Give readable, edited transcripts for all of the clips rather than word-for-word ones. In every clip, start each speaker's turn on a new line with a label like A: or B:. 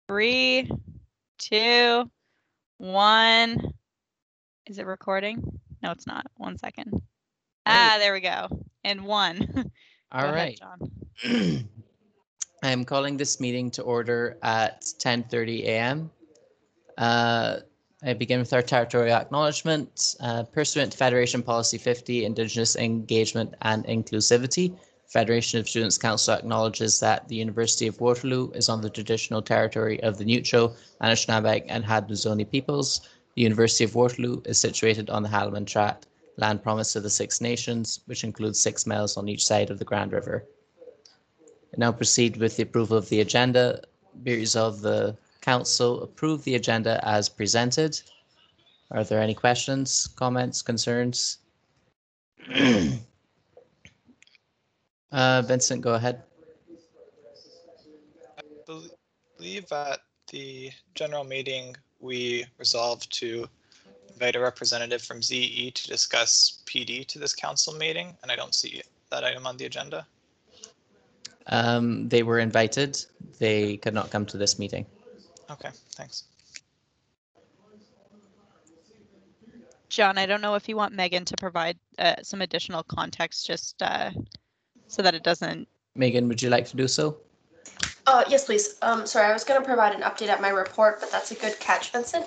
A: 3, 2, 1. Is it recording? No, it's not. 1 second. There we go. And 1.
B: All right. John. I'm calling this meeting to order at 10:30 a.m. I begin with our territorial acknowledgement. Pursuant to Federation Policy 50, Indigenous Engagement and Inclusivity, Federation of Students' Council acknowledges that the University of Waterloo is on the traditional territory of the Neutral, Anishinaabe and Haudenosaunee peoples. The University of Waterloo is situated on the Haldimand Tract, land promised to the Six Nations, which includes 6 miles on each side of the Grand River. I now proceed with the approval of the agenda. Be it resolved, the Council approve the agenda as presented. Are there any questions, comments, concerns? Vincent, go ahead.
C: I believe at the general meeting, we resolved to invite a representative from ZE to discuss PD to this council meeting, and I don't see that item on the agenda.
B: They were invited. They could not come to this meeting.
C: Okay, thanks.
A: John, I don't know if you want Megan to provide some additional context just so that it doesn't.
B: Megan, would you like to do so?
D: Yes, please. Sorry, I was going to provide an update at my report, but that's a good catch, Vincent.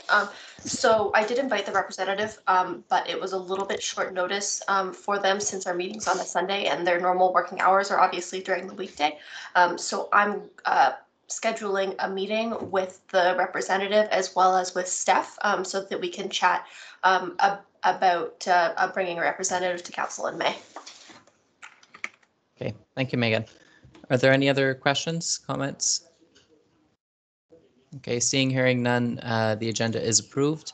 D: So I did invite the representative, but it was a little bit short notice for them since our meeting's on a Sunday and their normal working hours are obviously during the weekday. So I'm scheduling a meeting with the representative as well as with Steph so that we can chat about bringing a representative to council in May.
B: Okay, thank you, Megan. Are there any other questions, comments? Okay, seeing, hearing none, the agenda is approved.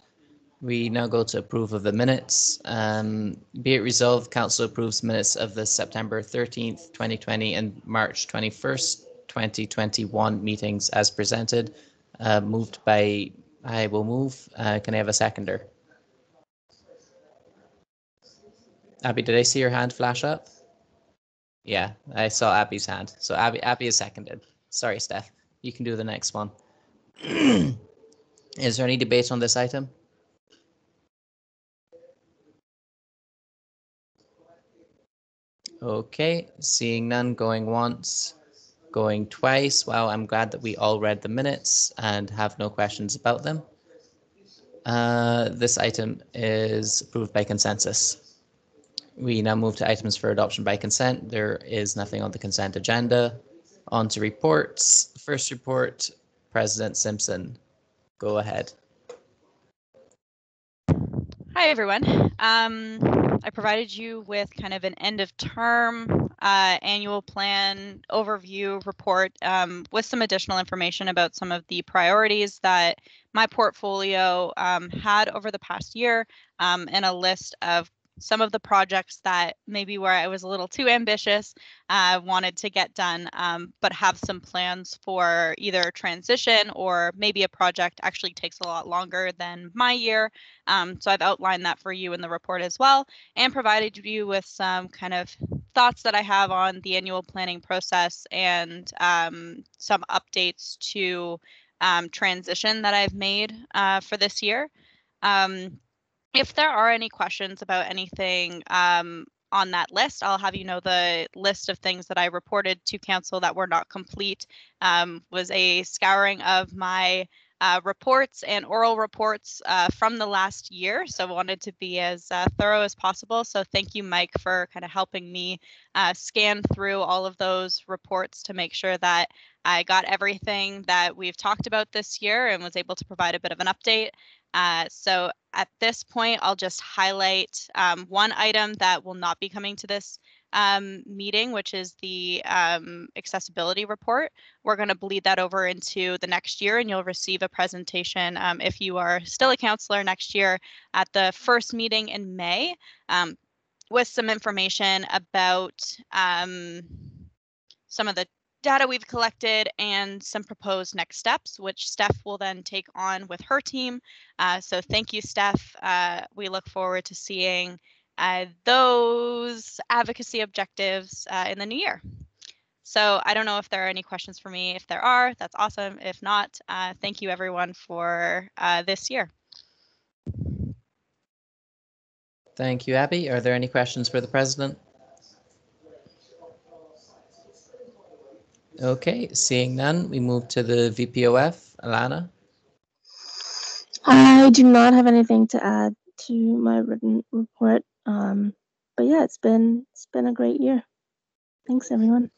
B: We now go to approve of the minutes. Be it resolved, Council approves minutes of the September 13th, 2020 and March 21st, 2021 meetings as presented. Moved by, I will move. Can I have a seconder? Abby, did I see your hand flash up? Yeah, I saw Abby's hand. So Abby is seconded. Sorry, Steph. You can do the next one. Is there any debate on this item? Okay, seeing none, going once, going twice. Wow, I'm glad that we all read the minutes and have no questions about them. This item is approved by consensus. We now move to items for adoption by consent. There is nothing on the consent agenda. On to reports. First report, President Simpson. Go ahead.
A: Hi, everyone. I provided you with kind of an end of term annual plan overview report with some additional information about some of the priorities that my portfolio had over the past year and a list of some of the projects that maybe where I was a little too ambitious, wanted to get done, but have some plans for either transition or maybe a project actually takes a lot longer than my year. So I've outlined that for you in the report as well and provided you with some kind of thoughts that I have on the annual planning process and some updates to transition that I've made for this year. If there are any questions about anything on that list, I'll have you know the list of things that I reported to council that were not complete was a scouring of my reports and oral reports from the last year. So I wanted to be as thorough as possible. So thank you, Mike, for kind of helping me scan through all of those reports to make sure that I got everything that we've talked about this year and was able to provide a bit of an update. So at this point, I'll just highlight one item that will not be coming to this meeting, which is the accessibility report. We're going to bleed that over into the next year, and you'll receive a presentation if you are still a counselor next year at the first meeting in May with some information about some of the data we've collected and some proposed next steps, which Steph will then take on with her team. So thank you, Steph. We look forward to seeing those advocacy objectives in the new year. So I don't know if there are any questions for me. If there are, that's awesome. If not, thank you everyone for this year.
B: Thank you, Abby. Are there any questions for the president? Okay, seeing none, we move to the VPOF. Alana?
E: I do not have anything to add to my written report. But yeah, it's been a great year. Thanks, everyone.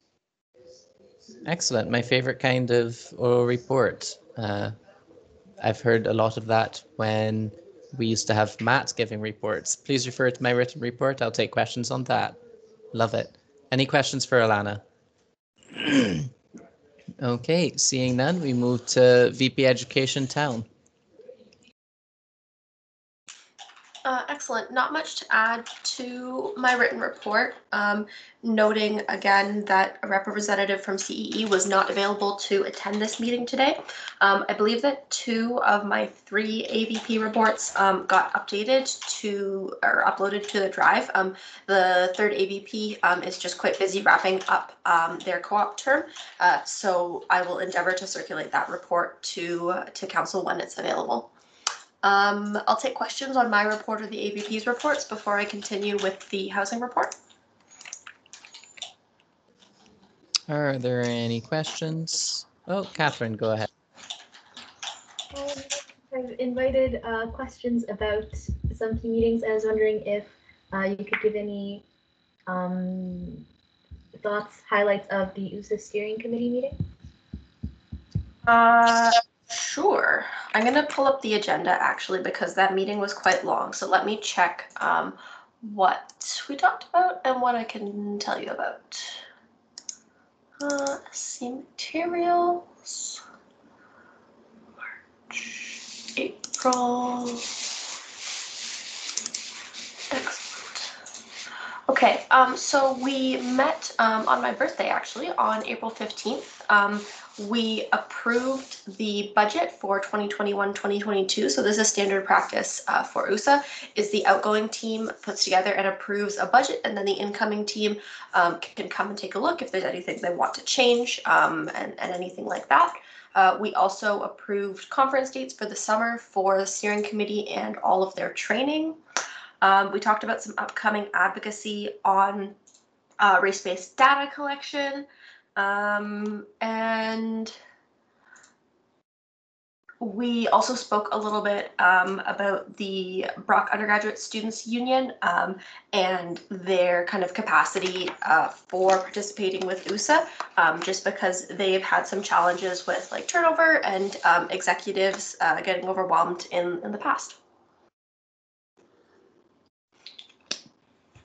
B: Excellent. My favorite kind of oral report. I've heard a lot of that when we used to have Matt giving reports. Please refer to my written report. I'll take questions on that. Love it. Any questions for Alana? Okay, seeing none, we move to VP Education Town.
D: Excellent. Not much to add to my written report. Noting again that a representative from CEE was not available to attend this meeting today. I believe that 2 of my 3 AVP reports got updated to or uploaded to the drive. The 3rd AVP is just quite busy wrapping up their co-op term. So I will endeavor to circulate that report to council when it's available. I'll take questions on my report or the AVP's reports before I continue with the housing report.
B: Are there any questions? Oh, Catherine, go ahead.
F: I've invited questions about some key meetings. I was wondering if you could give any thoughts, highlights of the USA Steering Committee meeting?
D: Sure. I'm going to pull up the agenda actually because that meeting was quite long. So let me check what we talked about and what I can tell you about. See materials. March, April. Excellent. Okay, so we met on my birthday actually on April 15th. We approved the budget for 2021-2022. So this is standard practice for USA. Is the outgoing team puts together and approves a budget, and then the incoming team can come and take a look if there's anything they want to change and anything like that. We also approved conference dates for the summer for the steering committee and all of their training. We talked about some upcoming advocacy on race-based data collection. And we also spoke a little bit about the Brock Undergraduate Students Union and their kind of capacity for participating with USA, just because they've had some challenges with like turnover and executives getting overwhelmed in the past.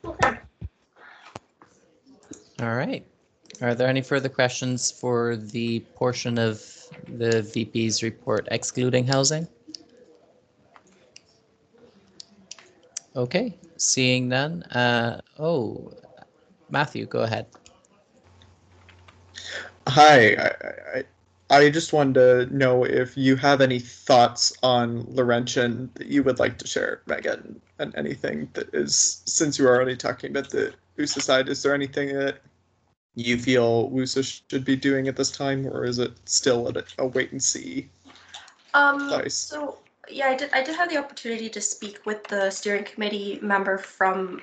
F: Okay.
B: All right. Are there any further questions for the portion of the VP's report excluding housing? Okay, seeing none. Oh, Matthew, go ahead.
G: Hi, I just wanted to know if you have any thoughts on Laurentian that you would like to share, Megan, and anything that is, since you are already talking about the USA side, is there anything that you feel USA should be doing at this time, or is it still at a wait and see place?
D: So yeah, I did have the opportunity to speak with the steering committee member from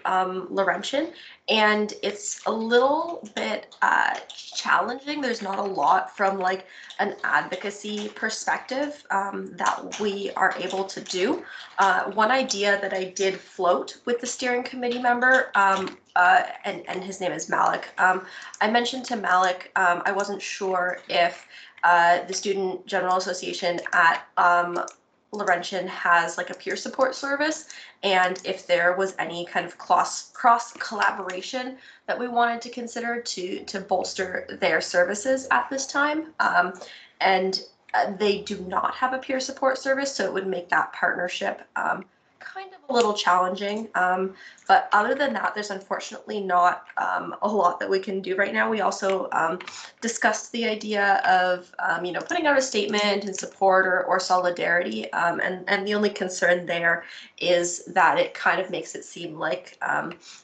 D: Laurentian, and it's a little bit challenging. There's not a lot from like an advocacy perspective that we are able to do. One idea that I did float with the steering committee member, and his name is Malik. I mentioned to Malik, I wasn't sure if the Student General Association at Laurentian has like a peer support service, and if there was any kind of cross collaboration that we wanted to consider to bolster their services at this time. And they do not have a peer support service, so it would make that partnership kind of a little challenging. But other than that, there's unfortunately not a lot that we can do right now. We also discussed the idea of, putting out a statement in support or solidarity. And the only concern there is that it kind of makes it seem like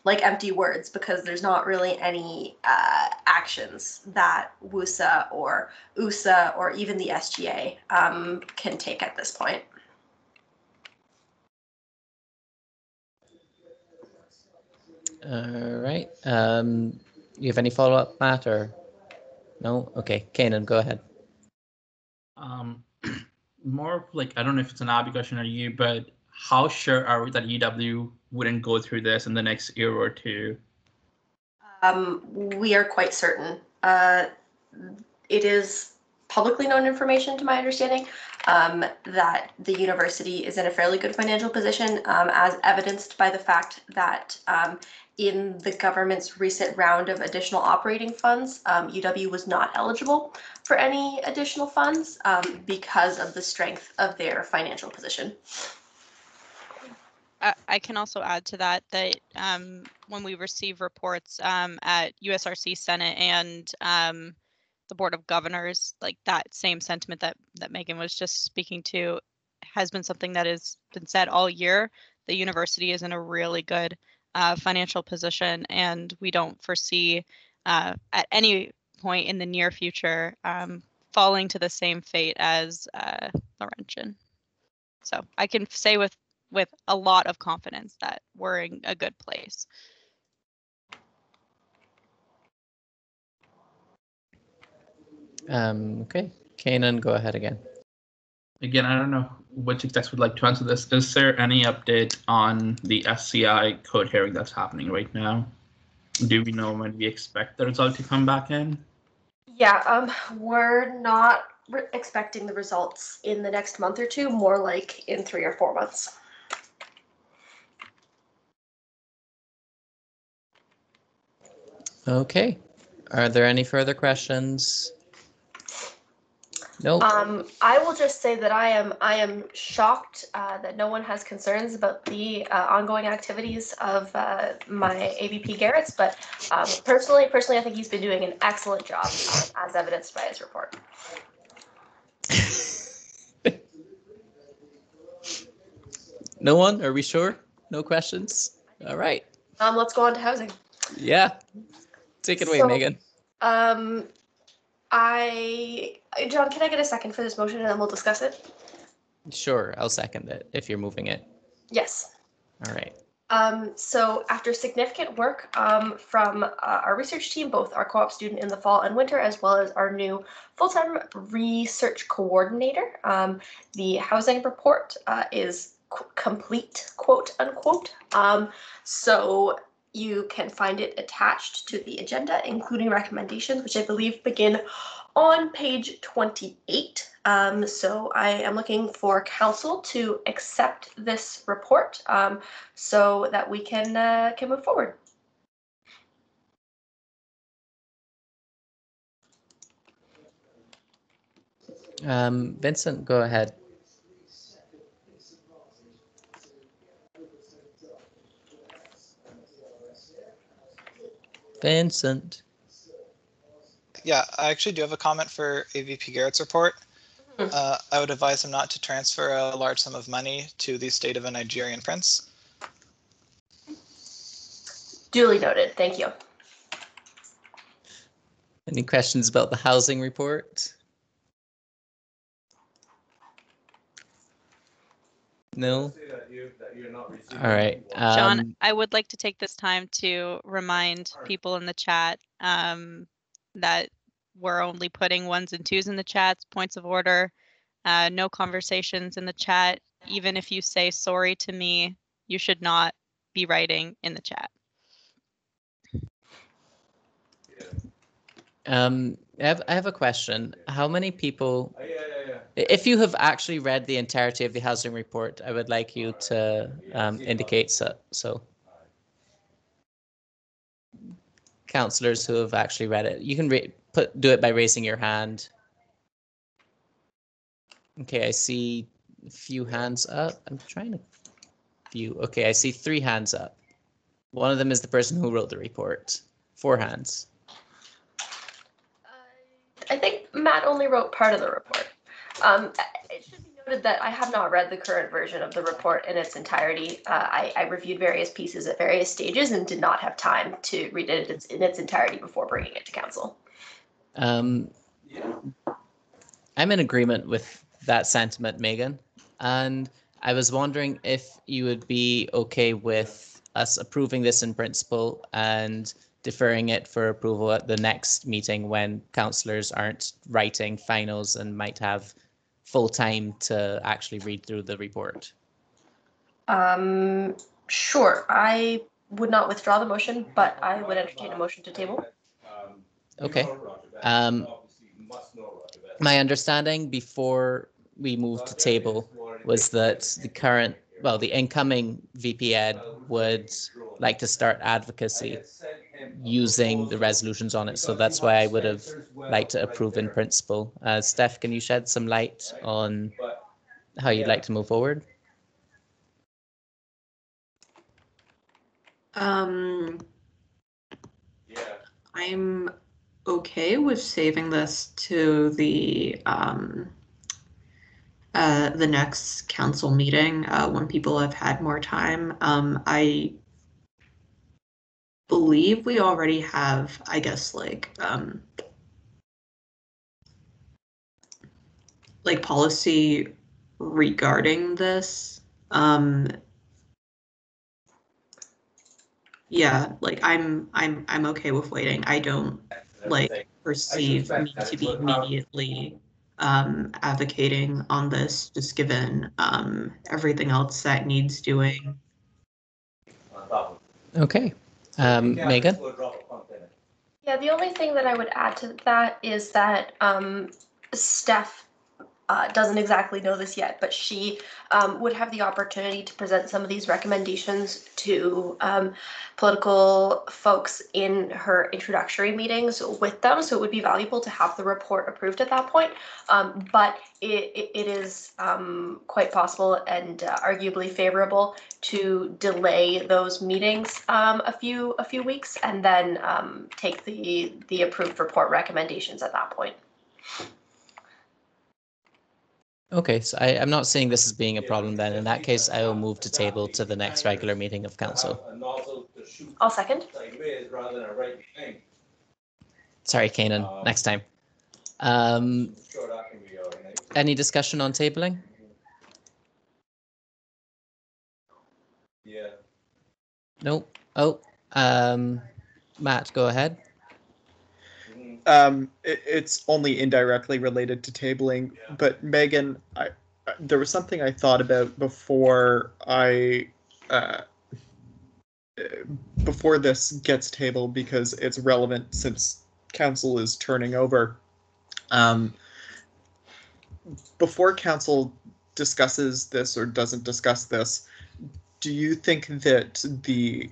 D: empty words, because there's not really any actions that WUSA or USA or even the SGA can take at this point.
B: All right. You have any follow-up, Matt, or no? Okay, Kanan, go ahead.
H: More of like, I don't know if it's an Abby question or you, but how sure are we that UW wouldn't go through this in the next year or two?
D: We are quite certain. It is publicly known information, to my understanding, that the university is in a fairly good financial position, as evidenced by the fact that in the government's recent round of additional operating funds, UW was not eligible for any additional funds because of the strength of their financial position.
A: I can also add to that when we receive reports at USRC Senate and the Board of Governors, like that same sentiment that Megan was just speaking to has been something that has been said all year. The university is in a really good financial position, and we don't foresee at any point in the near future falling to the same fate as Laurentian. So I can say with a lot of confidence that we're in a good place.
B: Okay, Kanan, go ahead again.
H: Again, I don't know which execs would like to answer this. Is there any update on the SCI code hearing that's happening right now? Do we know when we expect the result to come back in?
D: Yeah, we're not expecting the results in the next month or two, more like in 3 or 4 months.
B: Okay. Are there any further questions? Nope.
D: I will just say that I am shocked that no one has concerns about the ongoing activities of my AVP Garrett's, but personally, I think he's been doing an excellent job, as evidenced by his report.
B: No one? Are we sure? No questions? All right.
D: Let's go on to housing.
B: Yeah. Take it away, Megan.
D: John, can I get a second for this motion and then we'll discuss it?
B: Sure, I'll second it if you're moving it.
D: Yes.
B: All right.
D: So after significant work from our research team, both our co-op student in the fall and winter, as well as our new full-time research coordinator, the housing report is complete, quote unquote. So you can find it attached to the agenda, including recommendations, which I believe begin on page 28. So I am looking for council to accept this report so that we can move forward.
B: Vincent, go ahead. Vincent.
C: Yeah, I actually do have a comment for AVP Garrett's report. I would advise him not to transfer a large sum of money to the estate of a Nigerian prince.
D: Duly noted. Thank you.
B: Any questions about the housing report? No? All right.
A: John, I would like to take this time to remind people in the chat that we're only putting 1s and 2s in the chats, points of order, no conversations in the chat. Even if you say sorry to me, you should not be writing in the chat.
B: I have a question. How many people, if you have actually read the entirety of the housing report, I would like you to indicate so. Councillors who have actually read it, you can do it by raising your hand. Okay, I see a few hands up. I'm trying to view. Okay, I see 3 hands up. One of them is the person who wrote the report. 4 hands.
D: I think Matt only wrote part of the report. It should be noted that I have not read the current version of the report in its entirety. I reviewed various pieces at various stages and did not have time to read it in its entirety before bringing it to council.
B: I'm in agreement with that sentiment, Megan. And I was wondering if you would be okay with us approving this in principle and deferring it for approval at the next meeting when councillors aren't writing finals and might have full time to actually read through the report.
D: Sure. I would not withdraw the motion, but I would entertain a motion to table.
B: Okay. My understanding before we moved to table was that the incoming VP Ed would like to start advocacy using the resolutions on it. So that's why I would have liked to approve in principle. Steph, can you shed some light on how you'd like to move forward?
I: I'm okay with saving this to the next council meeting when people have had more time. I believe we already have, I guess, like policy regarding this. Yeah, like I'm okay with waiting. I don't perceive me to be immediately advocating on this, just given everything else that needs doing.
B: Okay. Megan?
D: Yeah, the only thing that I would add to that is that Steph doesn't exactly know this yet, but she would have the opportunity to present some of these recommendations to political folks in her introductory meetings with them. So it would be valuable to have the report approved at that point. But it is quite possible and arguably favorable to delay those meetings a few weeks and then take the approved report recommendations at that point.
B: Okay, so I'm not seeing this as being a problem then. In that case, I will move to table to the next regular meeting of council.
D: I'll second.
B: Sorry, Kanan, next time. Any discussion on tabling? Yeah. Nope. Oh, Matt, go ahead.
G: It's only indirectly related to tabling, but Megan, there was something I thought about before before this gets tabled because it's relevant since council is turning over. Before council discusses this or doesn't discuss this, do you think that the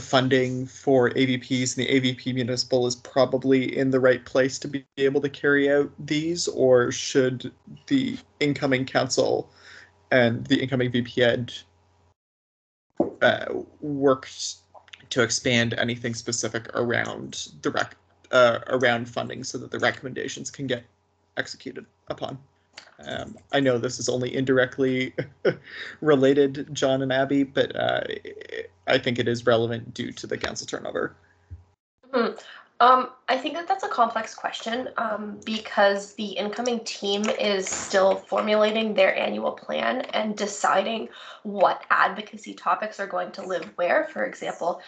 G: funding for AVPs and the AVP municipal is probably in the right place to be able to carry out these, or should the incoming council and the incoming VP Ed work to expand anything specific around the around funding so that the recommendations can get executed upon? I know this is only indirectly related, John and Abby, but I think it is relevant due to the council turnover.
D: I think that's a complex question because the incoming team is still formulating their annual plan and deciding what advocacy topics are going to live where. For example,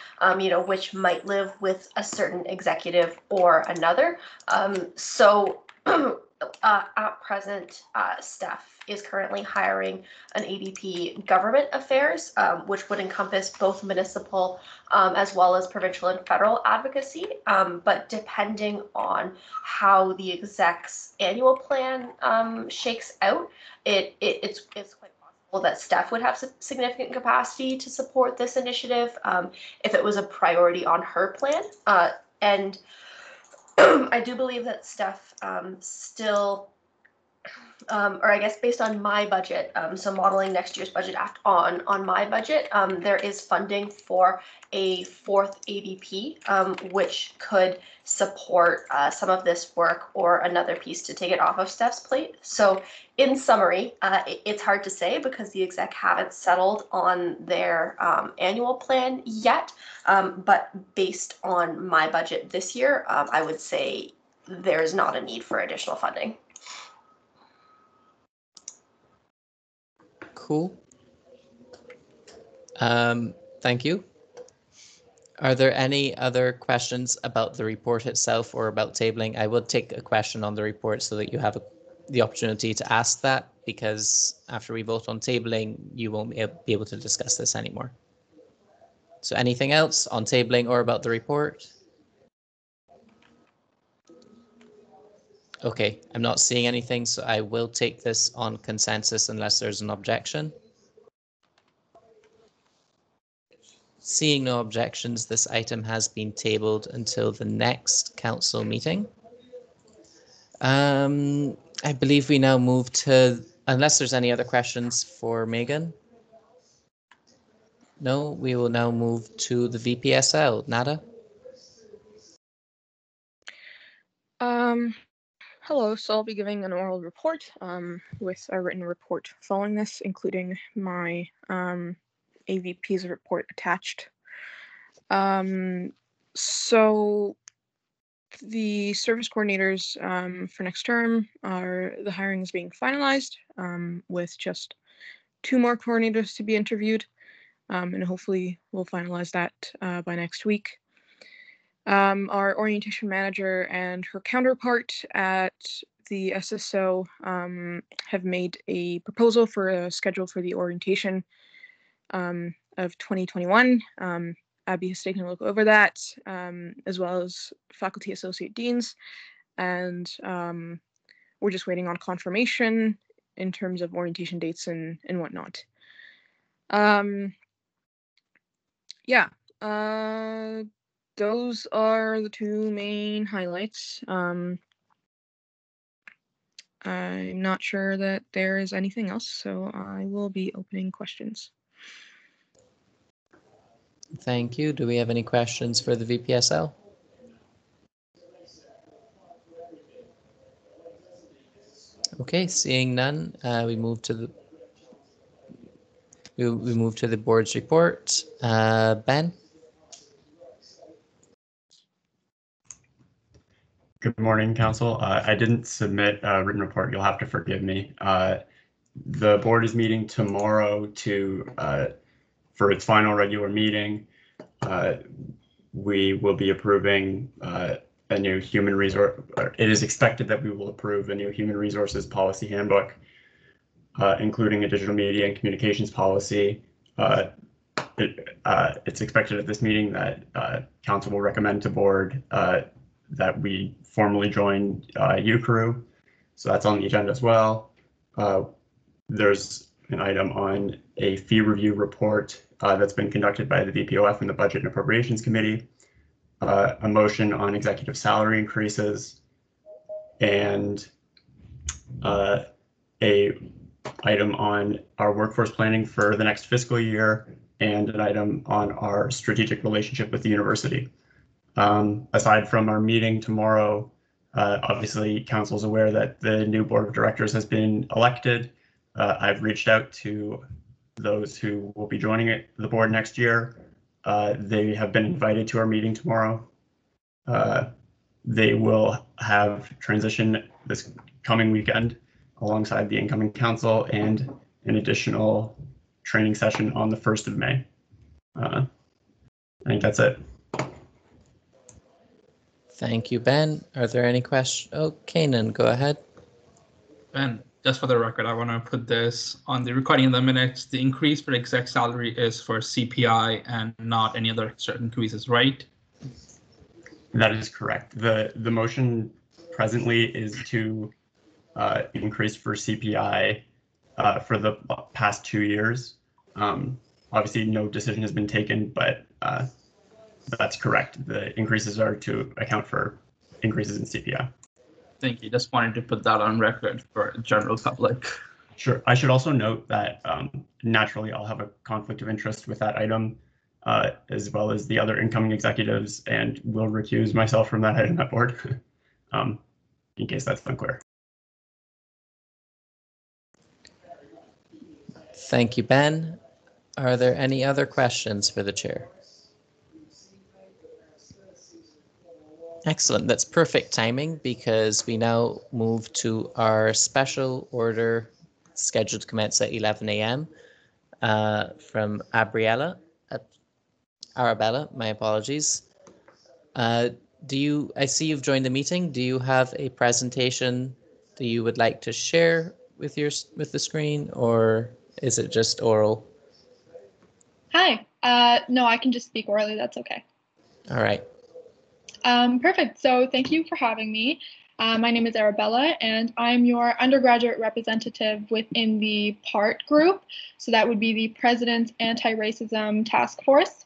D: which might live with a certain executive or another. At present, Steph is currently hiring an AVP government affairs, which would encompass both municipal as well as provincial and federal advocacy. But depending on how the exec's annual plan shakes out, it's quite possible that Steph would have significant capacity to support this initiative if it was a priority on her plan. And I do believe that Steph still or I guess based on my budget, so modeling next year's budget on my budget, there is funding for a fourth AVP, which could support some of this work or another piece to take it off of Steph's plate. So in summary, it's hard to say because the exec haven't settled on their annual plan yet, but based on my budget this year, I would say there's not a need for additional funding.
B: Cool. Thank you. Are there any other questions about the report itself or about tabling? I will take a question on the report so that you have the opportunity to ask that, because after we vote on tabling, you won't be able to discuss this anymore. So anything else on tabling or about the report? Okay, I'm not seeing anything, so I will take this on consensus unless there's an objection. Seeing no objections, this item has been tabled until the next council meeting. I believe we now move to, unless there's any other questions for Megan. No, we will now move to the VPSL. Nada?
J: Hello, so I'll be giving an oral report with a written report following this, including my AVP's report attached. So the service coordinators for next term the hiring is being finalized with just 2 more coordinators to be interviewed, and hopefully we'll finalize that by next week. Our orientation manager and her counterpart at the SSO have made a proposal for a schedule for the orientation of 2021. Abby has taken a look over that, as well as faculty associate deans, and we're just waiting on confirmation in terms of orientation dates and whatnot. Yeah. Those are the 2 main highlights. I'm not sure that there is anything else, so I will be opening questions.
B: Thank you. Do we have any questions for the VPSL? Okay, seeing none, we move to the board's report. Ben?
K: Good morning, Council. I didn't submit a written report. You'll have to forgive me. The board is meeting tomorrow for its final regular meeting. We will be approving a new human resource. It is expected that we will approve a new human resources policy handbook, including a digital media and communications policy. It's expected at this meeting that Council will recommend to board that we formally join UCREW. So that's on the agenda as well. There's an item on a fee review report that's been conducted by the VPOF and the Budget and Appropriations Committee, a motion on executive salary increases, and a item on our workforce planning for the next fiscal year, and an item on our strategic relationship with the university. Aside from our meeting tomorrow, obviously Council's aware that the new board of directors has been elected. I've reached out to those who will be joining the board next year. They have been invited to our meeting tomorrow. They will have transition this coming weekend alongside the incoming council and an additional training session on the 1st of May. I think that's it.
B: Thank you, Ben. Are there any questions? Oh, Kanan, go ahead.
H: Ben, just for the record, I want to put this on the recording in the minutes. The increase for exec salary is for CPI and not any other extra increases, right?
K: That is correct. The motion presently is to increase for CPI for the past 2 years. Obviously, no decision has been taken, but that's correct. The increases are to account for increases in CPI.
H: Thank you. Just wanted to put that on record for general public.
K: Sure. I should also note that naturally I'll have a conflict of interest with that item, as well as the other incoming executives, and will recuse myself from that item at board, in case that's unclear.
B: Thank you, Ben. Are there any other questions for the chair? Excellent. That's perfect timing because we now move to our special order scheduled to commence at 11 a.m. From Arabella, my apologies. I see you've joined the meeting. Do you have a presentation that you would like to share with the screen, or is it just oral?
L: Hi. No, I can just speak orally. That's okay.
B: All right.
L: Perfect. So thank you for having me. My name is Arabella, and I'm your undergraduate representative within the PART group. So that would be the President's Anti-Racism Task Force.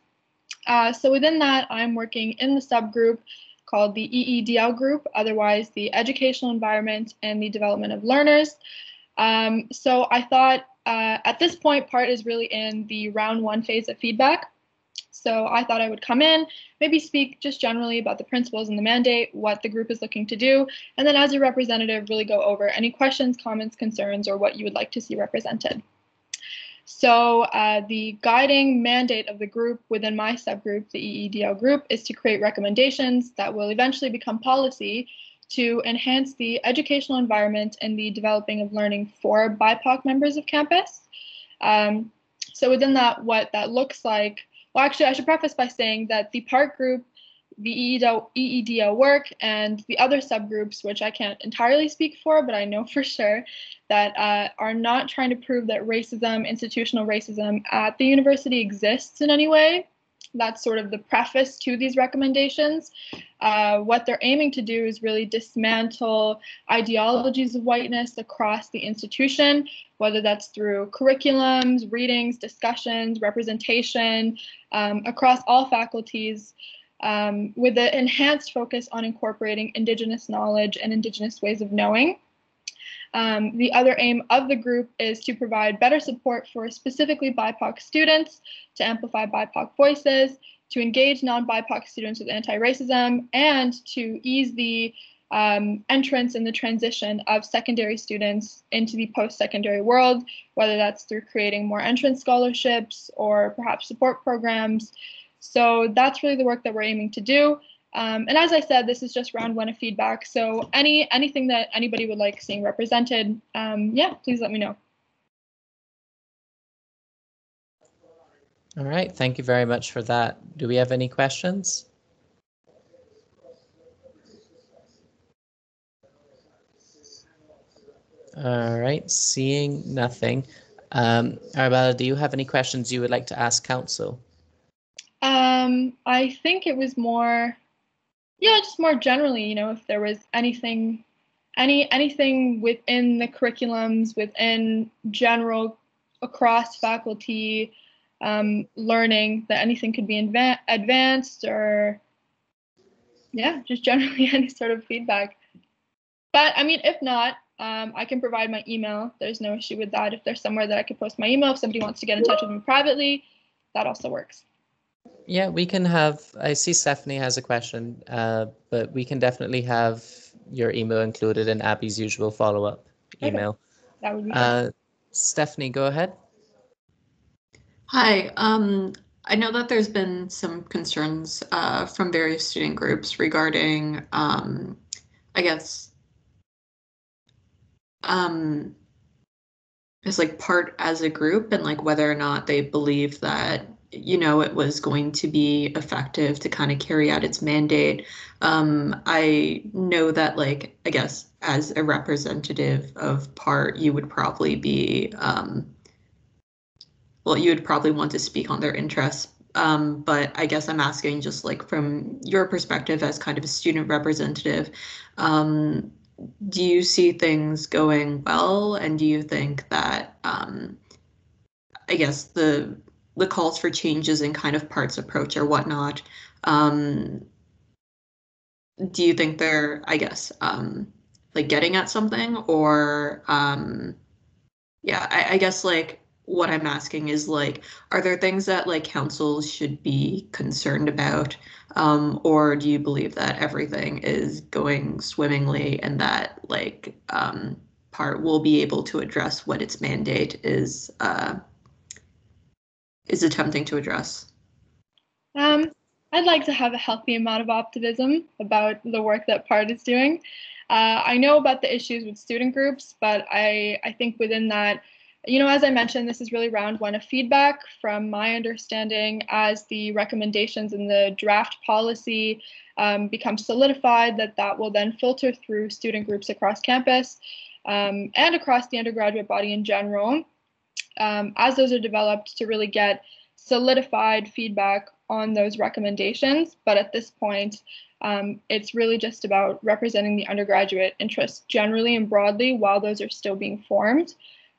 L: So within that, I'm working in the subgroup called the EEDL group, otherwise the Educational Environment and the Development of Learners. So I thought at this point, PART is really in the round 1 phase of feedback. So I thought I would come in, maybe speak just generally about the principles and the mandate, what the group is looking to do, and then as your representative, really go over any questions, comments, concerns, or what you would like to see represented. So the guiding mandate of the group within my subgroup, the EEDL group, is to create recommendations that will eventually become policy to enhance the educational environment and the developing of learning for BIPOC members of campus. So within that, what that looks like, well, actually, I should preface by saying that the PART group, the EEDL work, and the other subgroups, which I can't entirely speak for, but I know for sure, that are not trying to prove that racism, institutional racism at the university exists in any way. That's sort of the preface to these recommendations. What they're aiming to do is really dismantle ideologies of whiteness across the institution, whether that's through curriculums, readings, discussions, representation, across all faculties, with an enhanced focus on incorporating Indigenous knowledge and Indigenous ways of knowing. The other aim of the group is to provide better support for specifically BIPOC students, to amplify BIPOC voices, to engage non-BIPOC students with anti-racism, and to ease the entrance and the transition of secondary students into the post-secondary world, whether that's through creating more entrance scholarships or perhaps support programs. So that's really the work that we're aiming to do. And as I said, this is just round 1 of feedback. So anything that anybody would like seeing represented, yeah, please let me know.
B: All right, thank you very much for that. Do we have any questions? All right, seeing nothing. Arabella, do you have any questions you would like to ask council?
L: I think it was more, yeah, just more generally, you know, if there was anything within the curriculums, within general across faculty learning, that anything could be advanced, or yeah, just generally any sort of feedback. But I mean, if not, I can provide my email. There's no issue with that. If there's somewhere that I could post my email, if somebody wants to get in touch with me privately, that also works.
B: Yeah, we can have, I see Stephanie has a question, but we can definitely have your email included in Abby's usual follow-up email.
L: Okay. That would be great.
B: Stephanie, go ahead.
I: Hi, I know that there's been some concerns from various student groups regarding, I guess, it's like PART as a group, and like whether or not they believe that, you know, it was going to be effective to kind of carry out its mandate. I know that, like, I guess as a representative of PART, you would probably be, well, you would probably want to speak on their interests. But I guess I'm asking just like from your perspective as kind of a student representative, do you see things going well? And do you think that, I guess the calls for changes in kind of PART's approach or whatnot, do you think they're, I guess, like getting at something, or yeah, I guess like what I'm asking is like, are there things that like councils should be concerned about? Or do you believe that everything is going swimmingly and that like part will be able to address what its mandate is attempting to address?
L: I'd like to have a healthy amount of optimism about the work that PART is doing. I know about the issues with student groups, but I think within that, you know, as I mentioned, this is really round one of feedback. From my understanding, as the recommendations in the draft policy become solidified, that will then filter through student groups across campus and across the undergraduate body in general, as those are developed to really get solidified feedback on those recommendations. But at this point, it's really just about representing the undergraduate interests generally and broadly while those are still being formed.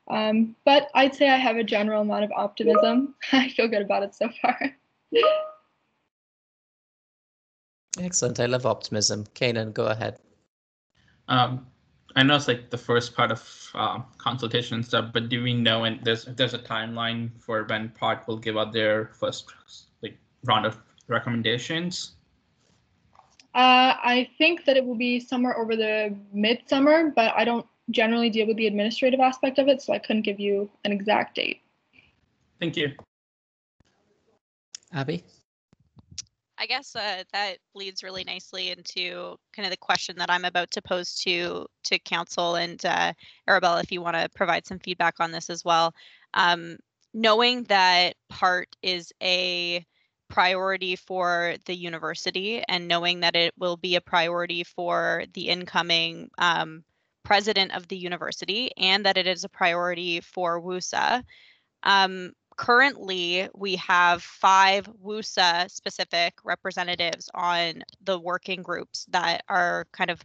L: But I'd say I have a general amount of optimism. I feel good about it so far.
B: Excellent. I love optimism. Kanan, go ahead.
H: I know it's like the first part of consultation and stuff, but do we know if there's a timeline for when PART will give out their first like round of recommendations?
L: I think that it will be somewhere over the midsummer, but I don't generally deal with the administrative aspect of it, so I couldn't give you an exact date.
H: Thank you.
B: Abby?
A: I guess that leads really nicely into kind of the question that I'm about to pose to council, and Arabella, if you want to provide some feedback on this as well. Knowing that PART is a priority for the university, and knowing that it will be a priority for the incoming president of the university, and that it is a priority for WUSA. Currently, we have 5 WUSA specific representatives on the working groups that are kind of,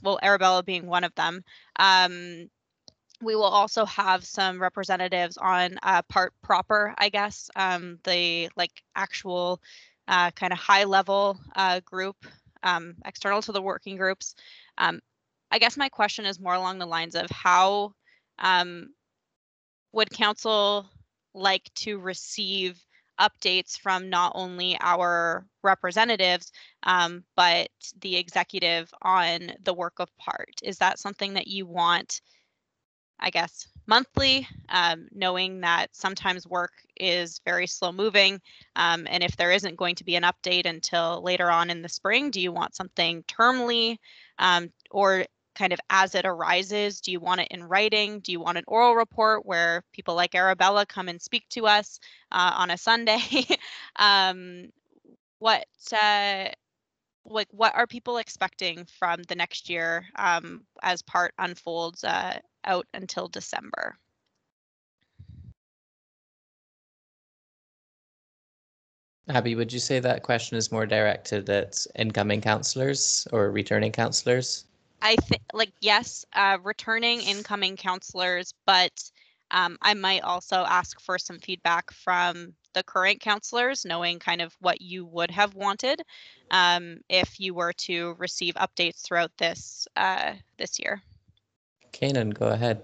A: well, Arabella being one of them. We will also have some representatives on PART proper, I guess, the like actual kind of high level group external to the working groups. I guess my question is more along the lines of how would council like to receive updates from not only our representatives, but the executive on the work of PART? Is that something that you want, I guess, monthly, knowing that sometimes work is very slow moving, and if there isn't going to be an update until later on in the spring, do you want something termly, or kind of as it arises? Do you want it in writing? Do you want an oral report where people like Arabella come and speak to us on a Sunday? What are people expecting from the next year as PART unfolds out until December?
B: Abby, would you say that question is more directed at incoming councillors or returning councillors?
A: I think, like, yes, returning incoming counselors, but I might also ask for some feedback from the current counselors, knowing kind of what you would have wanted if you were to receive updates throughout this this year.
B: Kanan, go ahead.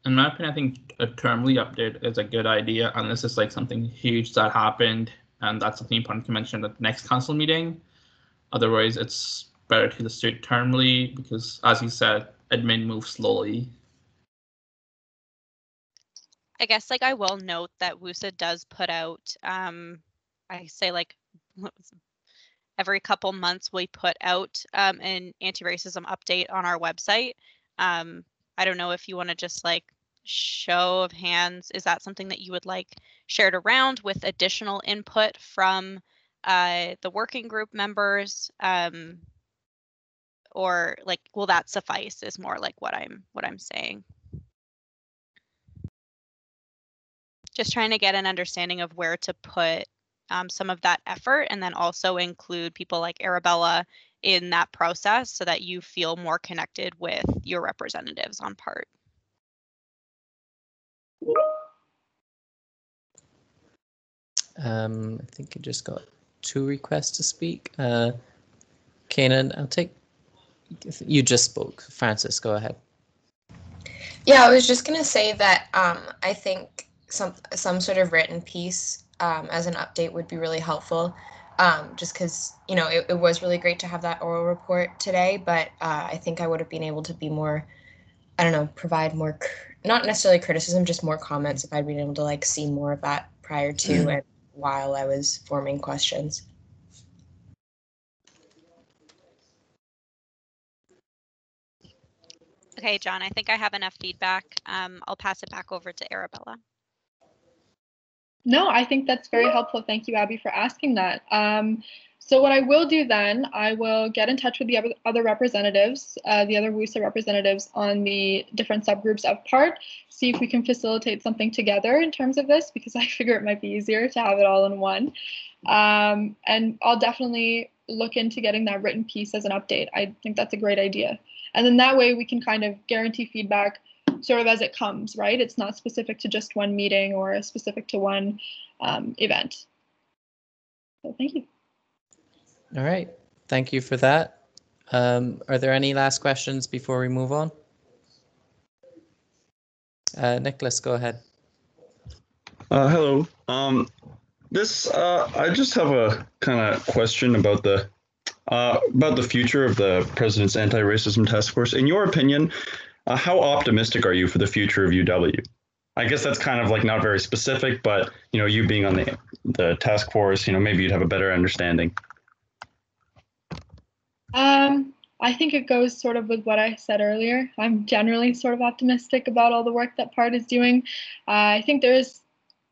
H: In my opinion, I think a termly update is a good idea unless it's like something huge that happened, and that's something important to mention at the next council meeting. Otherwise, it's better to just do it termly because, as you said, admin moves slowly.
A: I guess, like, I will note that WUSA does put out, I say, like, every couple months we put out an anti-racism update on our website. I don't know if you want to just like show of hands, is that something that you would like shared around with additional input from the working group members, or like will that suffice is more like what I'm saying. Just trying to get an understanding of where to put some of that effort, and then also include people like Arabella in that process so that you feel more connected with your representatives on PART.
B: I think I just got 2 requests to speak. Kanan, I'll take You just spoke. Francis, go ahead.
M: Yeah, I was just gonna say that I think some sort of written piece as an update would be really helpful. Just because, you know, it was really great to have that oral report today, but I think I would have been able to be more, I don't know, provide more, not necessarily criticism, just more comments if I'd been able to like see more of that prior to and while I was forming questions.
A: Okay, John, I think I have enough feedback. I'll pass it back over to Arabella.
L: No, I think that's very helpful. Thank you, Abby, for asking that. So what I will do then, I will get in touch with the other representatives, the other WUSA representatives on the different subgroups of PART, see if we can facilitate something together in terms of this, because I figure it might be easier to have it all in one. And I'll definitely look into getting that written piece as an update. I think that's a great idea. And then that way we can kind of guarantee feedback sort of as it comes, right? It's not specific to just one meeting or specific to one event. So thank you.
B: All right, thank you for that. Are there any last questions before we move on? Nicholas, go ahead.
N: Hello. I just have a kind of question about the future of the President's Anti-Racism Task Force. In your opinion, how optimistic are you for the future of UW? I guess that's kind of like not very specific, but you know, you being on the task force, you know, maybe you'd have a better understanding.
L: I think it goes sort of with what I said earlier. I'm generally sort of optimistic about all the work that PART is doing. I think there is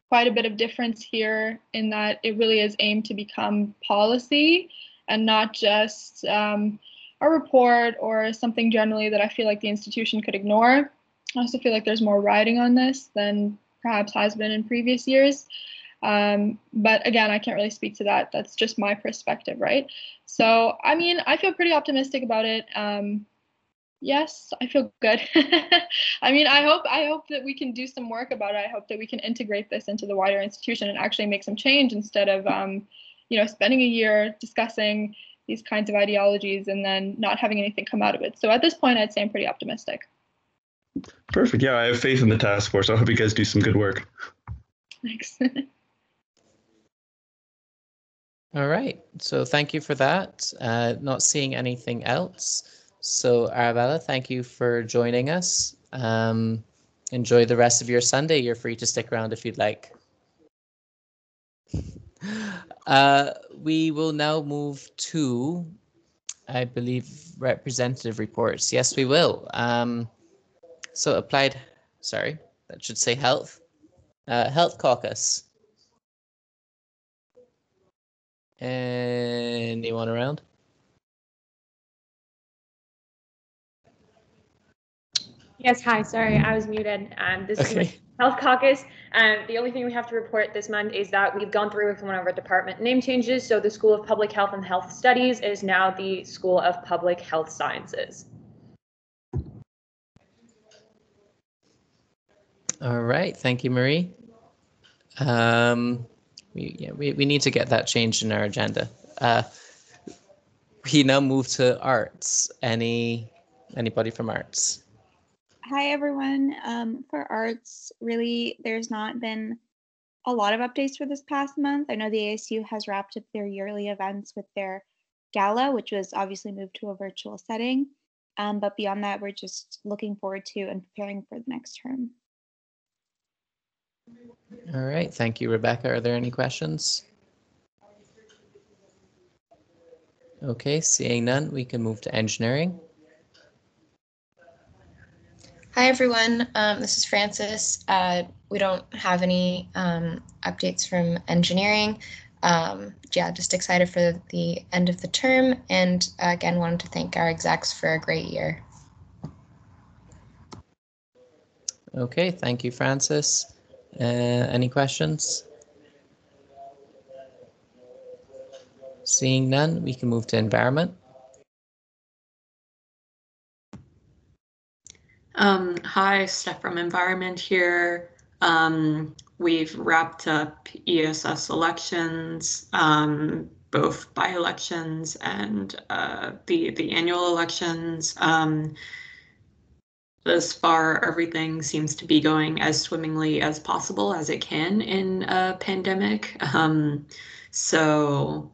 L: quite a bit of difference here in that it really is aimed to become policy and not just a report or something generally that I feel like the institution could ignore. I also feel like there's more riding on this than perhaps has been in previous years. But again, I can't really speak to that. That's just my perspective, right? So, I mean, I feel pretty optimistic about it. Yes, I feel good. I mean, I hope that we can do some work about it. I hope that we can integrate this into the wider institution and actually make some change instead of, you know, spending a year discussing these kinds of ideologies and then not having anything come out of it. So at this point, I'd say I'm pretty optimistic.
N: Perfect. Yeah, I have faith in the task force. I hope you guys do some good work.
L: Thanks.
B: All right, so thank you for that. Not seeing anything else. So Arabella, thank you for joining us. Enjoy the rest of your Sunday. You're free to stick around if you'd like. We will now move to, I believe, representative reports. Yes, we will. So that should say health. Health Caucus. Anyone around?
O: Yes, hi, sorry, I was muted. This is Health Caucus. The only thing we have to report this month is that we've gone through with one of our department name changes. So the School of Public Health and Health Studies is now the School of Public Health Sciences.
B: All right, thank you, Marie. We need to get that changed in our agenda. We now move to arts. Anybody from arts?
P: Hi, everyone. For arts, really, there's not been a lot of updates for this past month. I know the ASU has wrapped up their yearly events with their gala, which was obviously moved to a virtual setting. But beyond that, we're just looking forward to and preparing for the next term.
B: All right, thank you, Rebecca. Are there any questions? Okay, seeing none, we can move to engineering.
M: Hi, everyone. This is Francis. We don't have any updates from engineering. Yeah, just excited for the end of the term. And again, wanted to thank our execs for a great year.
B: Okay, thank you, Francis. Any questions? Seeing none, we can move to environment.
I: Hi, Steph from Environment here. We've wrapped up ESS elections. both by-elections and the annual elections. Thus far, everything seems to be going as swimmingly as possible as it can in a pandemic. So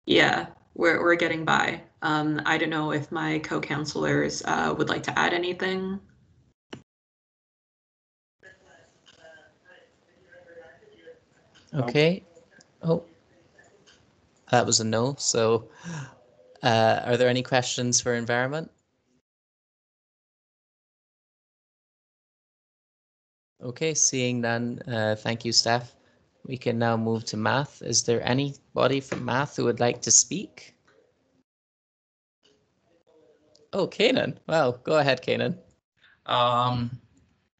I: yeah, we're getting by. I don't know if my co-counselors would like to add anything.
B: Okay. Oh, that was a no. So are there any questions for environment? Okay, seeing none, thank you, Steph. We can now move to math. Is there anybody from math who would like to speak? Oh, Kanan. Well, go ahead, Kanan.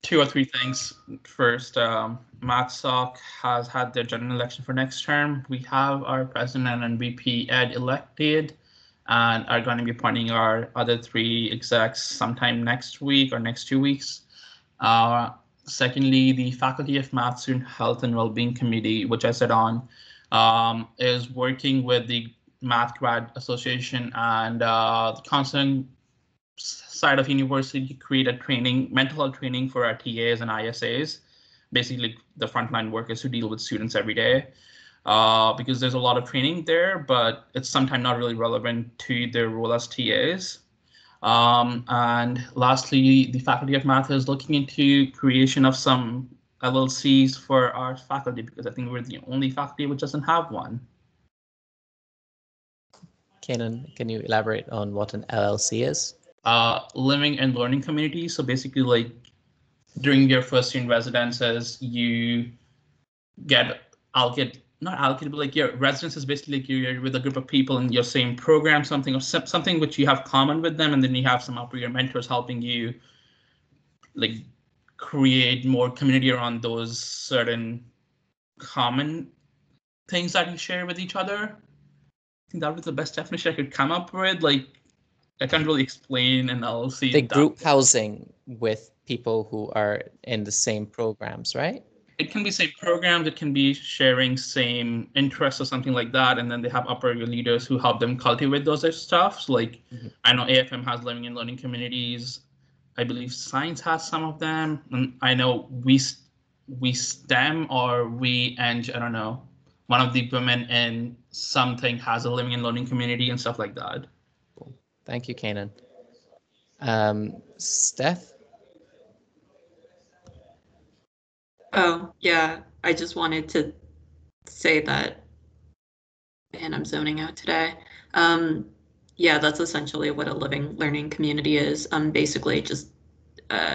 H: 2 or 3 things. First, MathSoc has had their general election for next term. We have our president and VP Ed elected and are going to be appointing our other 3 execs sometime next week or next 2 weeks. Secondly, the Faculty of Math Student Health and Wellbeing Committee, which I sit on, is working with the Math Grad Association and the counseling side of university to create a mental health training for our TAs and ISAs, basically the frontline workers who deal with students every day. Because there's a lot of training there, but it's sometimes not really relevant to their role as TAs. And lastly, the Faculty of Math is looking into creation of some LLCs for our faculty, because I think we're the only faculty which doesn't have one.
B: Kanan, can you elaborate on what an LLC is?
H: Living and learning community. So basically, like during your first year in residences, you get not allocated, but like your residence is basically like you're with a group of people in your same program, something which you have common with them, and then you have some upper year mentors helping you like create more community around those certain common things that you share with each other. I think that was the best definition I could come up with. Like, I can't really explain an LLC.
B: The group housing with people who are in the same programs, right?
H: It can be same programs, it can be sharing same interests or something like that, and then they have upper leaders who help them cultivate those stuff. So like, I know AFM has living and learning communities. I believe science has some of them, and I know we STEM or I don't know, one of the women in something has a living and learning community and stuff like that.
B: Thank you, Kanan. Steph?
I: Oh, yeah, I just wanted to say that, and I'm zoning out today. Yeah, that's essentially what a living learning community is. Basically just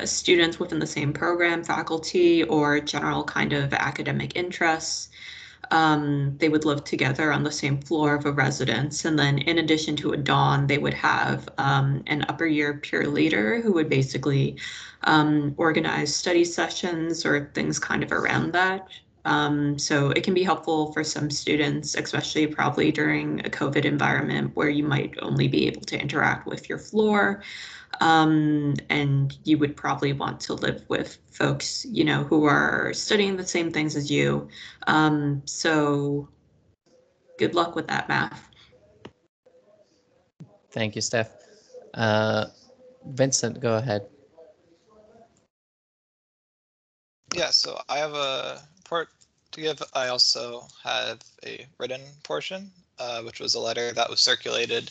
I: students within the same program, faculty, or general kind of academic interests. They would live together on the same floor of a residence. And then in addition to a dawn, they would have an upper year peer leader who would basically organize study sessions or things kind of around that. So it can be helpful for some students, especially probably during a COVID environment where you might only be able to interact with your floor. And you would probably want to live with folks, you know, who are studying the same things as you. So good luck with that, math.
B: Thank you, Steph. Vincent, go ahead.
C: Yeah, so I have a report to give. I also have a written portion, which was a letter that was circulated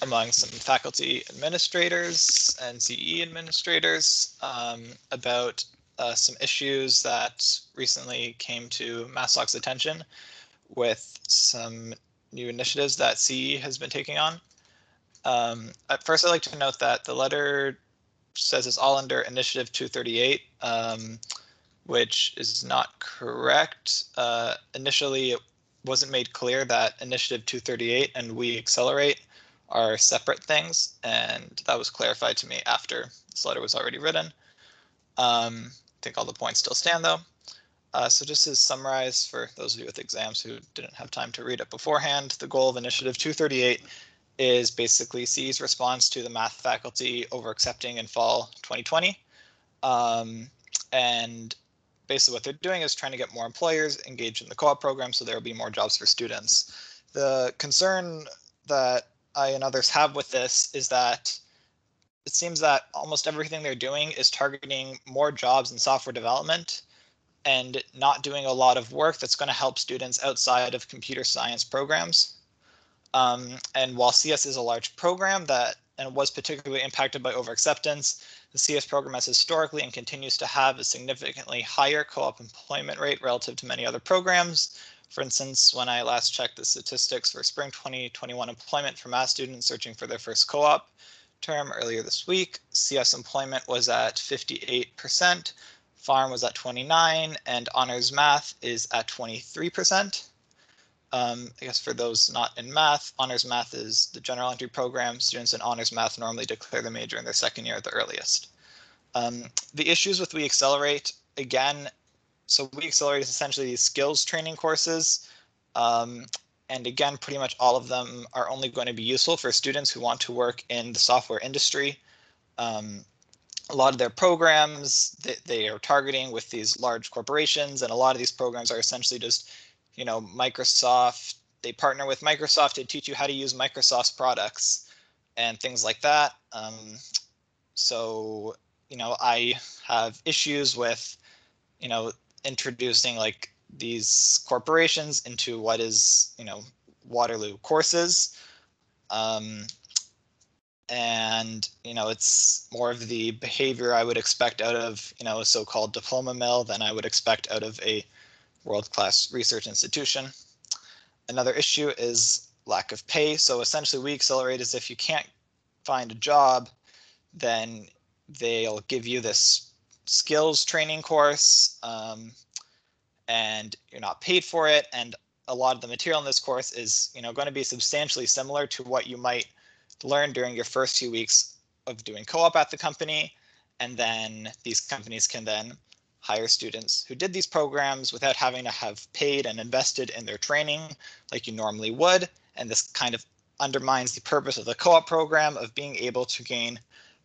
C: among some faculty administrators and CE administrators about some issues that recently came to MathSoc's attention with some new initiatives that CE has been taking on. At first, I'd like to note that the letter says it's all under Initiative 238, which is not correct. Initially, it wasn't made clear that Initiative 238 and We Accelerate are separate things, and that was clarified to me after this letter was already written. I think all the points still stand, though. So just to summarize for those of you with exams who didn't have time to read it beforehand, the goal of Initiative 238 is basically CE's response to the math faculty over accepting in fall 2020. And basically what they're doing is trying to get more employers engaged in the co-op program so there will be more jobs for students. The concern that I and others have with this is that it seems that almost everything they're doing is targeting more jobs in software development and not doing a lot of work that's going to help students outside of computer science programs. And while CS is a large program and was particularly impacted by overacceptance, the CS program has historically and continues to have a significantly higher co-op employment rate relative to many other programs. For instance, when I last checked the statistics for spring 2021 employment for math students searching for their first co-op term earlier this week, CS employment was at 58%, Farm was at 29%, and Honors Math is at 23%. I guess for those not in math, Honors Math is the general entry program. Students in Honors Math normally declare the major in their second year at the earliest. The issues with We Accelerate, again, so We Accelerate is essentially these skills training courses. And again, pretty much all of them are only going to be useful for students who want to work in the software industry. A lot of their programs they are targeting with these large corporations, and a lot of these programs are essentially just, Microsoft. They partner with Microsoft to teach you how to use Microsoft's products and things like that. So, I have issues with, introducing like these corporations into what is, Waterloo courses. And, it's more of the behavior I would expect out of, a so-called diploma mill than I would expect out of a world-class research institution. Another issue is lack of pay. So essentially We Accelerate is if you can't find a job, then they'll give you this skills training course, and you're not paid for it. And a lot of the material in this course is, going to be substantially similar to what you might learn during your first few weeks of doing co-op at the company. And then these companies can then hire students who did these programs without having to have paid and invested in their training like you normally would. And this kind of undermines the purpose of the co-op program of being able to gain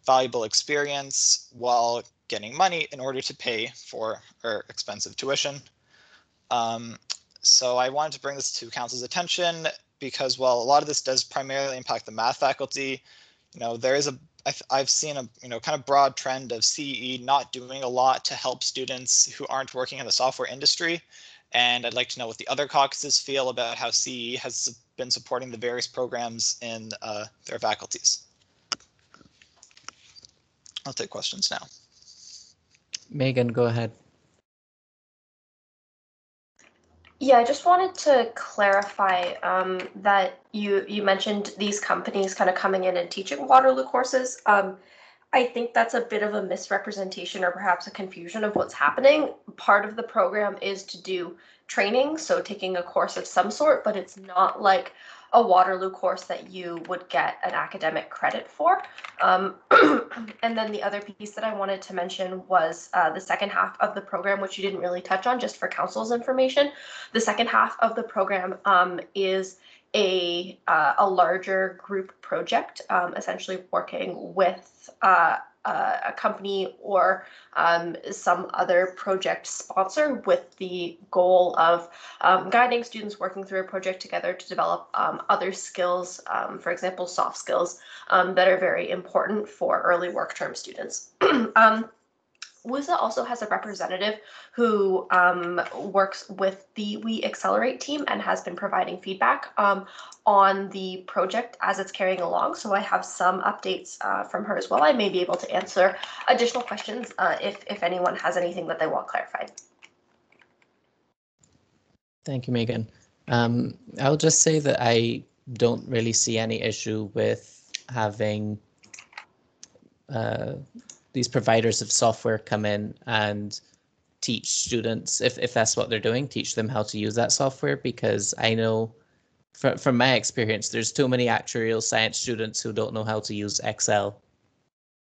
C: valuable experience while getting money in order to pay for expensive tuition. So I wanted to bring this to council's attention because while a lot of this does primarily impact the math faculty, there is I've seen a kind of broad trend of CE not doing a lot to help students who aren't working in the software industry. And I'd like to know what the other caucuses feel about how CE has been supporting the various programs in their faculties. I'll take questions now.
B: Megan, go ahead.
D: Yeah, I just wanted to clarify that you mentioned these companies kind of coming in and teaching Waterloo courses. I think that's a bit of a misrepresentation or perhaps a confusion of what's happening. Part of the program is to do training, so taking a course of some sort, but it's not like a Waterloo course that you would get an academic credit for. And then the other piece that I wanted to mention was the second half of the program, which you didn't really touch on, just for council's information. The second half of the program is a larger group project, essentially working with a company or some other project sponsor with the goal of guiding students working through a project together to develop other skills, for example, soft skills that are very important for early work term students. WUSA also has a representative who works with the We Accelerate team and has been providing feedback on the project as it's carrying along. So I have some updates from her as well. I may be able to answer additional questions if anyone has anything that they want clarified.
B: Thank you, Megan. I'll just say that I don't really see any issue with having these providers of software come in and teach students, if that's what they're doing, teach them how to use that software, because I know from my experience, there's too many actuarial science students who don't know how to use Excel,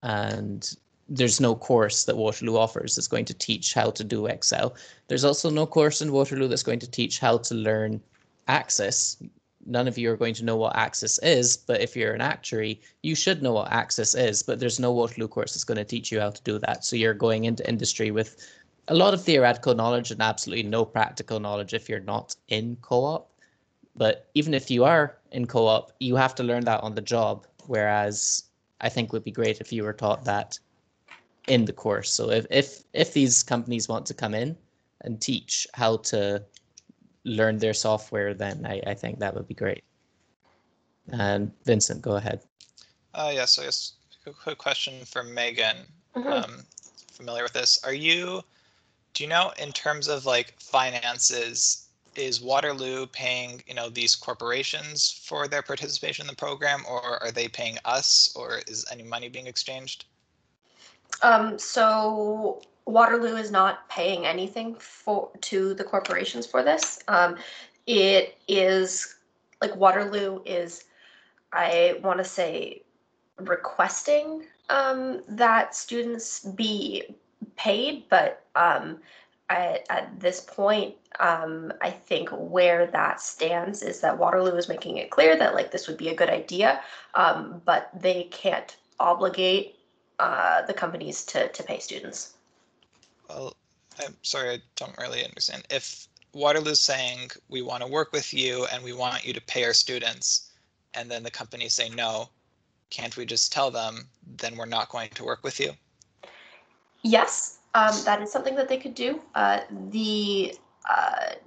B: and there's no course that Waterloo offers that's going to teach how to do Excel. There's also no course in Waterloo that's going to teach how to learn Axis. None of you are going to know what Axis is, but if you're an actuary, you should know what Axis is, but there's no Waterloo course that's going to teach you how to do that. So you're going into industry with a lot of theoretical knowledge and absolutely no practical knowledge if you're not in co-op. But even if you are in co-op, you have to learn that on the job, whereas I think would be great if you were taught that in the course. So if these companies want to come in and teach how to learn their software, then I think that would be great. And Vincent, go ahead.
C: Yeah, so I guess a quick question for Megan. Familiar with this? Do you know, in terms of like finances, is Waterloo paying, these corporations for their participation in the program, or are they paying us, or is any money being exchanged?
D: So Waterloo is not paying anything to the corporations for this. It is like Waterloo is, I want to say, requesting that students be paid, but at this point, I think where that stands is that Waterloo is making it clear that like this would be a good idea, but they can't obligate the companies to pay students.
C: Well, I'm sorry, I don't really understand. If Waterloo's saying we want to work with you and we want you to pay our students, and then the companies say no, can't we just tell them then we're not going to work with you?
D: Yes, that is something that they could do. The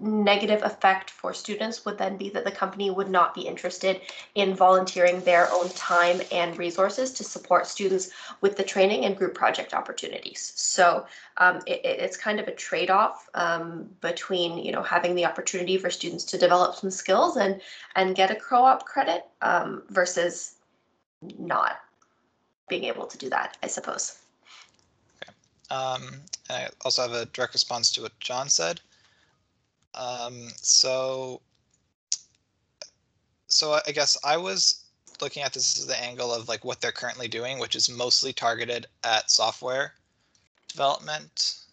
D: negative effect for students would then be that the company would not be interested in volunteering their own time and resources to support students with the training and group project opportunities. So it's kind of a trade-off between having the opportunity for students to develop some skills and get a co-op credit versus not being able to do that, I suppose.
C: I also have a direct response to what John said. So I guess I was looking at this as the angle of like what they're currently doing, which is mostly targeted at software development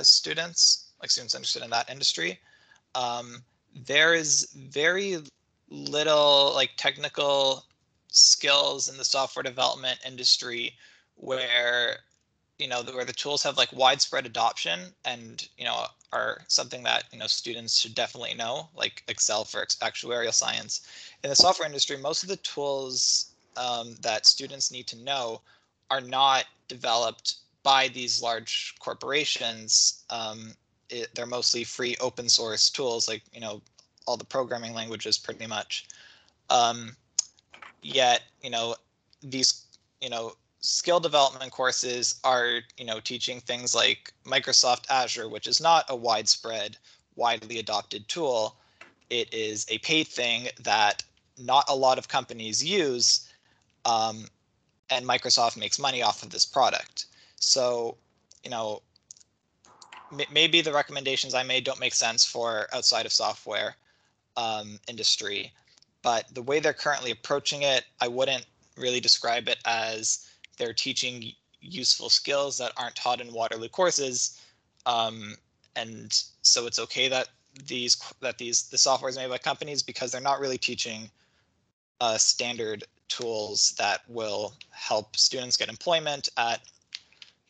C: students, like students interested in that industry. There is very little like technical skills in the software development industry where where the tools have like widespread adoption and are something that students should definitely know, like Excel for actuarial science. In the software industry, most of the tools that students need to know are not developed by these large corporations. They're mostly free open source tools, like all the programming languages pretty much. Yet these skill development courses are teaching things like Microsoft Azure, which is not a widely adopted tool. It is a paid thing that not a lot of companies use, and Microsoft makes money off of this product. So maybe the recommendations I made don't make sense for outside of software industry, but the way they're currently approaching it, I wouldn't really describe it as they're teaching useful skills that aren't taught in Waterloo courses, and so it's okay that the software is made by companies because they're not really teaching standard tools that will help students get employment at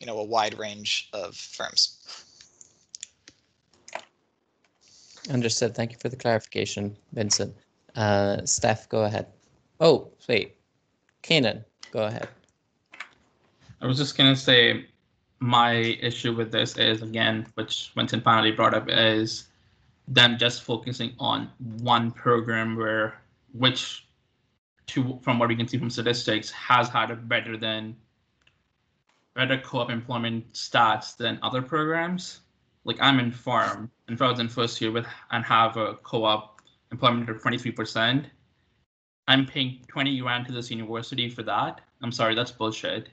C: a wide range of firms.
B: Understood. Thank you for the clarification, Vincent. Steph, go ahead. Oh, wait. Kanan, go ahead.
H: I was just going to say my issue with this is, again, which Vincent finally brought up, is them just focusing on one program from what we can see from statistics, has had a better co-op employment stats than other programs. Like I'm in farm, and if I was in first year and have a co-op employment of 23%, I'm paying 20 grand to this university for that. I'm sorry, that's bullshit.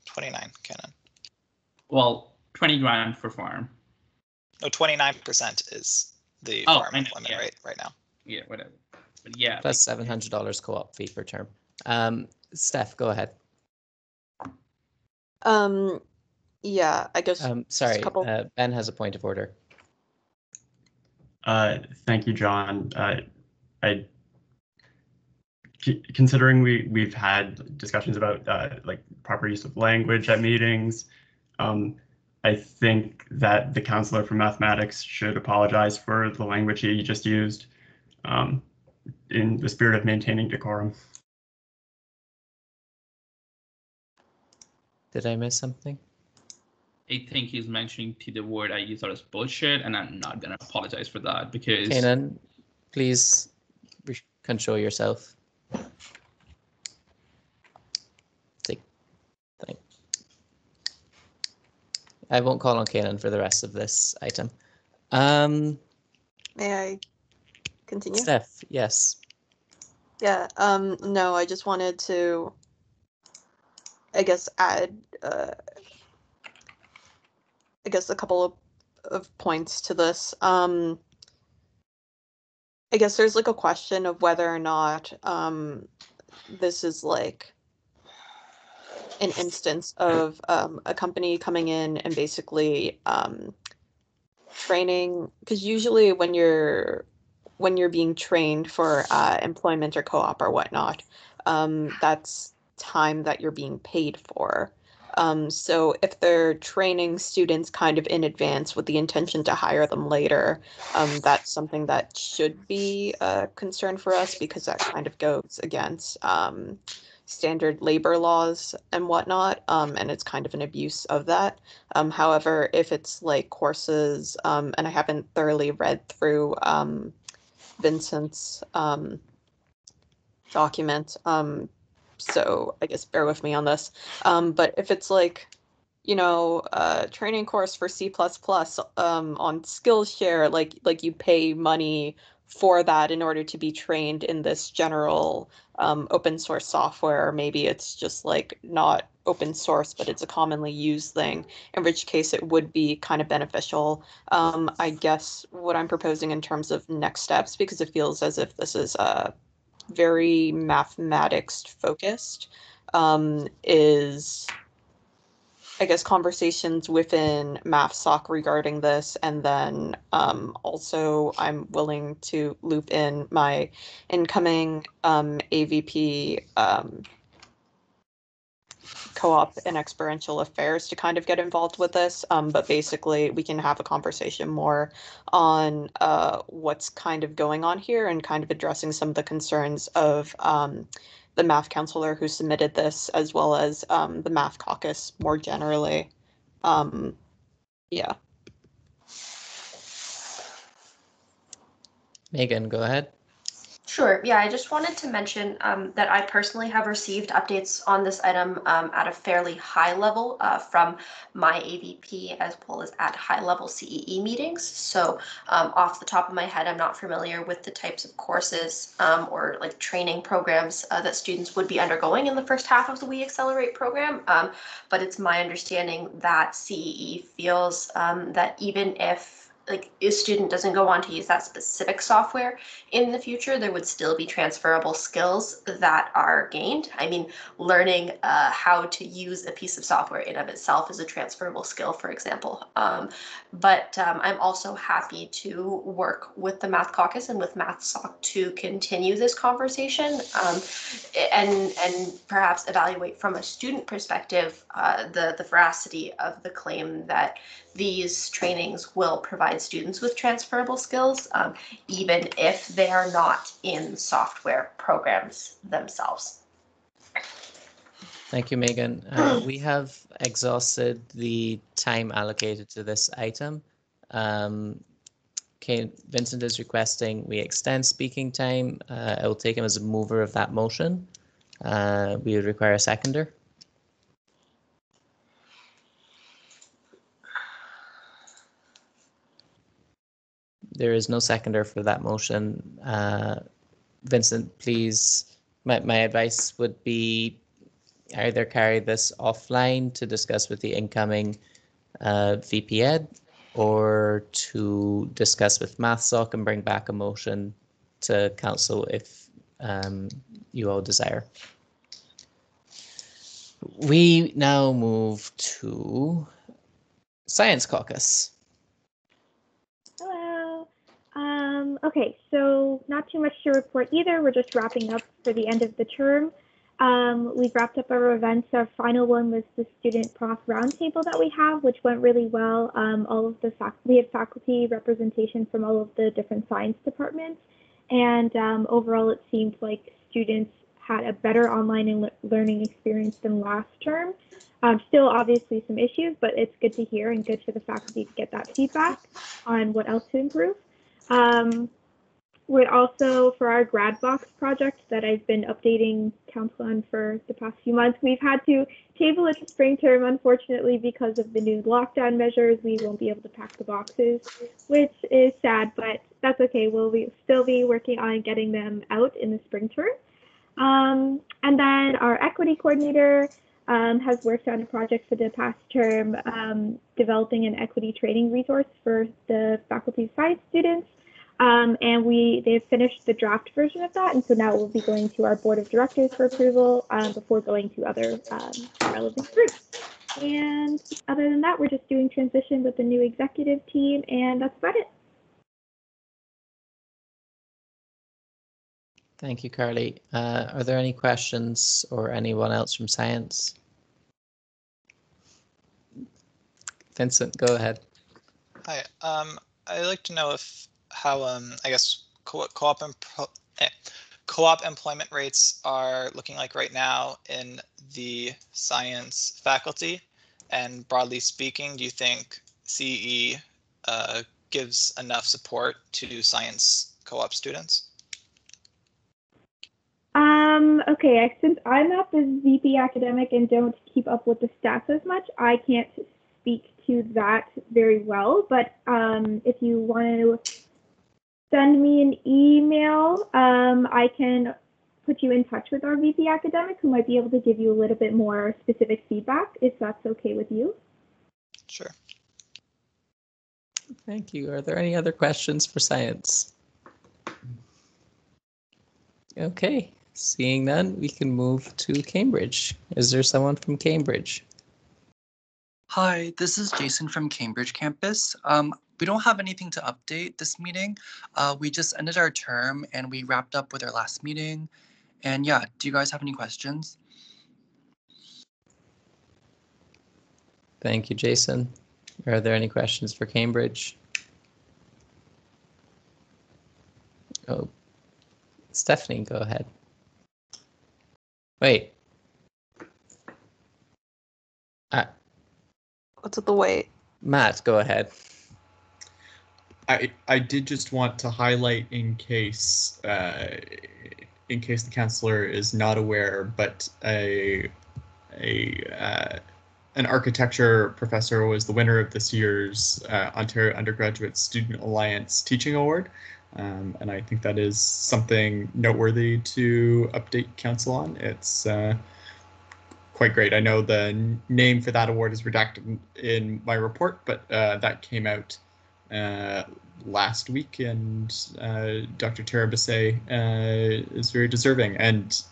C: 29, Canon.
H: Well, 20 grand for farm.
C: No, 29% is the farm employment rate right now.
H: Yeah, whatever. But yeah.
B: Plus $700 co-op fee per term. Steph, go ahead.
Q: Yeah, I guess.
B: Sorry, Ben has a point of order.
K: Thank you, John. Considering we've had discussions about like proper use of language at meetings, I think that the counselor for mathematics should apologize for the language he just used, in the spirit of maintaining decorum.
B: Did I miss something?
H: I think he's mentioning to the word I used as bullshit, and I'm not gonna apologize for that because
B: Kanan, please control yourself. I won't call on Kanan for the rest of this item.
Q: May I continue?
B: Steph, yes.
Q: Yeah, no, I just wanted to, I guess, add, I guess, a couple of points to this. I guess there's like a question of whether or not this is like an instance of a company coming in and basically training, because usually when you're being trained for employment or co-op or whatnot, that's time that you're being paid for. So if they're training students kind of in advance with the intention to hire them later, that's something that should be a concern for us, because that kind of goes against standard labor laws and whatnot, and it's kind of an abuse of that. However, if it's like courses, and I haven't thoroughly read through Vincent's document, so I guess bear with me on this. But if it's like, you know, a training course for C++, on Skillshare, like you pay money for that in order to be trained in this general open source software, or maybe it's just like not open source, but it's a commonly used thing, in which case it would be kind of beneficial. I guess what I'm proposing in terms of next steps, because it feels as if this is very mathematics focused, is, I guess, conversations within MathSoc regarding this, and then also I'm willing to loop in my incoming AVP co-op and experiential affairs to kind of get involved with this. But basically, we can have a conversation more on what's kind of going on here, and kind of addressing some of the concerns of the math counselor who submitted this, as well as the math caucus more generally. Yeah.
B: Megan, go ahead.
D: Sure. Yeah, I just wanted to mention that I personally have received updates on this item at a fairly high level from my AVP, as well as at high-level CEE meetings. So off the top of my head, I'm not familiar with the types of courses or like training programs that students would be undergoing in the first half of the We Accelerate program. But it's my understanding that CEE feels that even if like a student doesn't go on to use that specific software in the future, there would still be transferable skills that are gained. I mean, learning how to use a piece of software in of itself is a transferable skill, for example. But I'm also happy to work with the Math Caucus and with MathSoc to continue this conversation, and perhaps evaluate from a student perspective the veracity of the claim that these trainings will provide students with transferable skills, even if they are not in software programs themselves.
B: Thank you, Megan. We have exhausted the time allocated to this item. Okay, Vincent is requesting we extend speaking time. I will take him as a mover of that motion. We would require a seconder. There is no seconder for that motion. Vincent, please, my advice would be either carry this offline to discuss with the incoming VP Ed, or to discuss with MathSoc and bring back a motion to council if you all desire. We now move to Science Caucus.
R: Hello. Okay, so not too much to report either. We're just wrapping up for the end of the term.
P: We've wrapped up our events. Our final one was the student prof roundtable that we have, which went really well. All of the we had faculty representation from all of the different science departments, and overall it seemed like students had a better online learning experience than last term. Still obviously some issues, but it's good to hear and good for the faculty to get that feedback on what else to improve. We're also, for our grad box project that I've been updating council on for the past few months, we've had to table it to spring term, unfortunately, because of the new lockdown measures. We won't be able to pack the boxes, which is sad, but that's okay. We'll still be working on getting them out in the spring term. And then our equity coordinator has worked on a project for the past term, developing an equity training resource for the Faculty of Science students. And they've finished the draft version of that, and so now it will be going to our board of directors for approval before going to other relevant groups. And other than that, we're just doing transition with the new executive team, and that's about it.
B: Thank you, Carly. Are there any questions or anyone else from science? Vincent, go ahead.
C: Hi. I'd like to know how I guess co-op employment rates are looking like right now in the science faculty, and broadly speaking, do you think CE gives enough support to science co-op students?
P: Okay, since I'm not the VP academic and don't keep up with the stats as much, I can't speak to that very well, but if you want to send me an email, I can put you in touch with our VP academic who might be able to give you a little bit more specific feedback, if that's okay with you.
C: Sure.
B: Thank you. Are there any other questions for science? Okay, seeing none, we can move to Cambridge. Is there someone from Cambridge?
R: Hi, this is Jason from Cambridge campus. We don't have anything to update this meeting. We just ended our term and we wrapped up with our last meeting. And yeah, do you guys have any questions?
B: Thank you, Jason. Are there any questions for Cambridge? Oh, Stephanie, go ahead. Wait.
Q: What's with the wait?
B: Matt, go ahead.
G: I did just want to highlight in case the counselor is not aware, but an architecture professor was the winner of this year's Ontario Undergraduate Student Alliance Teaching Award. And I think that is something noteworthy to update council on. It's quite great. I know the name for that award is redacted in my report, but that came out last week, and Dr. Tara Basset is very deserving. And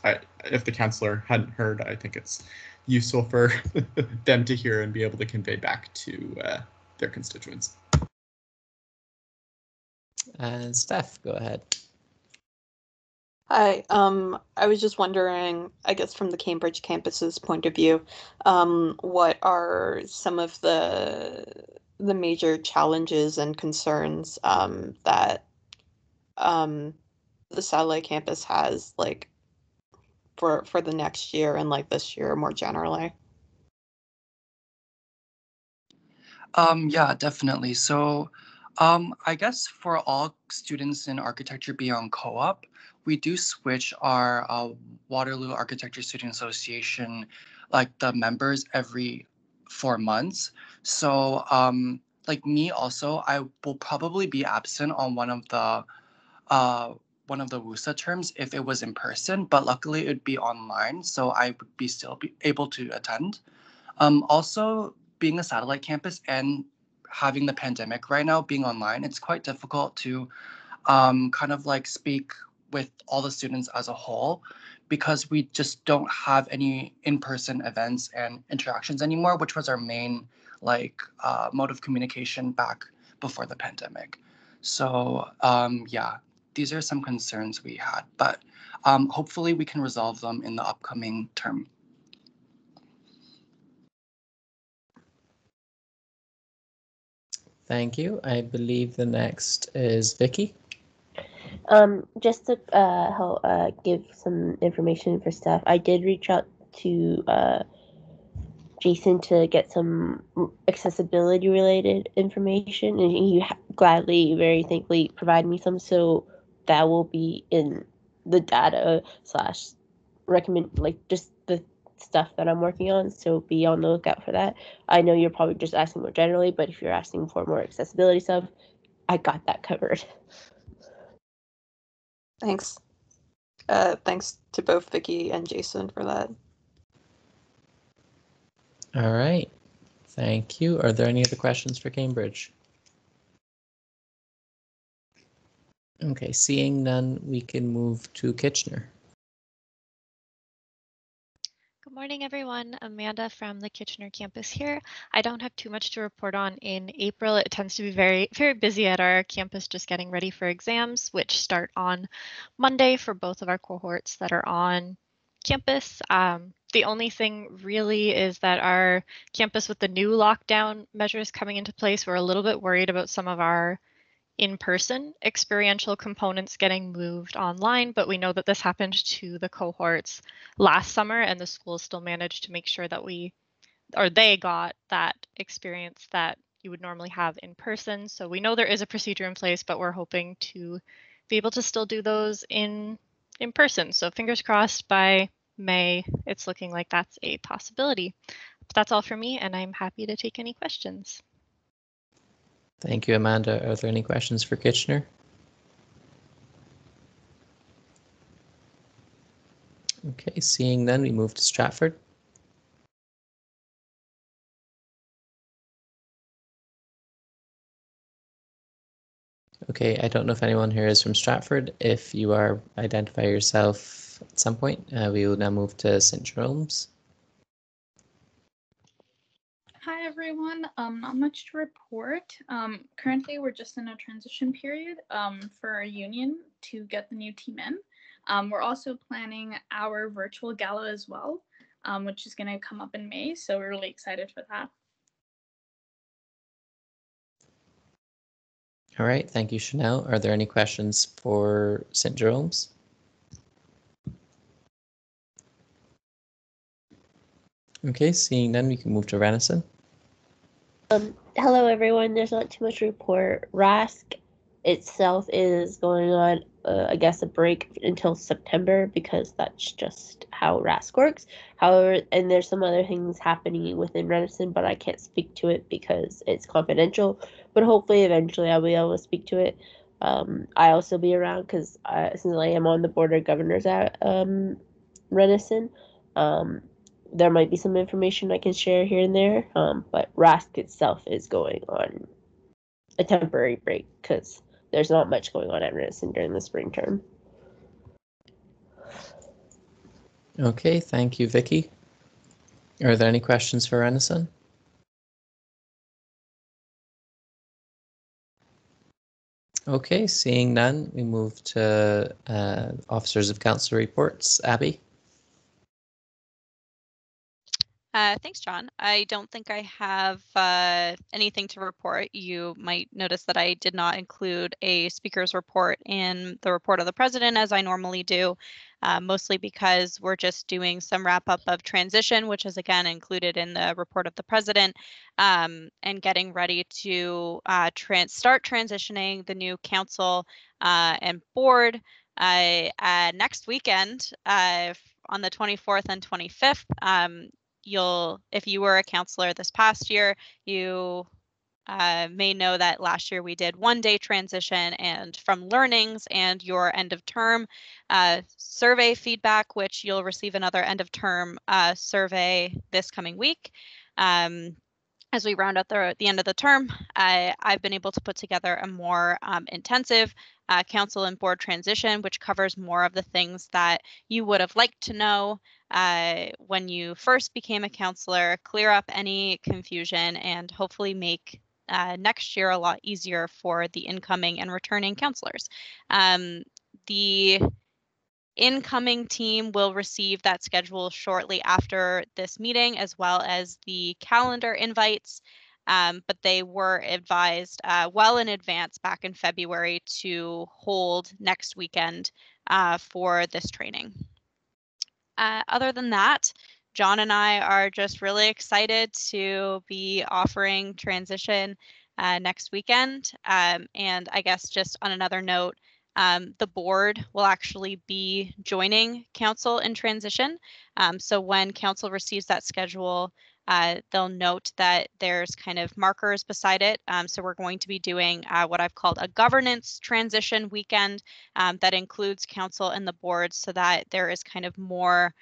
G: if the councillor hadn't heard, I think it's useful for them to hear and be able to convey back to their constituents.
B: And Steph, go ahead.
Q: Hi, I was just wondering, I guess from the Cambridge campus's point of view, what are some of the major challenges and concerns that the satellite campus has, like, for the next year and like this year more generally?
R: Yeah, definitely. So I guess for all students in architecture beyond co-op, we do switch our Waterloo Architecture Student Association, like the members every 4 months. So like me also, I will probably be absent on one of the WUSA terms if it was in person, but luckily it would be online, so I would be still be able to attend. Also, being a satellite campus and having the pandemic right now, being online, it's quite difficult to kind of like speak with all the students as a whole, because we just don't have any in-person events and interactions anymore, which was our main like mode of communication back before the pandemic. So yeah, these are some concerns we had, but Hopefully we can resolve them in the upcoming term.
B: Thank you. I believe the next is Vicky.
S: Just to give some information for staff, I did reach out to Jason to get some accessibility related information, and he gladly, very thankfully provided me some, so that will be in the data / recommend, like just the stuff that I'm working on, so be on the lookout for that. I know you're probably just asking more generally, but if you're asking for more accessibility stuff, I got that covered.
Q: Thanks. Thanks to both Vicky and Jason for that.
B: All right. Thank you. Are there any other questions for Cambridge? Okay, seeing none, we can move to Kitchener.
T: Good morning, everyone. Amanda from the Kitchener campus here. I don't have too much to report on in April. It tends to be very, very busy at our campus, just getting ready for exams, which start on Monday for both of our cohorts that are on campus. The only thing really is that our campus, with the new lockdown measures coming into place, we're a little bit worried about some of our in-person experiential components getting moved online, but we know that this happened to the cohorts last summer, and the school still managed to make sure that they got that experience that you would normally have in person. So we know there is a procedure in place, but we're hoping to be able to still do those in person. So fingers crossed by May, it's looking like that's a possibility. But that's all for me, and I'm happy to take any questions.
B: Thank you, Amanda. Are there any questions for Kitchener? Okay, seeing none, we move to Stratford. Okay, I don't know if anyone here is from Stratford. If you are, identify yourself at some point. We will now move to St. Jerome's.
U: Hi everyone, not much to report. Currently we're just in a transition period for our union to get the new team in. We're also planning our virtual gala as well, which is going to come up in May, so we're really excited for that.
B: All right, thank you, Chanel. Are there any questions for St. Jerome's? Okay, seeing none, we can move to Renison.
S: Hello everyone, there's not too much to report. RASC itself is going on, I guess, a break until September because that's just how RASC works. However, and there's some other things happening within Renison, but I can't speak to it because it's confidential, but hopefully eventually I'll be able to speak to it. I also be around because since I am on the board of governors at Renison, there might be some information I can share here and there, but RASC itself is going on a temporary break because there's not much going on at Renison during the spring term.
B: Okay, thank you, Vicky. Are there any questions for Renison? Okay, seeing none, we move to Officers of Council reports. Abby?
A: Thanks, John. I don't think I have anything to report. You might notice that I did not include a speaker's report in the report of the president as I normally do, mostly because we're just doing some wrap up of transition, which is again included in the report of the president, and getting ready to start transitioning the new council and board next weekend on the 24th and 25th. If you were a counselor this past year, you may know that last year we did 1-day transition, and from learnings and your end of term survey feedback, which you'll receive another end of term survey this coming week. As we round out the end of the term, I've been able to put together a more intensive council and board transition, which covers more of the things that you would have liked to know when you first became a counselor, clear up any confusion, and hopefully make next year a lot easier for the incoming and returning counselors. The incoming team will receive that schedule shortly after this meeting, as well as the calendar invites. But they were advised well in advance back in February to hold next weekend for this training. Other than that, John and I are just really excited to be offering transition next weekend. And I guess just on another note, the board will actually be joining council in transition. So when council receives that schedule, they'll note that there's kind of markers beside it. So we're going to be doing what I've called a governance transition weekend that includes council and the board, so that there is kind of more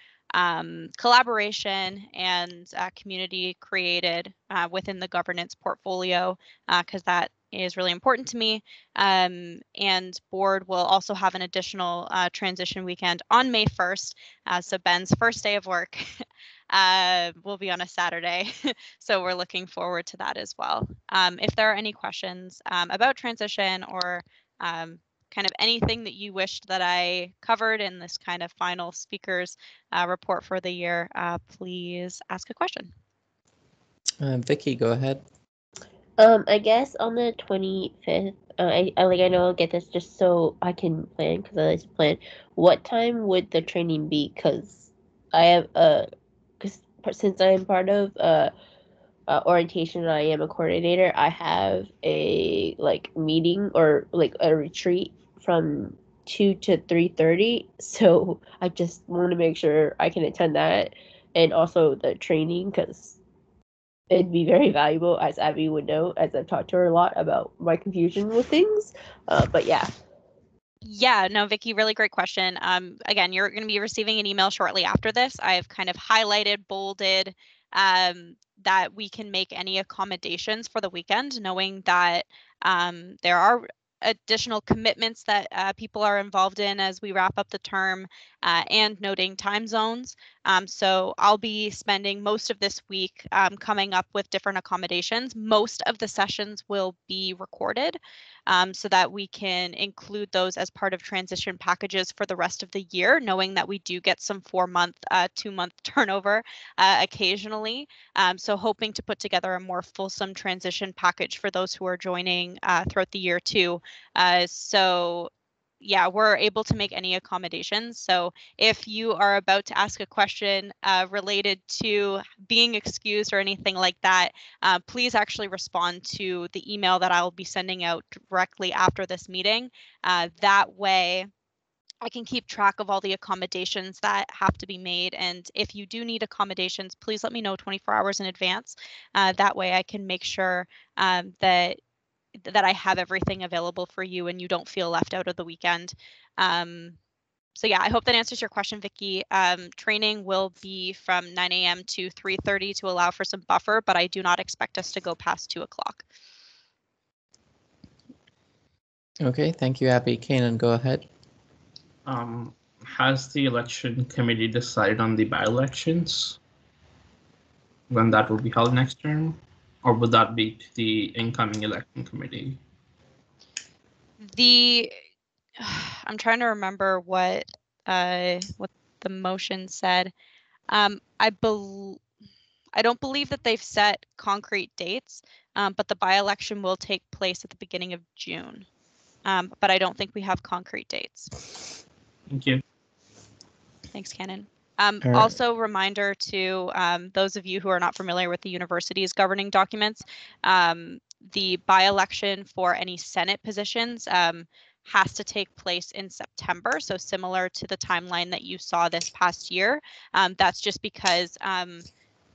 A: collaboration and community created within the governance portfolio, because that is really important to me. And board will also have an additional transition weekend on May 1st. So Ben's first day of work will be on a Saturday. So we're looking forward to that as well. If there are any questions about transition or kind of anything that you wished that I covered in this kind of final speakers report for the year, please ask a question.
B: Vicky, go ahead.
S: I guess on the 25th, I know I'll get this just so I can plan, because I like to plan. What time would the training be? Because I have because since I am part of orientation and I am a coordinator, I have a meeting or a retreat from 2 to 3:30. So I just want to make sure I can attend that, and also the training, because it'd be very valuable, as Abby would know, as I've talked to her a lot about my confusion with things. But yeah.
A: Yeah, no, Vicky, really great question. Again, you're going to be receiving an email shortly after this. I've kind of highlighted, bolded that we can make any accommodations for the weekend, knowing that there are additional commitments that people are involved in as we wrap up the term, and noting time zones. So I'll be spending most of this week coming up with different accommodations. Most of the sessions will be recorded, so that we can include those as part of transition packages for the rest of the year, knowing that we do get some 4-month, 2-month turnover occasionally. So hoping to put together a more fulsome transition package for those who are joining throughout the year too. So yeah, we're able to make any accommodations. So if you are about to ask a question related to being excused or anything like that, please actually respond to the email that I'll be sending out directly after this meeting. That way, I can keep track of all the accommodations that have to be made. And if you do need accommodations, please let me know 24 hours in advance. That way I can make sure that I have everything available for you and you don't feel left out of the weekend. So yeah, I hope that answers your question, Vicky. Training will be from 9 a.m. to 3:30 to allow for some buffer, but I do not expect us to go past 2 o'clock.
B: Okay, thank you, Abby. Kanan, go ahead.
H: Has the election committee decided on the by-elections? When that will be held next term? Or would that be to the incoming election committee?
A: I'm trying to remember what the motion said. I don't believe that they've set concrete dates, but the by-election will take place at the beginning of June. But I don't think we have concrete dates.
H: Thank you.
A: Thanks, Cannon.
B: right.
A: Also, reminder to those of you who are not familiar with the university's governing documents, the by-election for any Senate positions has to take place in September. So similar to the timeline that you saw this past year. That's just because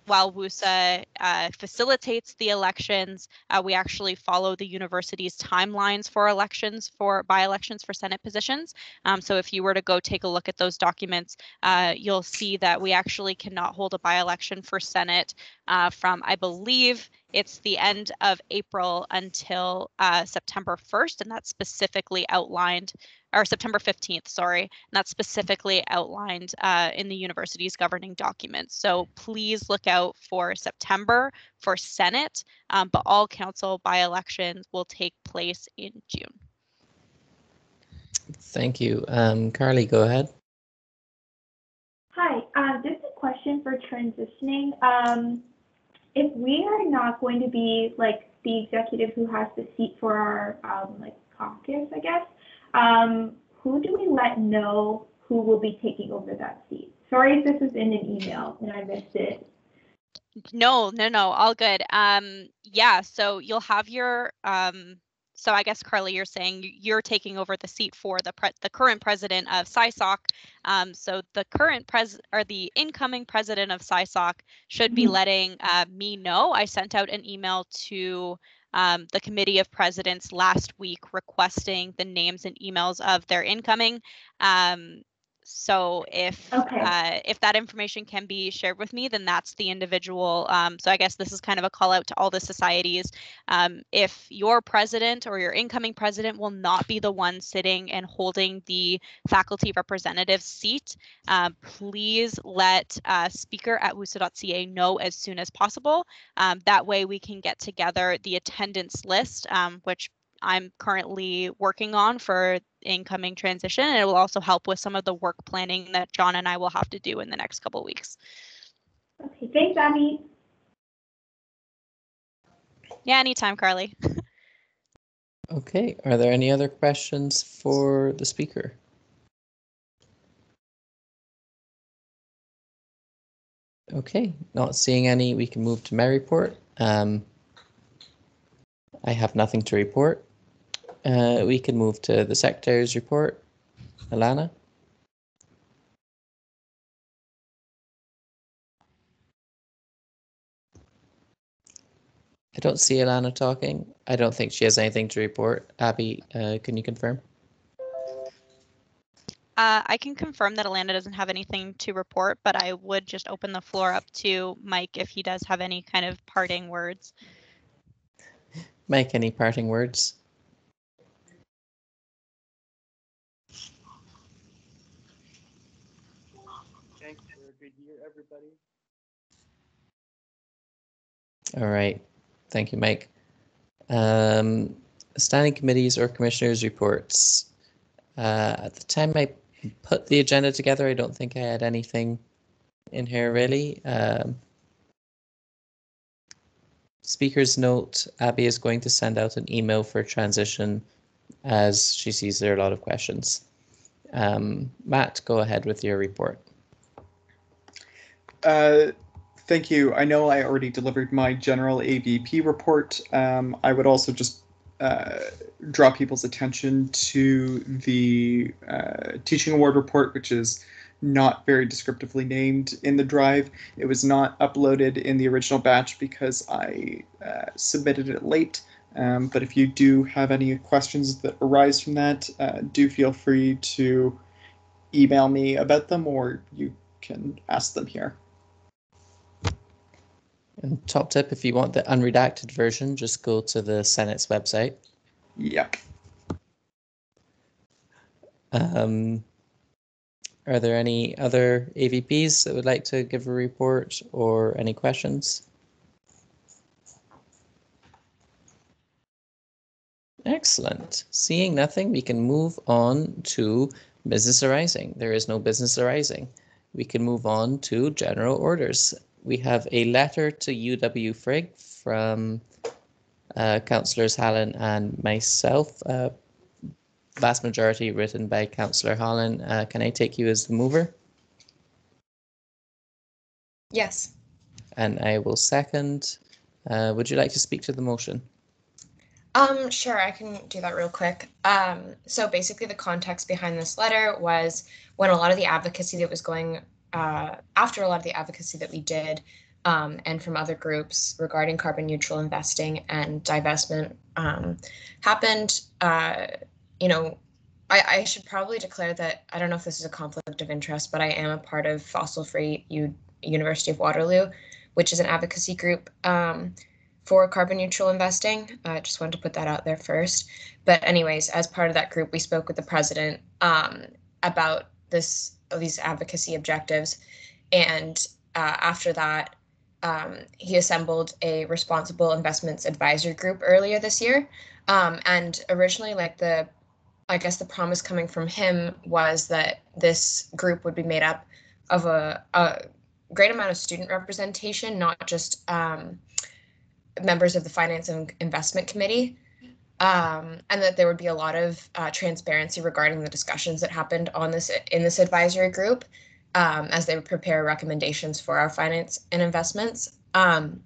A: while WUSA facilitates the elections, we actually follow the university's timelines for elections, for by-elections for Senate positions. So if you were to go take a look at those documents, you'll see that we actually cannot hold a by-election for Senate from, I believe, it's the end of April until September 1st, and that's specifically outlined, or September 15th, sorry, and that's specifically outlined in the university's governing documents. So please look out for September for Senate, but all council by-elections will take place in June.
B: Thank you. Carly, go ahead.
E: Just a question for transitioning. If we are not going to be like the executive who has the seat for our like caucus, I guess, who do we let know who will be taking over that seat? Sorry if this was in an email and I missed it.
A: No, all good. Yeah, so you'll have your so I guess Carly, you're saying you're taking over the seat for the current president of SciSoc. So the current the incoming president of SciSoc should be letting me know. I sent out an email to the committee of presidents last week requesting the names and emails of their incoming. So if that information can be shared with me, then that's the individual. So I guess this is kind of a call out to all the societies. If your president or your incoming president will not be the one sitting and holding the faculty representative seat, please let speaker at wusa.ca know as soon as possible. That way we can get together the attendance list, which I'm currently working on for incoming transition, and it will also help with some of the work planning that John and I will have to do in the next couple of weeks.
E: Okay, thanks, Abby.
A: Yeah, anytime, Carly.
B: Okay, are there any other questions for the speaker? Okay, not seeing any, we can move to my report. I have nothing to report. We can move to the Secretary's report. Alana? I don't see Alana talking. I don't think she has anything to report. Abby, can you confirm?
A: I can confirm that Alana doesn't have anything to report, but I would just open the floor up to Mike if he does have any kind of parting words.
B: Mike, any parting words?
V: Thanks for a good year, everybody.
B: All right. Thank you, Mike. Standing committees or commissioners' reports. At the time I put the agenda together, I don't think I had anything in here really. Speaker's note, Abby is going to send out an email for transition as she sees there are a lot of questions. Matt, go ahead with your report.
G: Thank you. I know I already delivered my general AVP report. I would also just draw people's attention to the teaching award report, which is not very descriptively named in the drive. It was not uploaded in the original batch because I submitted it late. But if you do have any questions that arise from that, do feel free to email me about them, or you can ask them here.
B: And top tip, if you want the unredacted version, just go to the Senate's website.
G: Yep.
B: Are there any other AVPs that would like to give a report or any questions? Excellent. Seeing nothing, we can move on to business arising. There is no business arising. We can move on to general orders. We have a letter to UW Frigg from Councillors Hallen and myself. Vast majority written by Councillor Hallen. Can I take you as the mover?
M: Yes.
B: And I will second. Would you like to speak to the motion?
M: Sure, I can do that real quick. So basically the context behind this letter was when a lot of the advocacy that was going after a lot of the advocacy that we did and from other groups regarding carbon neutral investing and divestment happened, you know, I should probably declare that, I don't know if this is a conflict of interest, but I am a part of Fossil Free University of Waterloo, which is an advocacy group for carbon neutral investing. I just wanted to put that out there first. But anyways, as part of that group, we spoke with the president about these advocacy objectives. And after that, he assembled a responsible investments advisory group earlier this year. And originally, I guess the promise coming from him was that this group would be made up a great amount of student representation, not just members of the Finance and Investment Committee, and that there would be a lot of transparency regarding the discussions that happened on in this advisory group as they would prepare recommendations for our finance and investments. And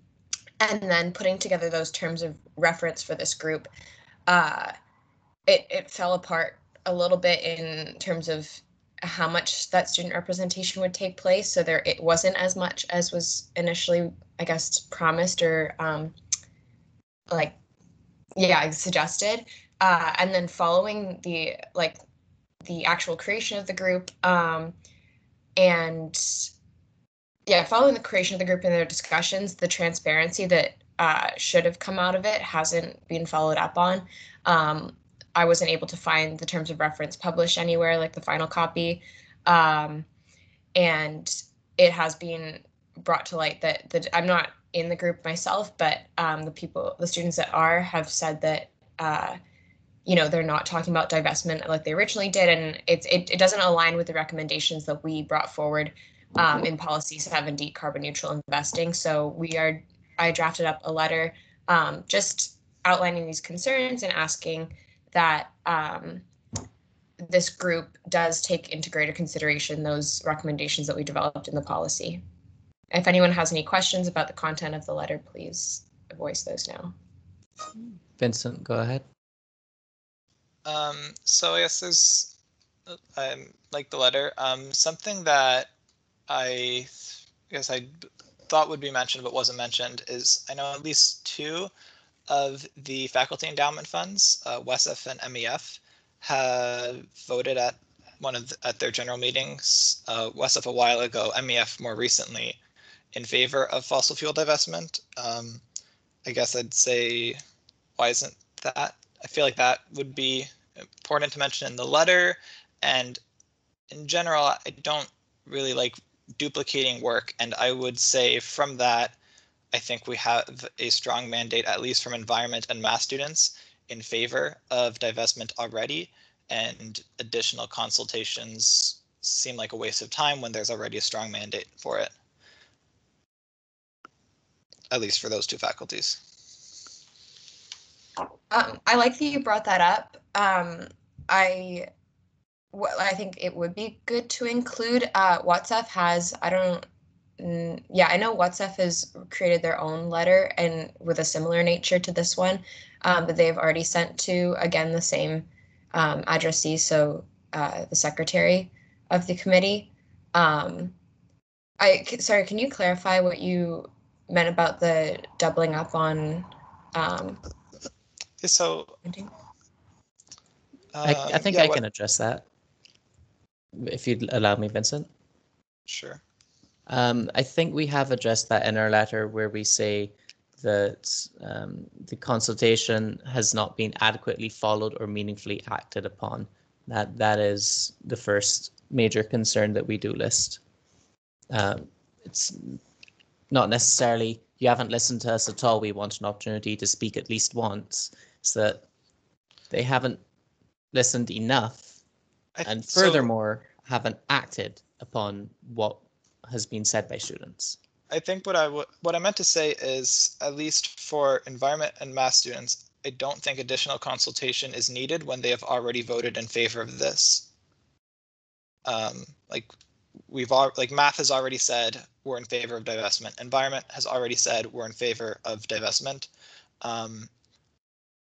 M: then putting together those terms of reference for this group, it fell apart a little bit in terms of how much that student representation would take place. So it wasn't as much as was initially, I guess, promised or suggested. And then following the actual creation of the group, following the creation of the group and their discussions, the transparency that should have come out of it hasn't been followed up on. I wasn't able to find the terms of reference published anywhere, like the final copy. And it has been brought to light that I'm not in the group myself, but the students that have said that, they're not talking about divestment like they originally did. And it doesn't align with the recommendations that we brought forward in policy 7D, carbon neutral investing. So I drafted up a letter just outlining these concerns and asking that this group does take into greater consideration those recommendations that we developed in the policy. If anyone has any questions about the content of the letter, please voice those now.
B: Vincent, go ahead.
C: So I guess there's, like the letter, something that I guess I thought would be mentioned but wasn't mentioned is I know at least two of the faculty endowment funds, WESF and MEF, have voted at at their general meetings, WESF a while ago, MEF more recently, in favor of fossil fuel divestment. I guess I'd say, why isn't that? I feel like that would be important to mention in the letter. And in general, I don't really like duplicating work. And I would say from that, I think we have a strong mandate, at least from environment and math students, in favor of divestment already. And additional consultations seem like a waste of time when there's already a strong mandate for it. At least for those two faculties.
M: I like that you brought that up. I think it would be good to include. WhatsApp has, I know WhatsApp has created their own letter and with a similar nature to this one that they've already sent to, again, the same addressee, so the secretary of the committee. Sorry, can you clarify what you meant about the doubling up on?
C: So
B: I think I can address that, if you'd allow me, Vincent.
C: Sure.
B: I think we have addressed that in our letter where we say that the consultation has not been adequately followed or meaningfully acted upon. That is the first major concern that we do list. It's not necessarily you haven't listened to us at all. We want an opportunity to speak at least once. So that they haven't listened enough, and furthermore haven't acted upon what has been said by students.
C: I think what I meant to say is, at least for environment and math students, I don't think additional consultation is needed when they have already voted in favor of this. Math has already said we're in favor of divestment. Environment has already said we're in favor of divestment.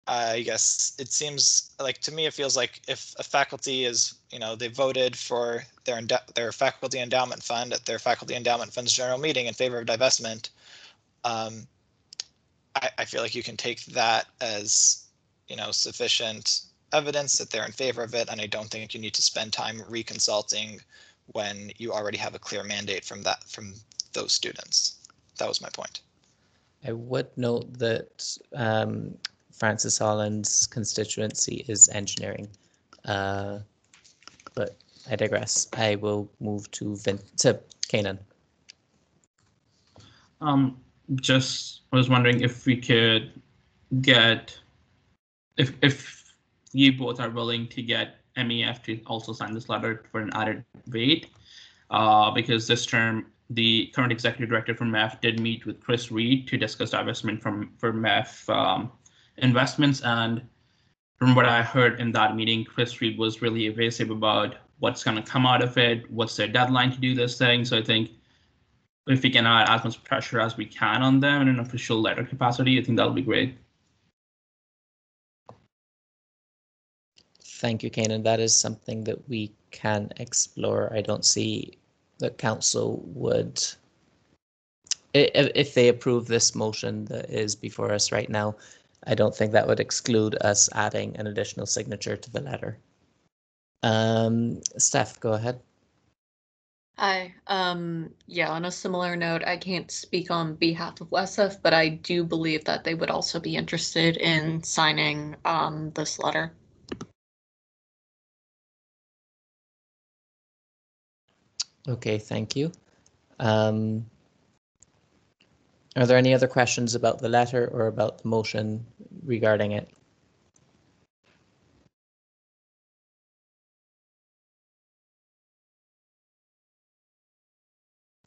C: I guess it seems like, to me, it feels like if a faculty is, they voted for their faculty endowment fund at their faculty endowment fund's general meeting in favor of divestment, I feel like you can take that as, sufficient evidence that they're in favor of it. And I don't think you need to spend time reconsulting when you already have a clear mandate from those students. That was my point.
B: I would note that Francis Holland's constituency is engineering, but I digress. I will move to Kanan.
H: Just was wondering if we could get, if you both are willing to get MEF to also sign this letter for an added weight. because this term, the current executive director from MEF did meet with Chris Reed to discuss divestment for MEF investments. And from what I heard in that meeting, Chris Reed was really evasive about what's going to come out of it, what's their deadline to do this thing. So I think if we can add as much pressure as we can on them in an official letter capacity, I think that'll be great.
B: Thank you, Kanan. That is something that we can explore. I don't see that council would, if they approve this motion that is before us right now, I don't think that would exclude us adding an additional signature to the letter. Steph, go ahead.
Q: Hi. Yeah, on a similar note, I can't speak on behalf of WESF, but I do believe that they would also be interested in signing this letter.
B: Okay, thank you. Are there any other questions about the letter or about the motion regarding it?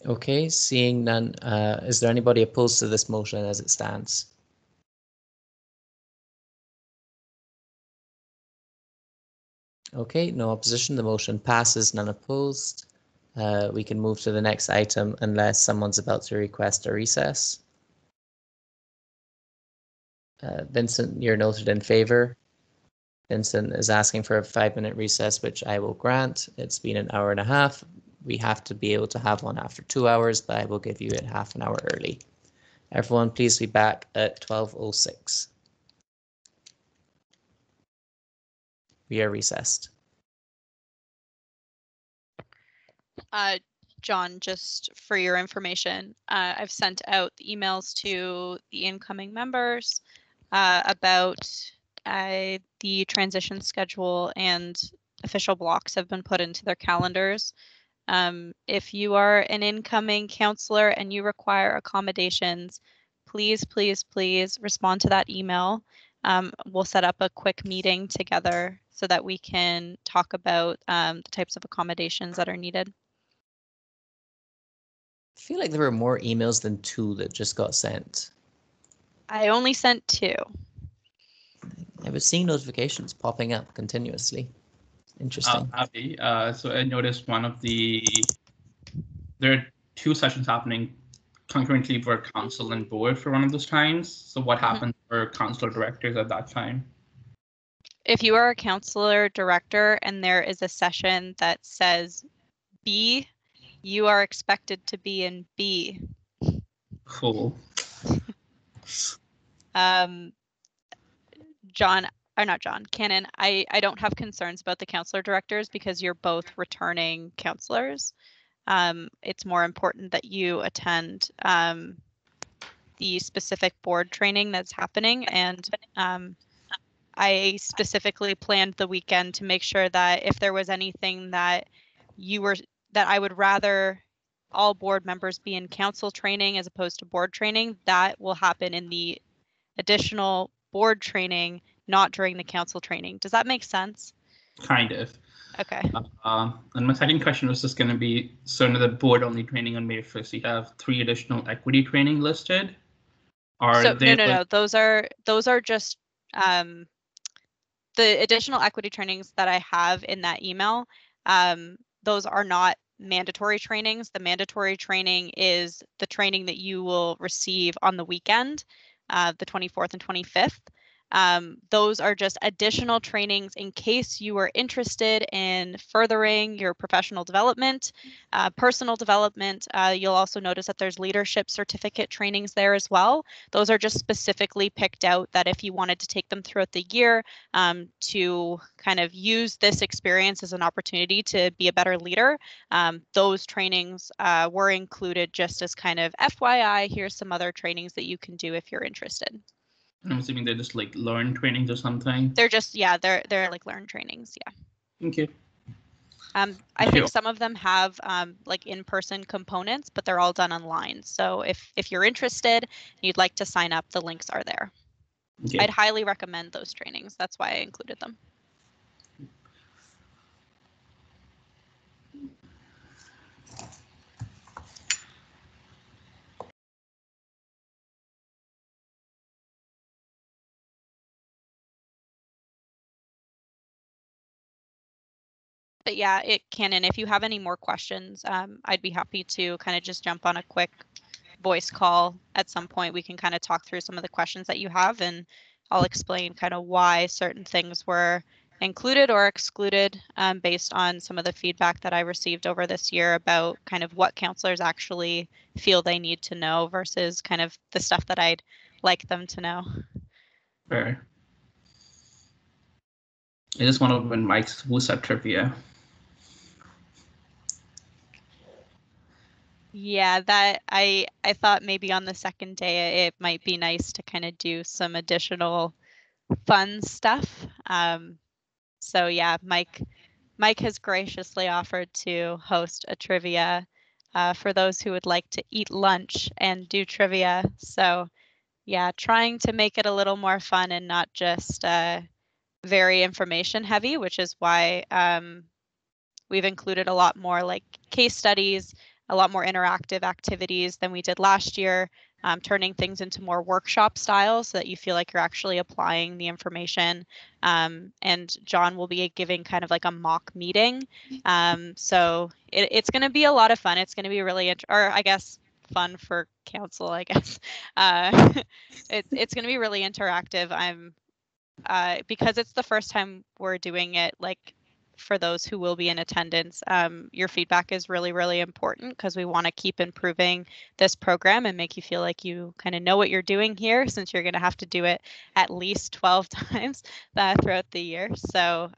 B: Okay, seeing none, is there anybody opposed to this motion as it stands? Okay, no opposition. The motion passes, none opposed. We can move to the next item unless someone's about to request a recess. Vincent, you're noted in favor. Vincent is asking for a 5-minute recess, which I will grant. It's been an hour and a half. We have to be able to have one after 2 hours, but I will give you it half an hour early. Everyone, please be back at 12:06. We are recessed.
A: John, just for your information, I've sent out emails to the incoming members about the transition schedule, and official blocks have been put into their calendars. If you are an incoming counselor and you require accommodations, please, please, please respond to that email. We'll set up a quick meeting together so that we can talk about the types of accommodations that are needed.
B: I feel like there were more emails than 2 that just got sent.
A: I only sent 2.
B: I was seeing notifications popping up continuously. Interesting.
H: Abby, so I noticed there are 2 sessions happening concurrently for council and board for one of those times. So what happens for council directors at that time?
A: If you are a counselor director and there is a session that says B, you are expected to be in B.
H: Cool.
A: Canon, I don't have concerns about the counselor directors because you're both returning counselors. It's more important that you attend the specific board training that's happening, and I specifically planned the weekend to make sure that if there was anything that I would rather all board members be in council training as opposed to board training, that will happen in the additional board training, not during the council training. Does that make sense?
H: Kind of.
A: Okay.
H: And my second question was just going to be, so under the board only training on May 1st, you have 3 additional equity training listed.
A: No. Those are just the additional equity trainings that I have in that email. Those are not mandatory trainings. The mandatory training is the training that you will receive on the weekend, the 24th and 25th. Those are just additional trainings in case you are interested in furthering your professional development, personal development. You'll also notice that there's leadership certificate trainings there as well. Those are just specifically picked out that if you wanted to take them throughout the year to kind of use this experience as an opportunity to be a better leader, those trainings were included just as kind of FYI, here's some other trainings that you can do if you're interested.
H: I'm assuming they're just like learn trainings or something.
A: They're just, yeah, they're like learn trainings, yeah.
H: Thank you.
A: I think some of them have like in-person components, but they're all done online. So if you're interested and you'd like to sign up, the links are there.
H: Okay.
A: I'd highly recommend those trainings. That's why I included them. But yeah, it can. And if you have any more questions, I'd be happy to kind of just jump on a quick voice call at some point. We can kind of talk through some of the questions that you have, and I'll explain kind of why certain things were included or excluded based on some of the feedback that I received over this year about kind of what counselors actually feel they need to know versus kind of the stuff that I'd like them to know.
H: Fair. I just want to win Mike's WooSat trivia.
A: Yeah, that I thought maybe on the second day it might be nice to kind of do some additional fun stuff. So yeah, Mike has graciously offered to host a trivia for those who would like to eat lunch and do trivia. So yeah, trying to make it a little more fun and not just very information heavy, which is why we've included a lot more like case studies, a lot more interactive activities than we did last year, turning things into more workshop style so that you feel like you're actually applying the information. And John will be giving kind of like a mock meeting. So it's going to be a lot of fun. It's going to be really, or I guess fun for council, I guess. It's going to be really interactive. Because it's the first time we're doing it, like for those who will be in attendance, your feedback is really, really important because we want to keep improving this program and make you feel like you kind of know what you're doing here, since you're going to have to do it at least 12 times throughout the year. So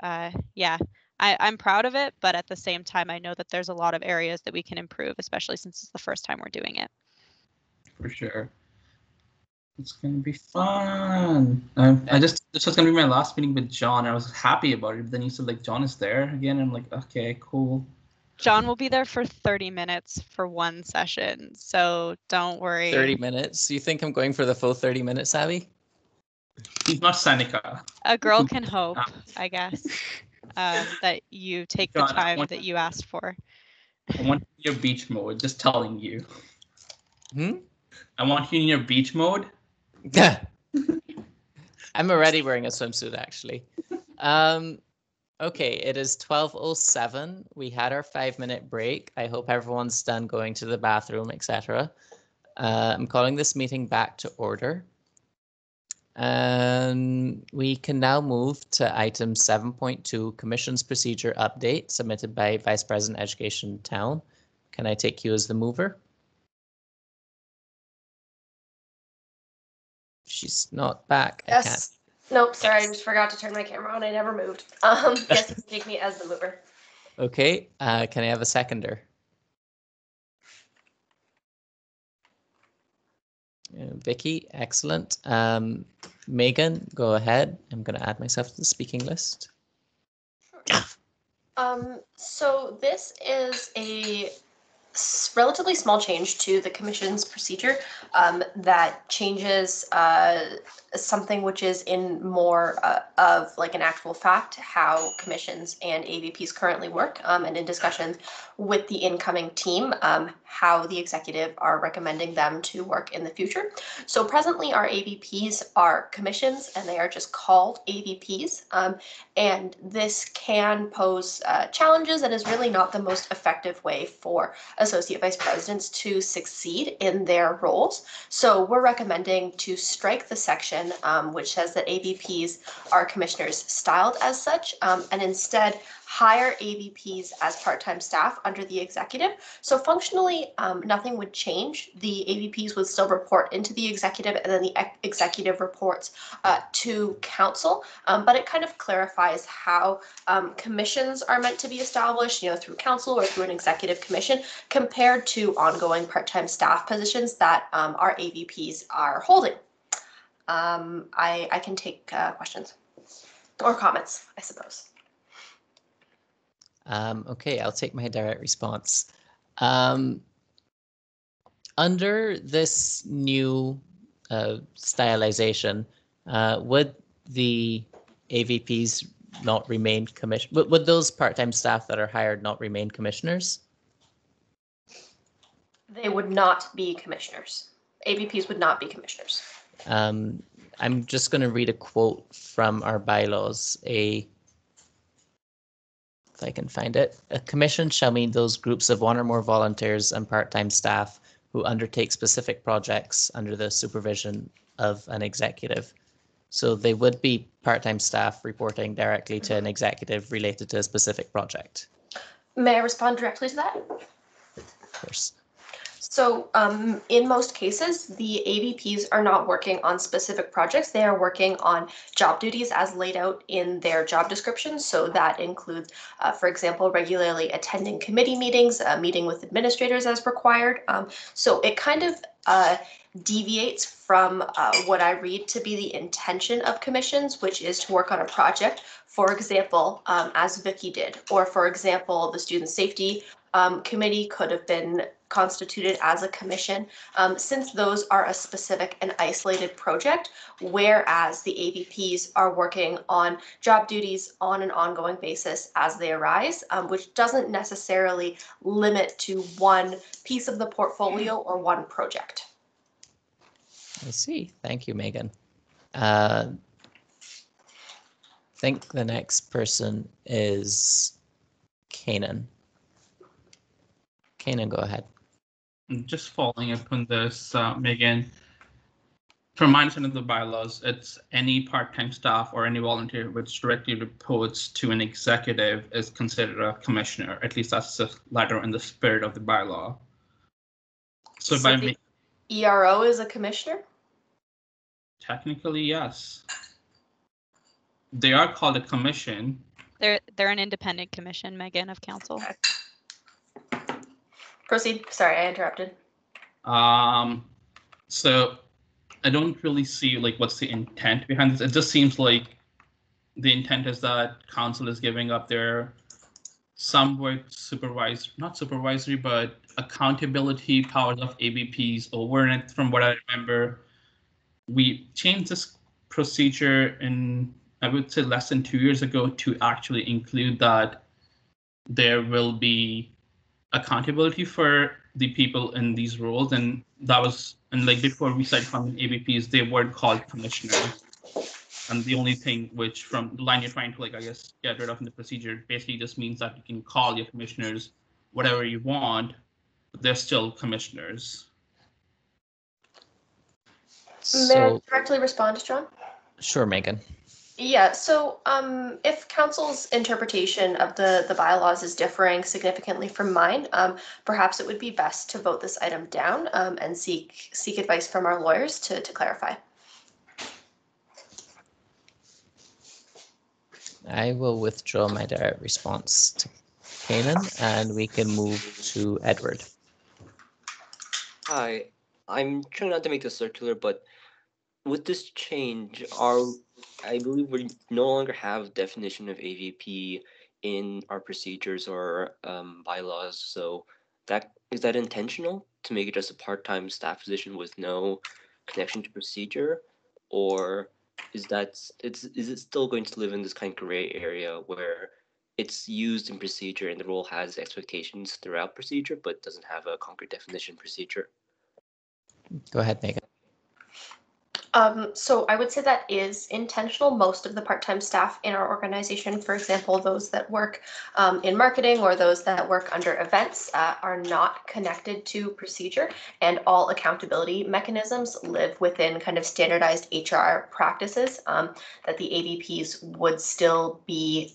A: yeah, I'm proud of it, but at the same time, I know that there's a lot of areas that we can improve, especially since it's the first time we're doing it.
H: For sure. It's gonna be fun. This was gonna be my last meeting with John. I was happy about it, but then you said like John is there again. I'm like, okay, cool.
A: John will be there for 30 minutes for one session, so don't worry.
B: 30 minutes? You think I'm going for the full 30 minutes, Abby?
H: He's not Seneca.
A: A girl can hope, I guess, that you take the time that you asked for.
H: I want you in your beach mode, just telling you.
B: Hmm?
H: I want you in your beach mode.
B: I'm already wearing a swimsuit, actually. Okay, it is 12:07. We had our 5-minute break. I hope everyone's done going to the bathroom, etc. I'm calling this meeting back to order. And we can now move to item 7.2, Commission's Procedure Update, submitted by Vice President Education Town. Can I take you as the mover? She's not back.
D: Yes.
B: I can't.
D: Nope, sorry, I just forgot to turn my camera on. I never moved. Yes, you can take me as the mover.
B: Okay, can I have a seconder? Vicky, excellent. Megan, go ahead. I'm going to add myself to the speaking list.
D: So this is a relatively small change to the Commission's procedure that changes something which is in more of like an actual fact how commissions and AVPs currently work, and in discussions with the incoming team, how the executive are recommending them to work in the future. So presently our AVPs are commissions and they are just called AVPs, and this can pose challenges and is really not the most effective way for associate vice presidents to succeed in their roles. So we're recommending to strike the section which says that AVPs are commissioners styled as such, and instead hire AVPs as part-time staff under the executive. So functionally, nothing would change. The AVPs would still report into the executive, and then the executive reports to council. But it kind of clarifies how commissions are meant to be established, through council or through an executive commission, compared to ongoing part-time staff positions that our AVPs are holding. I can take questions or comments, I suppose.
B: Okay, I'll take my direct response. Under this new stylization, would the AVPs not remain commissioners? Would those part-time staff that are hired not remain commissioners?
D: They would not be commissioners. AVPs would not be commissioners.
B: I'm just going to read a quote from our bylaws. if I can find it. A commission shall mean those groups of one or more volunteers and part-time staff who undertake specific projects under the supervision of an executive. So they would be part-time staff reporting directly to an executive related to a specific project.
D: May I respond directly to that?
B: Of course.
D: So in most cases, the AVPs are not working on specific projects. They are working on job duties as laid out in their job descriptions. So that includes, for example, regularly attending committee meetings, meeting with administrators as required. So it kind of deviates from what I read to be the intention of commissions, which is to work on a project, for example, as Vicky did, or for example, the student safety committee could have been constituted as a commission, since those are a specific and isolated project, whereas the AVPs are working on job duties on an ongoing basis as they arise, which doesn't necessarily limit to one piece of the portfolio or one project.
B: I see. Thank you, Megan. I think the next person is Kanan. Kanan, go ahead.
H: Just following up on this, Megan, from my understanding of the bylaws, it's any part-time staff or any volunteer which directly reports to an executive is considered a commissioner. At least that's the letter in the spirit of the bylaw. So if I make
D: ERO is a commissioner?
H: technically, yes. They are called a commission.
A: They're an independent commission, Megan, of council.
D: Proceed. Sorry, I interrupted.
H: So I don't really see like what's the intent behind this. It just seems like the intent is that council is giving up their somewhat not supervisory, but accountability powers of ABPs over it. From what I remember, we changed this procedure in, I would say, less than 2 years ago to actually include that there will be accountability for the people in these roles, and that was, and like before we started calling ABPs, they weren't called commissioners. And the only thing which from the line you're trying to, like, I guess, get rid of in the procedure basically just means that you can call your commissioners whatever you want, but they're still commissioners.
D: May I directly respond, John?
B: Sure, Megan.
D: Yeah, so if council's interpretation of the bylaws is differing significantly from mine, perhaps it would be best to vote this item down and seek advice from our lawyers to clarify.
B: I will withdraw my direct response to Kanan, and we can move to Edward.
F: Hi, I'm trying not to make this circular, but with this change, I believe we no longer have definition of AVP in our procedures or bylaws. So is that intentional to make it just a part-time staff position with no connection to procedure, or is it still going to live in this kind of gray area where it's used in procedure and the role has expectations throughout procedure but doesn't have a concrete definition procedure?
B: Go ahead, Megan.
D: So I would say that is intentional. Most of the part-time staff in our organization, for example, those that work in marketing or those that work under events, are not connected to procedure, and all accountability mechanisms live within kind of standardized HR practices that the AVPs would still be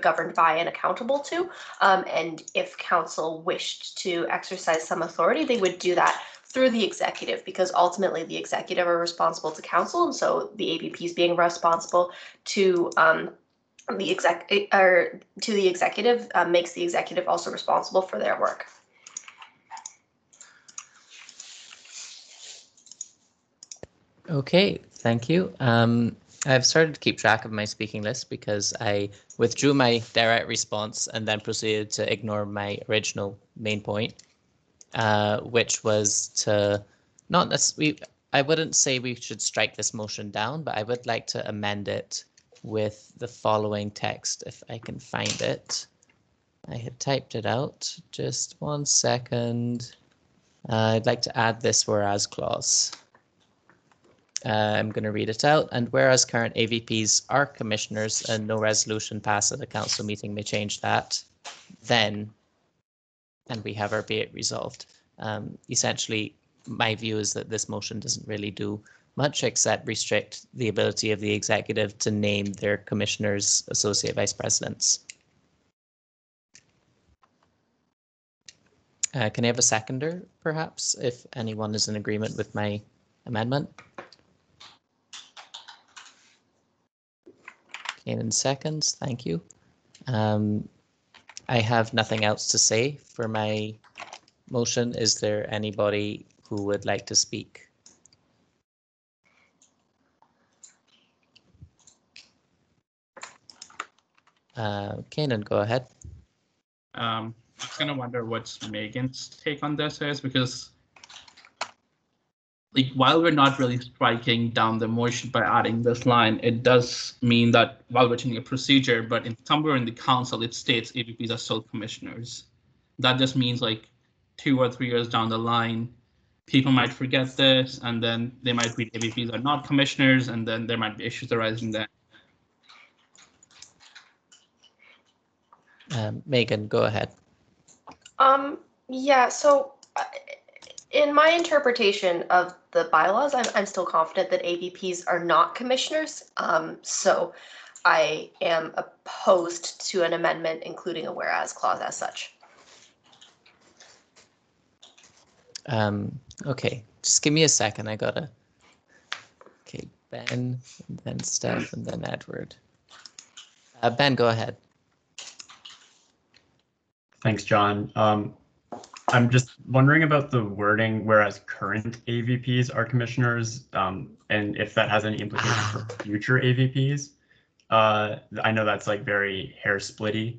D: governed by and accountable to. And if council wished to exercise some authority, they would do that through the executive, because ultimately the executive are responsible to council, and so the AVPs being responsible to the executive makes the executive also responsible for their work.
B: Okay, thank you. I've started to keep track of my speaking list because I withdrew my direct response and then proceeded to ignore my original main point. Which was to not necessarily, I wouldn't say we should strike this motion down, but I would like to amend it with the following text, if I can find it. I had typed it out, just 1 second. I'd like to add this whereas clause. I'm going to read it out. And whereas current AVPs are commissioners and no resolution passed at a council meeting may change that, then, and we have our be it resolved. Essentially, my view is that this motion doesn't really do much except restrict the ability of the executive to name their commissioners, associate vice presidents. Can I have a seconder, perhaps, if anyone is in agreement with my amendment? In seconds, thank you. I have nothing else to say for my motion. Is there anybody who would like to speak? Kanan, go ahead.
H: I'm kind of wonder what Megan's take on this is, because like while we're not really striking down the motion by adding this line, it does mean that while we're changing a procedure, but somewhere in the council it states AVPs are still commissioners. That just means like 2 or 3 years down the line, people might forget this, and then they might read AVPs are not commissioners, and then there might be issues arising then.
B: Megan, go ahead.
D: Yeah, so in my interpretation of the bylaws, I'm still confident that AVPs are not commissioners. So I am opposed to an amendment including a whereas clause as such.
B: Okay, just give me a second. I gotta. Okay, Ben, and then Steph, and then Edward. Ben, go ahead.
K: Thanks, John. I'm just wondering about the wording, whereas current AVPs are commissioners, and if that has any implications for future AVPs. I know that's like very hair splitty.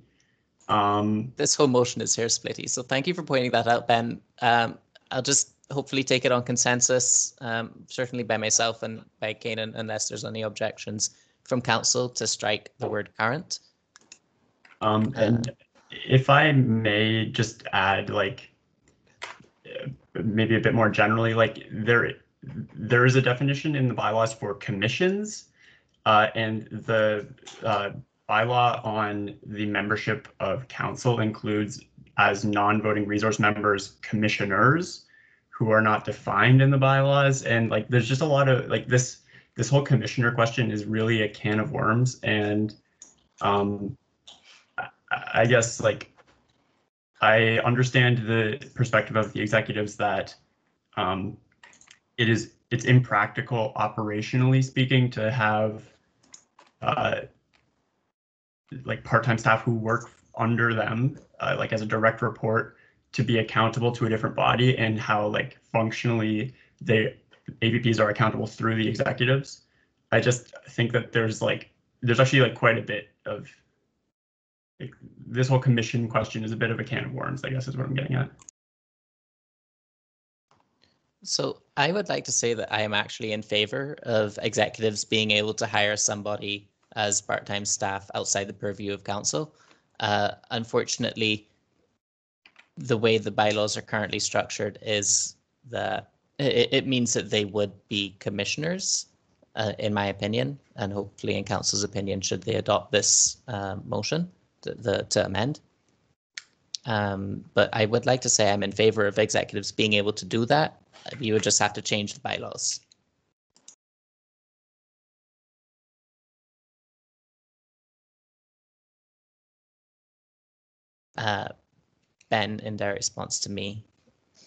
B: This whole motion is hair splitty, so thank you for pointing that out, Ben. I'll just hopefully take it on consensus, certainly by myself and by Kanan, unless there's any objections from council to strike the word current.
K: And if I may just add, like, maybe a bit more generally, like there is a definition in the bylaws for commissions, and the bylaw on the membership of council includes as non-voting resource members commissioners who are not defined in the bylaws, and like there's just a lot of like this whole commissioner question is really a can of worms, and I guess like I understand the perspective of the executives that it's impractical operationally speaking to have like part-time staff who work under them like as a direct report to be accountable to a different body, and how like functionally the AVPs are accountable through the executives. I just think that there's actually like quite a bit of like, this whole commission question is a bit of a can of worms, I guess is what I'm getting at.
B: So I would like to say that I am actually in favor of executives being able to hire somebody as part-time staff outside the purview of council. Unfortunately, the way the bylaws are currently structured is that it means that they would be commissioners, in my opinion, and hopefully in council's opinion, should they adopt this motion to amend. But I would like to say I'm in favor of executives being able to do that. You would just have to change the bylaws. Ben, in their response to me.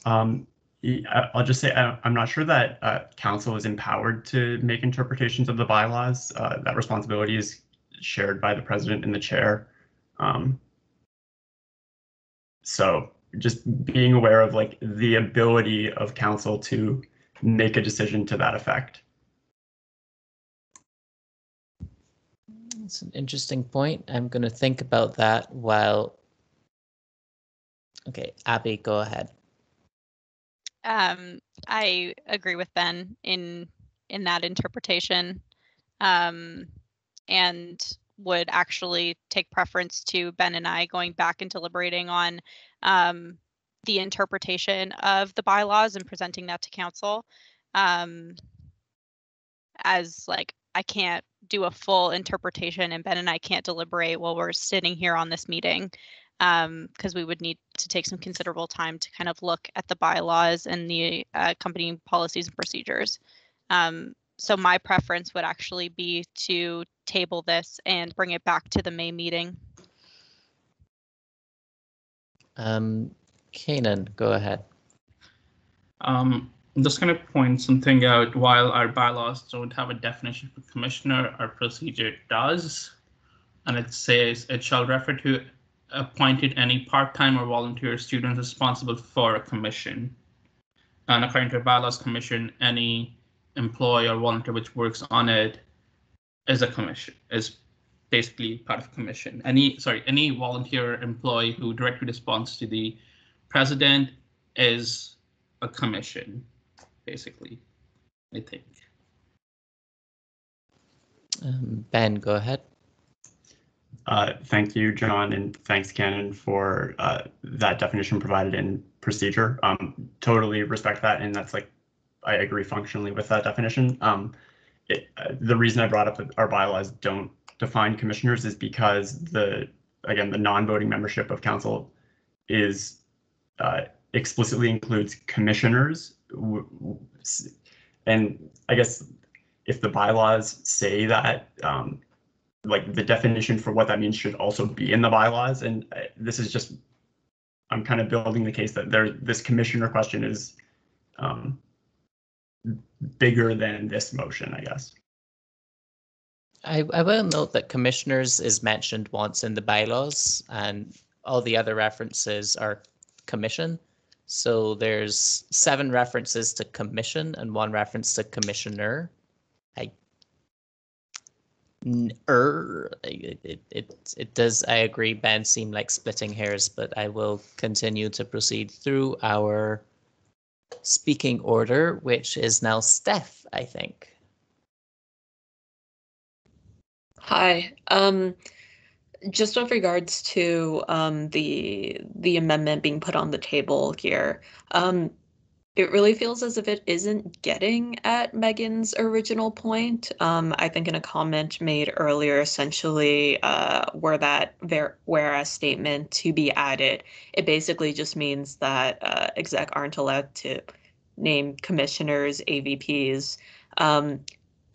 K: I'll just say I'm not sure that council is empowered to make interpretations of the bylaws. That responsibility is shared by the president and the chair. So just being aware of like the ability of council to make a decision to that effect.
B: It's an interesting point. I'm going to think about that while. Okay, Abby, go ahead.
A: I agree with Ben in that interpretation, and would actually take preference to Ben and I going back and deliberating on the interpretation of the bylaws and presenting that to council. as like I can't do a full interpretation, and Ben and I can't deliberate while we're sitting here on this meeting, because we would need to take some considerable time to kind of look at the bylaws and the accompanying policies and procedures. So my preference would actually be to table this and bring it back to the May meeting.
B: Kanan, go ahead.
H: I'm just going to point something out. While our bylaws don't have a definition for commissioner, our procedure does. And it says it shall refer to appointed any part-time or volunteer student responsible for a commission. And according to our bylaws commission, any employee or volunteer which works on it is a commission, is basically part of a commission. Any volunteer employee who directly responds to the president is a commission, basically, I think.
B: Ben, go ahead.
K: Thank you, John, and thanks, Cannon, for that definition provided in procedure. Totally respect that, and that's like, I agree functionally with that definition. The reason I brought up that our bylaws don't define commissioners is because the non-voting membership of council is explicitly includes commissioners, and I guess if the bylaws say that, like the definition for what that means should also be in the bylaws. And this is just, I'm kind of building the case that this commissioner question is bigger than this motion, I guess.
B: I will note that commissioners is mentioned once in the bylaws, and all the other references are commission. So there's 7 references to commission and 1 reference to commissioner. It does, I agree, Ben, seem like splitting hairs, but I will continue to proceed through our speaking order, which is now Steph, I think.
Q: Hi. Just with regards to the amendment being put on the table here, it really feels as if it isn't getting at Megan's original point. I think in a comment made earlier, essentially, were that whereas statement to be added, it basically just means that exec aren't allowed to name commissioners, AVPs,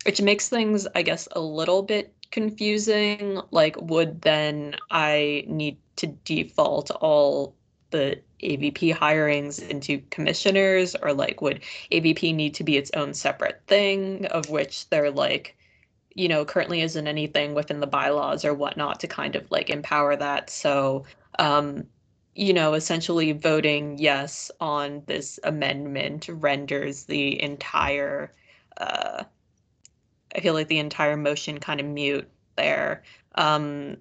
Q: which makes things, I guess, a little bit confusing. Like, would then I need to default all the AVP hirings into commissioners, or like would AVP need to be its own separate thing, of which there like, you know, currently isn't anything within the bylaws or whatnot to kind of like empower that. So, you know, essentially voting yes on this amendment renders the entire, I feel like the entire motion kind of mute there. And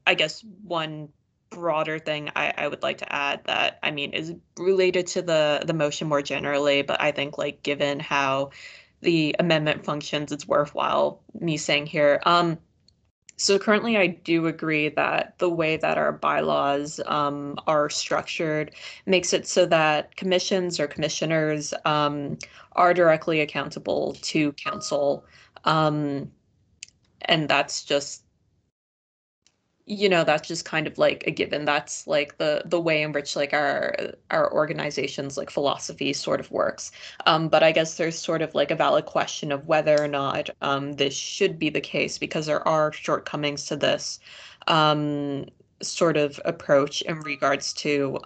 Q: I guess one broader thing I would like to add that, I mean, is related to the motion more generally, but I think like given how the amendment functions, it's worthwhile me saying here. So currently I do agree that the way that our bylaws are structured makes it so that commissions or commissioners are directly accountable to council. And that's just, you know, that's just kind of like a given. That's like the way in which like our organization's like philosophy sort of works. But I guess there's sort of like a valid question of whether or not this should be the case, because there are shortcomings to this sort of approach in regards to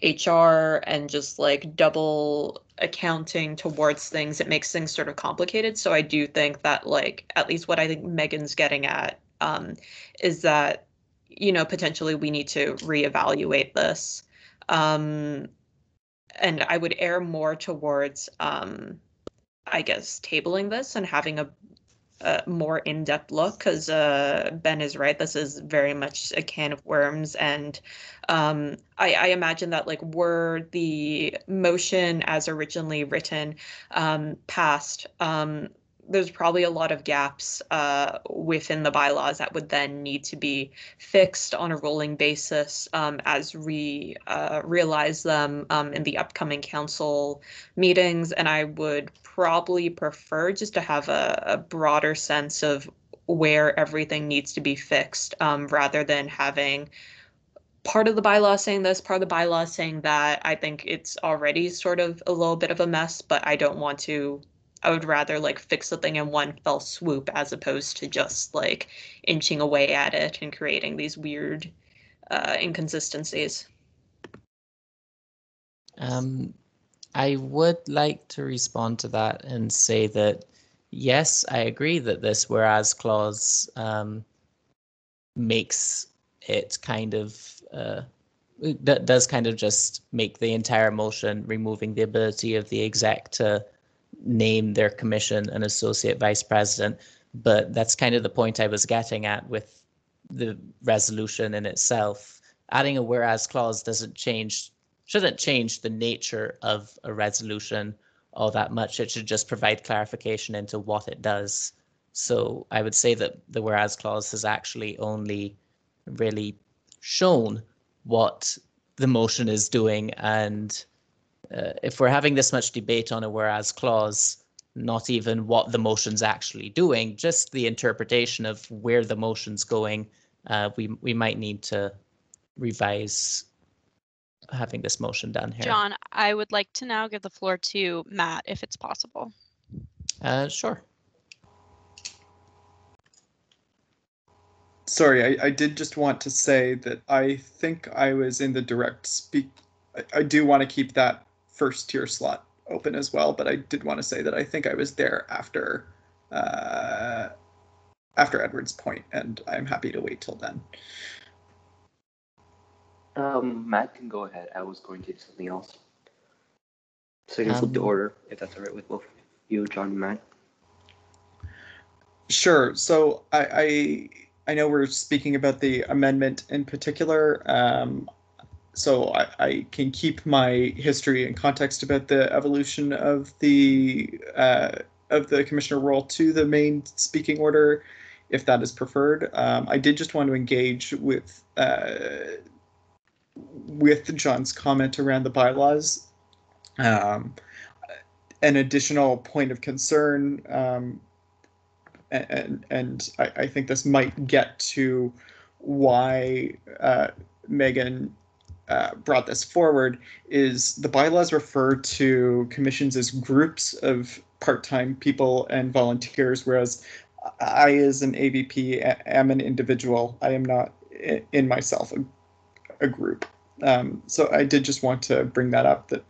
Q: HR and just like double accounting towards things. It makes things sort of complicated. So I do think that like, at least what I think Megan's getting at is that, you know, potentially we need to reevaluate this. And I would err more towards, I guess, tabling this and having a more in-depth look, because Ben is right. This is very much a can of worms. And I imagine that like were the motion as originally written passed, there's probably a lot of gaps within the bylaws that would then need to be fixed on a rolling basis as we realize them in the upcoming council meetings. And I would probably prefer just to have a broader sense of where everything needs to be fixed rather than having part of the bylaw saying this, part of the bylaw saying that. I think it's already sort of a little bit of a mess, but I don't want to. I would rather like fix the thing in one fell swoop as opposed to just like inching away at it and creating these weird inconsistencies.
B: I would like to respond to that and say that, yes, I agree that this whereas clause makes it kind of, does kind of just make the entire motion, removing the ability of the exec to name their commission an associate vice president. But that's kind of the point I was getting at with the resolution in itself. Adding a whereas clause shouldn't change the nature of a resolution all that much. It should just provide clarification into what it does. So I would say that the whereas clause has actually only really shown what the motion is doing. And if we're having this much debate on a whereas clause, not even what the motion's actually doing, just the interpretation of where the motion's going, we might need to revise having this motion done here.
A: John, I would like to now give the floor to Matt, if it's possible.
B: Sure.
G: Sorry, I did just want to say that I think I was in the direct speak. I do want to keep that first tier slot open as well, but I did want to say that I think I was there after Edward's point, and I'm happy to wait till then.
F: Matt can go ahead. I was going to do something else. So you can flip the order, if that's all right with both you, John and Matt.
G: Sure. So I know we're speaking about the amendment in particular. So I can keep my history and context about the evolution of the commissioner role to the main speaking order, if that is preferred. I did just want to engage with John's comment around the bylaws. An additional point of concern, and I think this might get to why Megan brought this forward, is the bylaws refer to commissions as groups of part-time people and volunteers, whereas I, as an AVP, am an individual. I am not in myself a group. So I did just want to bring that up, that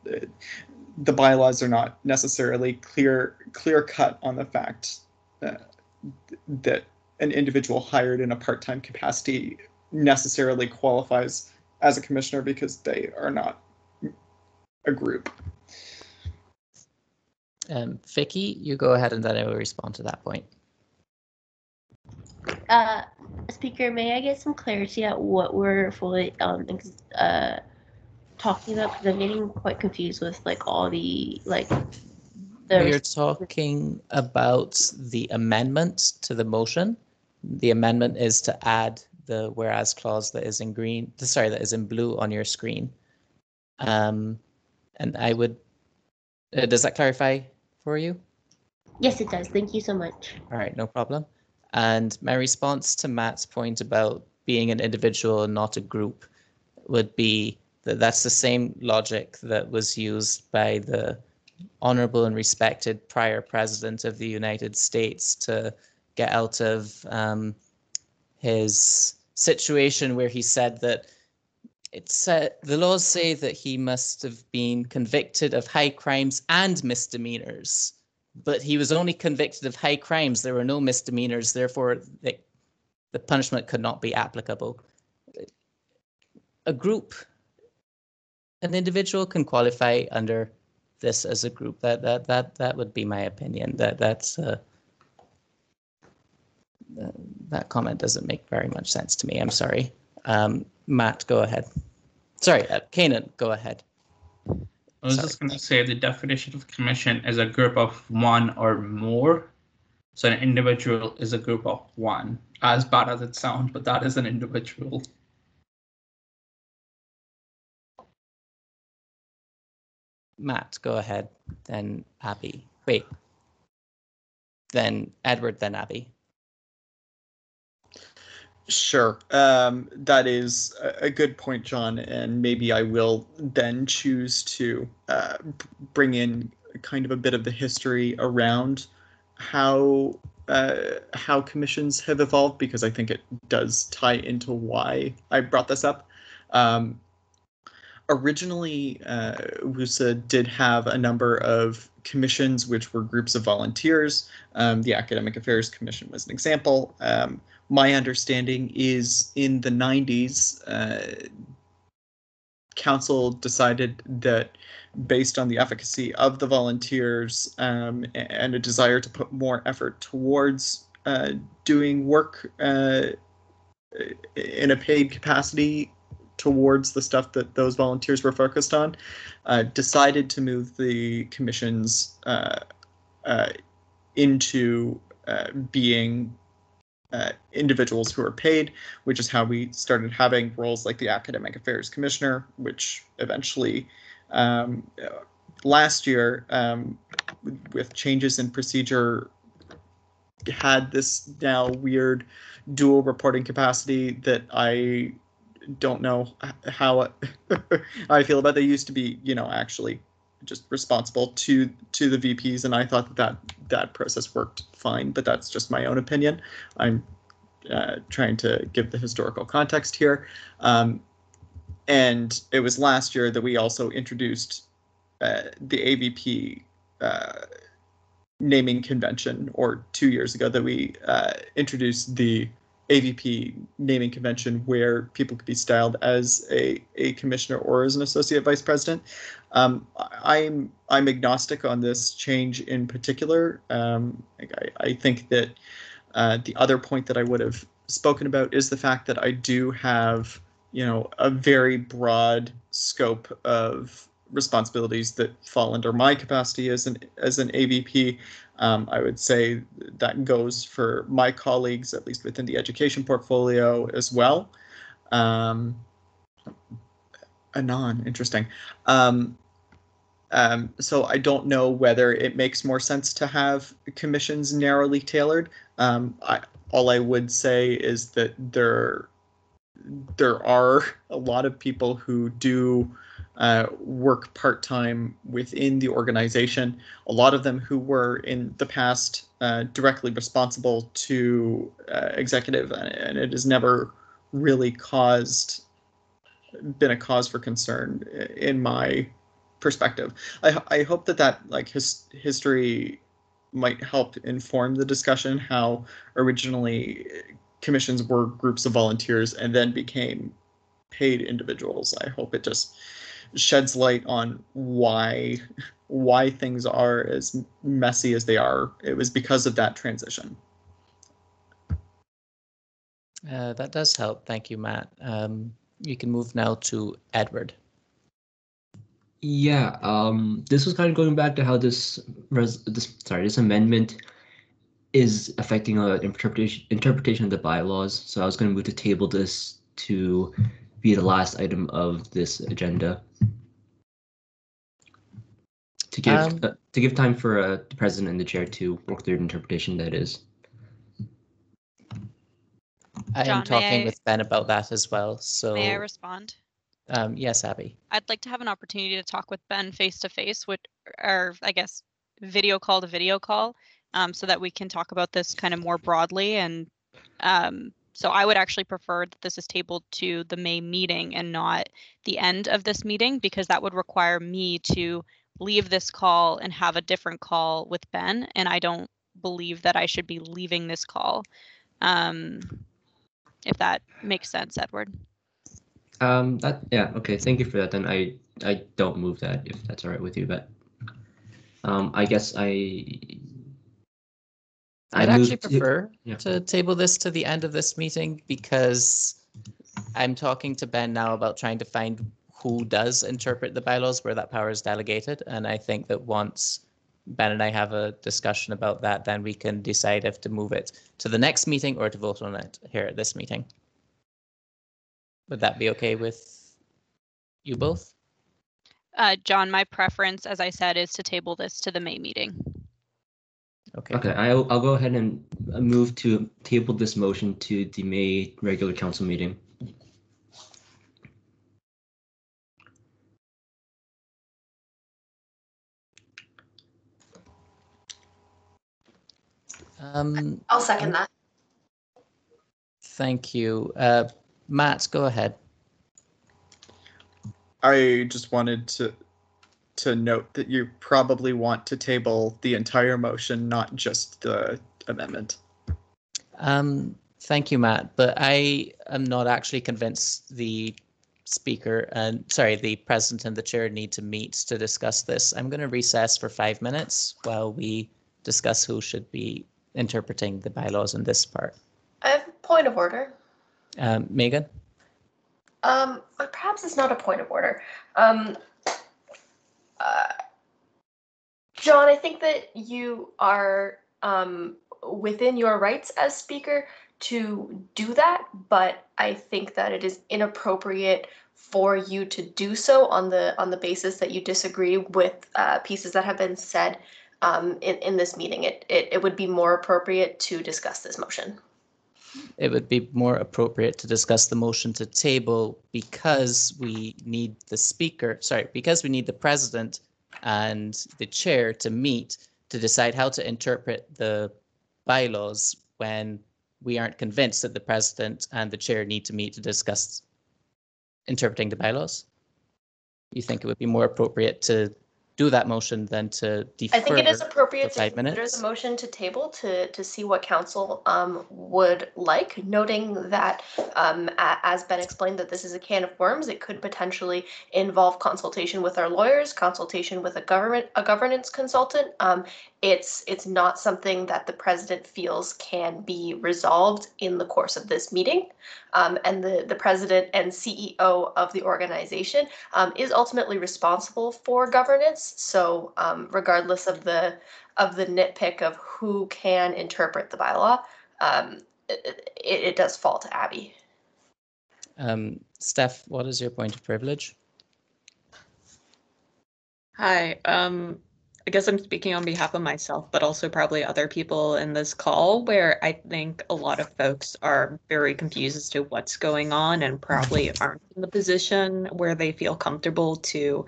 G: the bylaws are not necessarily clear cut on the fact that an individual hired in a part-time capacity necessarily qualifies as a commissioner, because they are not a group.
B: Vicky, you go ahead and then I will respond to that point.
S: Speaker, may I get some clarity at what we're fully talking about? Because I'm getting quite confused with like all the
B: We're talking about the amendment to the motion. The amendment is to add the whereas clause that is in green, that is in blue on your screen. And I would, does that clarify for you?
S: Yes, it does. Thank you so much.
B: All right, no problem. And my response to Matt's point about being an individual and not a group would be that that's the same logic that was used by the honorable and respected prior president of the United States to get out of his situation where he said that the laws say that he must have been convicted of high crimes and misdemeanors, but he was only convicted of high crimes. There were no misdemeanors, therefore the punishment could not be applicable. A group, an individual can qualify under this as a group. That would be my opinion. That comment doesn't make very much sense to me. I'm sorry. Matt, go ahead. Sorry, Kanan, go ahead.
H: I was just going to say the definition of commission is a group of one or more So an individual is a group of one. As bad as it sounds, but that is an individual.
B: Matt, go ahead. Then Abby. Wait. Then Edward, then Abby.
G: Sure. That is a good point, John, and maybe I will then choose to bring in kind of a bit of the history around how commissions have evolved, because I think it does tie into why I brought this up. Originally, WUSA did have a number of commissions which were groups of volunteers. The Academic Affairs Commission was an example. My understanding is in the 90s, Council decided that based on the efficacy of the volunteers and a desire to put more effort towards doing work in a paid capacity towards the stuff that those volunteers were focused on, decided to move the commissions into being individuals who are paid, which is how we started having roles like the Academic Affairs Commissioner, which eventually last year, with changes in procedure, had this now weird dual reporting capacity that I don't know how I feel about. They used to be, actually just responsible to the VPs, and I thought that process worked fine, but that's just my own opinion. I'm trying to give the historical context here. And it was last year that we also introduced the AVP naming convention, or 2 years ago that we introduced the AVP naming convention, where people could be styled as a commissioner or as an associate vice president. I'm agnostic on this change in particular. I think that the other point that I would have spoken about is the fact that I do have, a very broad scope of responsibilities that fall under my capacity as an AVP. I would say that goes for my colleagues, at least within the education portfolio as well. Anon, interesting. So I don't know whether it makes more sense to have commissions narrowly tailored. All I would say is that there are a lot of people who do work part-time within the organization, a lot of them who were in the past directly responsible to executive, and it has never really been a cause for concern in my perspective. I hope that history might help inform the discussion, how originally commissions were groups of volunteers and then became paid individuals. I hope it just sheds light on why things are as messy as they are. It was because of that transition.
B: That does help. Thank you, Matt. You can move now to Edward.
F: Yeah, this was kind of going back to how this amendment is affecting interpretation of the bylaws. So I was going to move to table this to be the last item of this agenda, to give time for the president and the chair to work through an interpretation that is.
B: I am
A: John,
B: talking with Ben about that as well. So
A: may I respond?
B: Yes, Abby.
A: I'd like to have an opportunity to talk with Ben face to face, or I guess video call to video call, so that we can talk about this kind of more broadly. And so I would actually prefer that this is tabled to the May meeting and not the end of this meeting, because that would require me to leave this call and have a different call with Ben, and I don't believe that I should be leaving this call. If that makes sense, Edward.
F: Okay, thank you for that. Then I don't move that, if that's all right with you, but I guess
B: I'd actually prefer to table this to the end of this meeting, because I'm talking to Ben now about trying to find who does interpret the bylaws, where that power is delegated, and I think that once Ben and I have a discussion about that, then we can decide if to move it to the next meeting or to vote on it here at this meeting. Would that be okay with you both?
A: John, my preference, as I said, is to table this to the May meeting.
F: Okay, I'll go ahead and move to table this motion to the May regular council meeting.
D: I'll second that.
B: Thank you. Matt, go ahead.
G: I just wanted to note that you probably want to table the entire motion, not just the amendment.
B: Thank you, Matt, but I am not actually convinced the speaker and the president and the chair need to meet to discuss this. I'm going to recess for 5 minutes while we discuss who should be interpreting the bylaws in this part.
D: I have a point of order.
B: Megan?
D: Perhaps it's not a point of order. John, I think that you are within your rights as speaker to do that, but I think that it is inappropriate for you to do so on the basis that you disagree with pieces that have been said in this meeting. It would be more appropriate to discuss this motion.
B: It would be more appropriate to discuss the motion to table because we need because we need the president and the chair to meet to decide how to interpret the bylaws when we aren't convinced that the president and the chair need to meet to discuss interpreting the bylaws. You think it would be more appropriate to do that motion than to defer?
D: I think it is appropriate to
B: 5
D: consider
B: minutes.
D: the motion to table to see what council would like, noting that as Ben explained, that this is a can of worms. It could potentially involve consultation with our lawyers, consultation with a governance consultant. It's not something that the president feels can be resolved in the course of this meeting. And the president and CEO of the organization is ultimately responsible for governance. So regardless of the nitpick of who can interpret the bylaw, it does fall to Abby.
B: Steph, what is your point of privilege?
Q: Hi, I guess I'm speaking on behalf of myself, but also probably other people in this call, where I think a lot of folks are very confused as to what's going on and probably aren't in the position where they feel comfortable to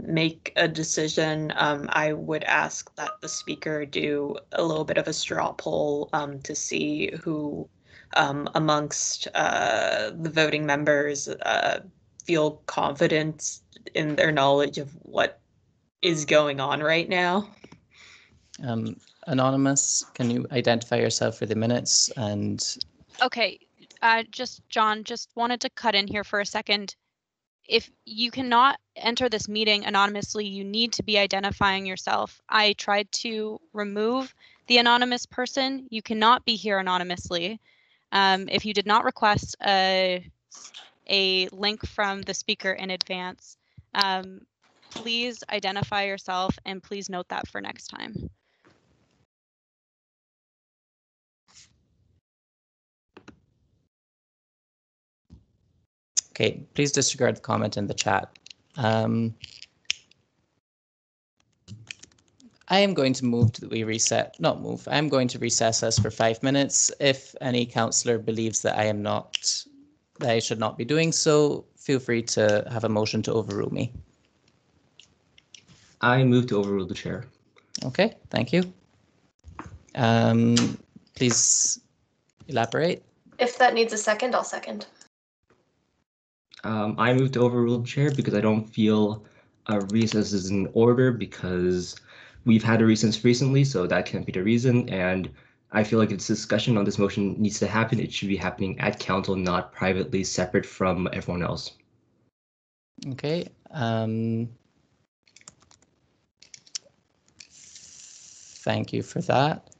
Q: make a decision. I would ask that the speaker do a little bit of a straw poll to see who amongst the voting members feel confident in their knowledge of what is going on right now.
B: Anonymous, can you identify yourself for the minutes? And
A: Okay, John, just wanted to cut in here for a second. If you cannot enter this meeting anonymously, you need to be identifying yourself. I tried to remove the anonymous person. You cannot be here anonymously. If you did not request a link from the speaker in advance, please identify yourself and please note that for next time.
B: okay, please disregard the comment in the chat. I am going to move to I'm going to recess us for 5 minutes. If any councillor believes that I should not be doing so, feel free to have a motion to overrule me.
F: I move to overrule the chair.
B: Okay, thank you. Please elaborate.
D: If that needs a second, I'll second.
F: I move to overrule the chair because I don't feel a recess is in order because we've had a recess recently, so that can't be the reason. And I feel like if this discussion on this motion needs to happen, it should be happening at council, not privately separate from everyone else.
B: Okay. Thank you for that.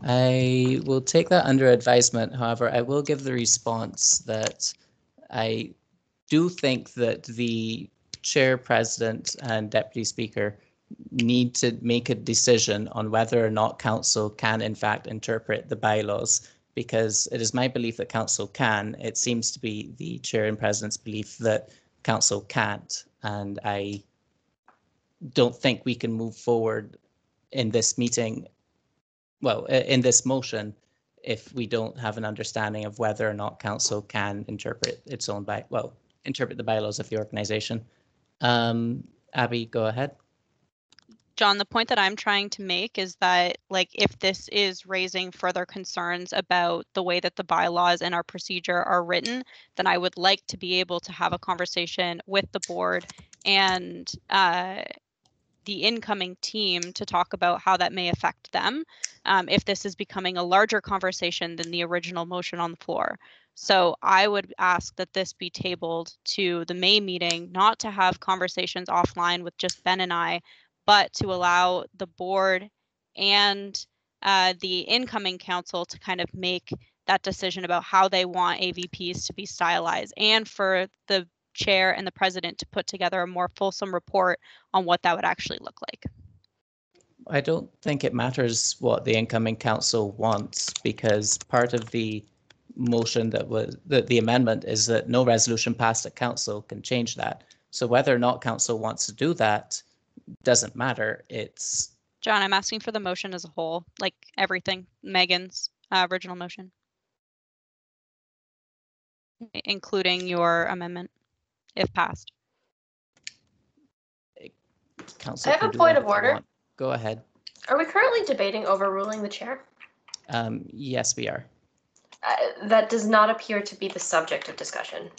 B: I will take that under advisement. However, I will give the response that I do think that the chair, president, and deputy speaker need to make a decision on whether or not council can in fact interpret the bylaws, because it is my belief that council can. It seems to be the chair and president's belief that council can't, and I don't think we can move forward in this meeting, well, in this motion, if we don't have an understanding of whether or not council can interpret its own interpret the bylaws of the organization. Abby, go ahead.
A: John, the point that I'm trying to make is that, like, if this is raising further concerns about the way that the bylaws and our procedure are written, then I would like to be able to have a conversation with the board and the incoming team to talk about how that may affect them, if this is becoming a larger conversation than the original motion on the floor. So I would ask that this be tabled to the May meeting, not to have conversations offline with just Ben and I, but to allow the board and the incoming council to kind of make that decision about how they want AVPs to be stylized, and for the chair and the president to put together a more fulsome report on what that would actually look like.
B: I don't think it matters what the incoming council wants, because part of the motion that was the amendment is that no resolution passed at council can change that. So whether or not council wants to do that doesn't matter. It's
A: John, I'm asking for the motion as a whole, like everything, Megan's original motion, including your amendment, if passed.
B: Council
D: I have
B: can
D: a
B: do
D: point of
B: whatever they
D: order.
B: want. Go ahead.
D: Are we currently debating overruling the chair?
B: Yes, we are.
D: That does not appear to be the subject of discussion.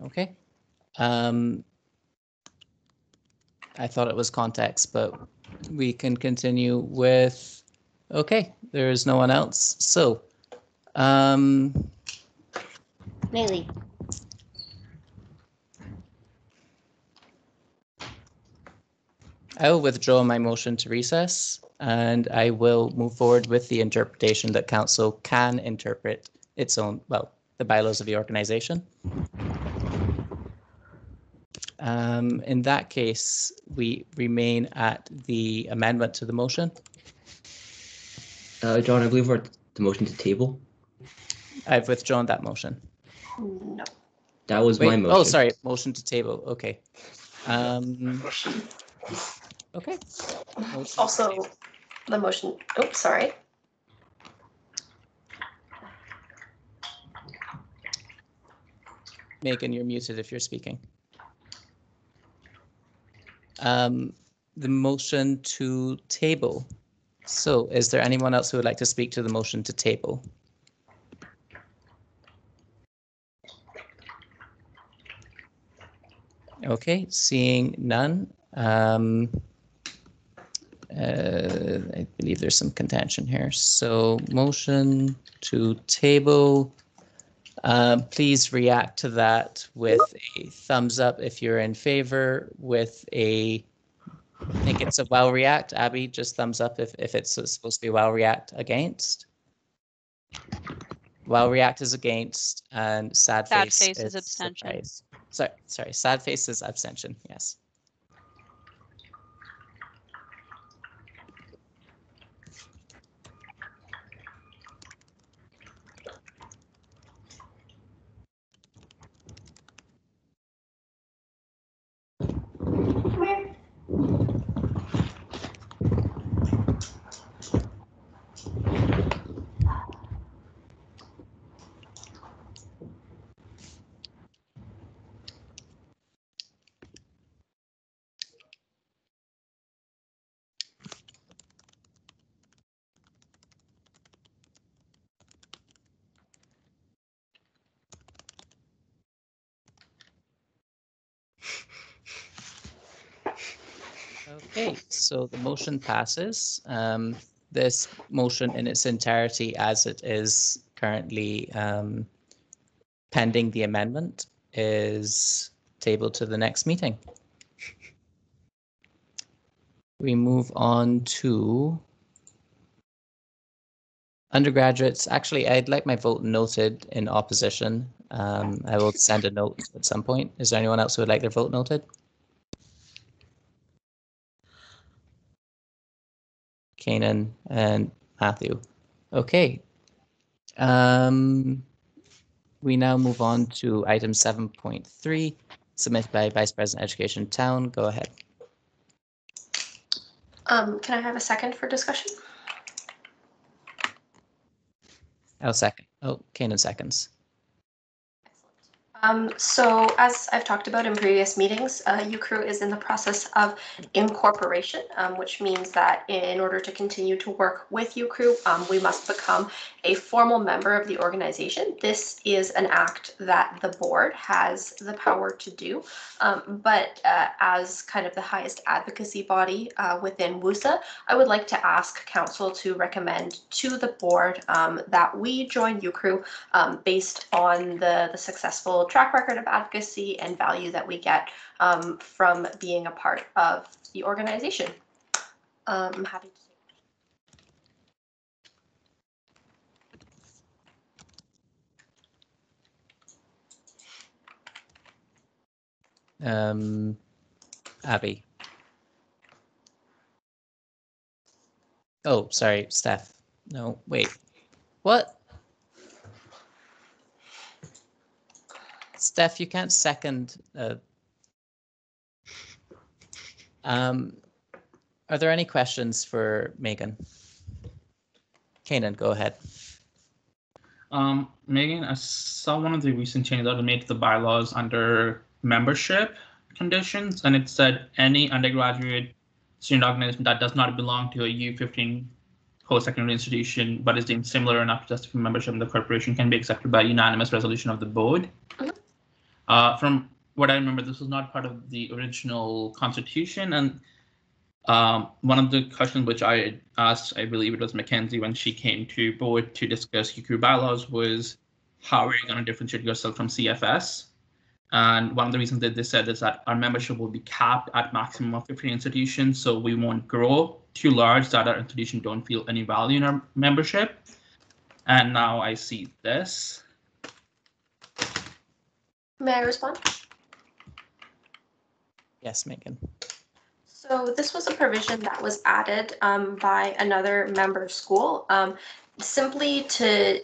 B: Okay. I thought it was context, but we can continue with, okay, there is no one else. So,
S: Nayli.
B: I will withdraw my motion to recess, and I will move forward with the interpretation that council can interpret its own, well, the bylaws of the organization. In that case, we remain at the amendment to the motion.
F: John, I believe we're at the motion to table.
B: I've withdrawn that motion.
D: No.
F: That was my motion.
B: Oh, sorry, motion to table. Okay. Okay. Motion
D: also, the motion. Oops, sorry.
B: Megan, you're muted if you're speaking. The motion to table. So is there anyone else who would like to speak to the motion to table? Okay, seeing none. I believe there's some contention here. So motion to table. Please react to that with a thumbs up if you're in favor, with a, I think it's a well react. Abby, just thumbs up if it's supposed to be well react. Against. Well react is against, and sad face is
A: abstention.
B: Surprise. Sorry, sad face is abstention, yes. Okay, so the motion passes. This motion in its entirety, as it is currently pending the amendment, is tabled to the next meeting. We move on to undergraduates. Actually, I'd like my vote noted in opposition. I will send a note at some point. Is there anyone else who would like their vote noted? Kanan, and Matthew. Okay. We now move on to item 7.3, submitted by Vice President Education Town. Go ahead.
D: Can I have a second for discussion?
B: I'll second. Oh, Kanan seconds.
D: So as I've talked about in previous meetings, UCREW is in the process of incorporation, which means that in order to continue to work with UCREW, we must become a formal member of the organization. This is an act that the board has the power to do, but as kind of the highest advocacy body within WUSA, I would like to ask council to recommend to the board that we join UCREW based on the successful track record of advocacy and value that we get from being a part of the organization. I'm happy to
B: Abby. Oh, sorry, Steph. No, wait. What? Steph, you can't second. Are there any questions for Megan? Kanan, go ahead.
H: Megan, I saw one of the recent changes that were made to the bylaws under membership conditions, and it said any undergraduate student organization that does not belong to a U15 post-secondary institution but is deemed similar enough to justify membership in the corporation can be accepted by unanimous resolution of the board. From what I remember, this was not part of the original constitution, and one of the questions which I asked, I believe it was Mackenzie when she came to board to discuss UCREW bylaws, was how are you going to differentiate yourself from CFS? And one of the reasons that they said is that our membership will be capped at maximum of 50 institutions, so we won't grow too large that our institution don't feel any value in our membership. And now I see this.
D: May I respond?
B: Yes, Megan.
D: So this was a provision that was added by another member school, simply to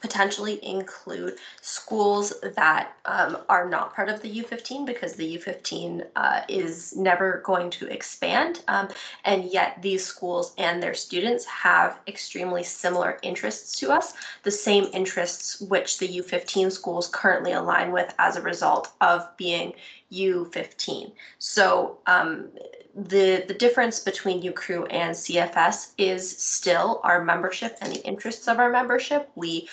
D: potentially include schools that are not part of the U15, because the U15 is never going to expand, and yet these schools and their students have extremely similar interests to us, the same interests which the U15 schools currently align with as a result of being U15. So the difference between UCREW and CFS is still our membership and the interests of our membership. We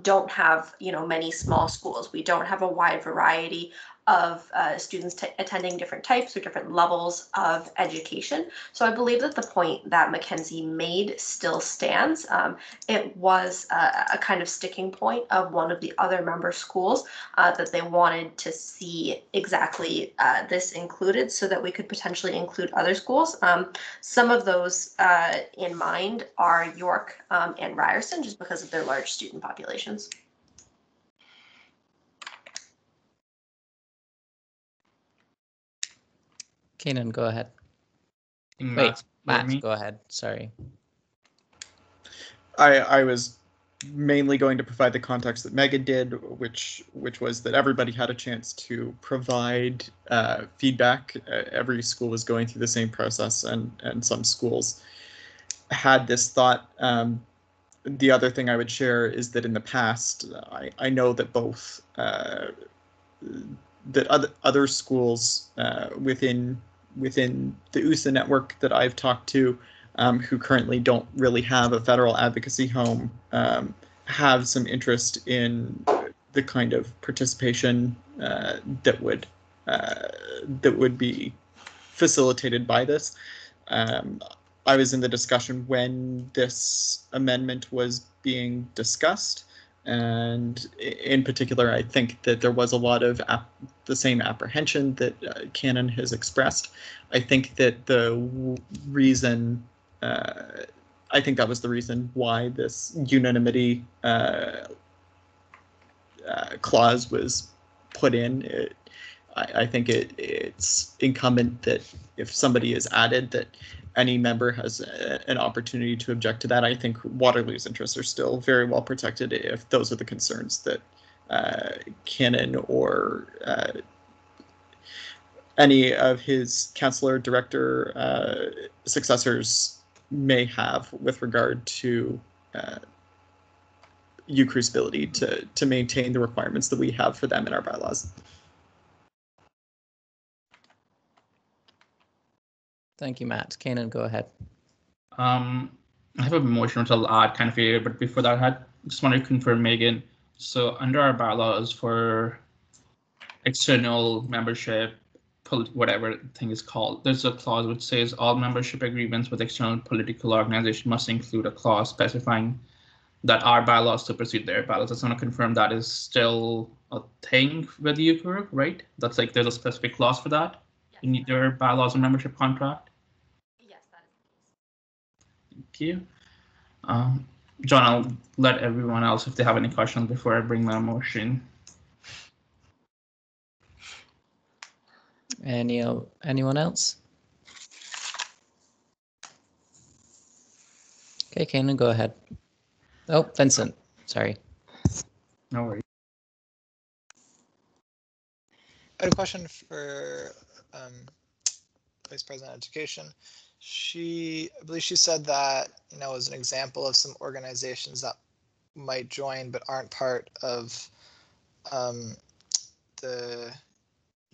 D: don't have, many small schools. We don't have a wide variety of students attending different types or different levels of education. So I believe that the point that Mackenzie made still stands. It was a kind of sticking point of one of the other member schools that they wanted to see exactly this included so that we could potentially include other schools. Some of those in mind are York and Ryerson, just because of their large student populations.
B: Kanan, go ahead.
H: Wait,
B: Matt, go ahead. Sorry.
G: I was mainly going to provide the context that Megan did, which was that everybody had a chance to provide feedback. Every school was going through the same process, and some schools had this thought. The other thing I would share is that in the past, I know that both that other schools within the USA network that I've talked to, who currently don't really have a federal advocacy home, have some interest in the kind of participation that would be facilitated by this. I was in the discussion when this amendment was being discussed, and in particular, I think that there was a lot of the same apprehension that Kanan has expressed. I think that the reason, I think that was the reason why this unanimity clause was put in. I think it's incumbent that if somebody is added, that any member has an opportunity to object to that. I think Waterloo's interests are still very well protected if those are the concerns that Cannon or any of his councillor, director, successors may have with regard to UCRU's ability to maintain the requirements that we have for them in our bylaws.
B: Thank you, Matt. Kanan, go ahead.
H: I have a motion which I'll add kind of later, but before that, I just want to confirm, Megan. So under our bylaws for external membership, whatever thing is called, there's a clause which says all membership agreements with external political organization must include a clause specifying that our bylaws supersede their bylaws. I just want to confirm that is still a thing with UCRU, right? That's like there's a specific clause for that in either bylaws or membership contract.
D: Yes, that is the case.
H: Thank you. John, I'll let everyone else if they have any questions before I bring my motion.
B: Anyone else? Okay, Kanan, go ahead. Oh, Vincent, sorry.
H: No worries.
C: I had a question for Vice President of Education. I believe she said that, as an example of some organizations that might join but aren't part of the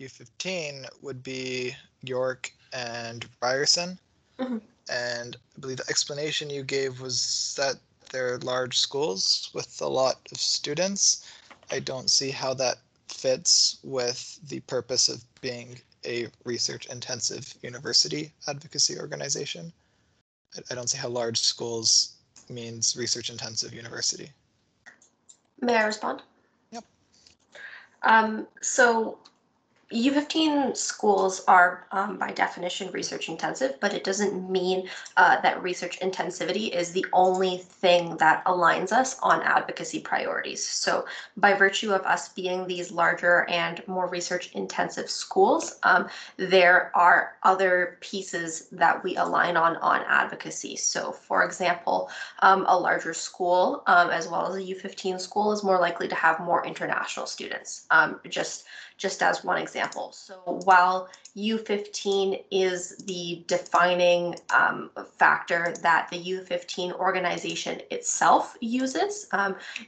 C: U15 would be York and Ryerson.
D: Mm-hmm.
C: And I believe the explanation you gave was that they're large schools with a lot of students. I don't see how that fits with the purpose of being a research-intensive university advocacy organization. I don't see how large schools means research-intensive university.
D: May I respond?
C: Yep.
D: So U15 schools are, by definition, research intensive, but it doesn't mean that research intensivity is the only thing that aligns us on advocacy priorities. So by virtue of us being these larger and more research intensive schools, there are other pieces that we align on advocacy. So for example, a larger school, as well as a U15 school, is more likely to have more international students, just as one example. So while U15 is the defining factor that the U15 organization itself uses,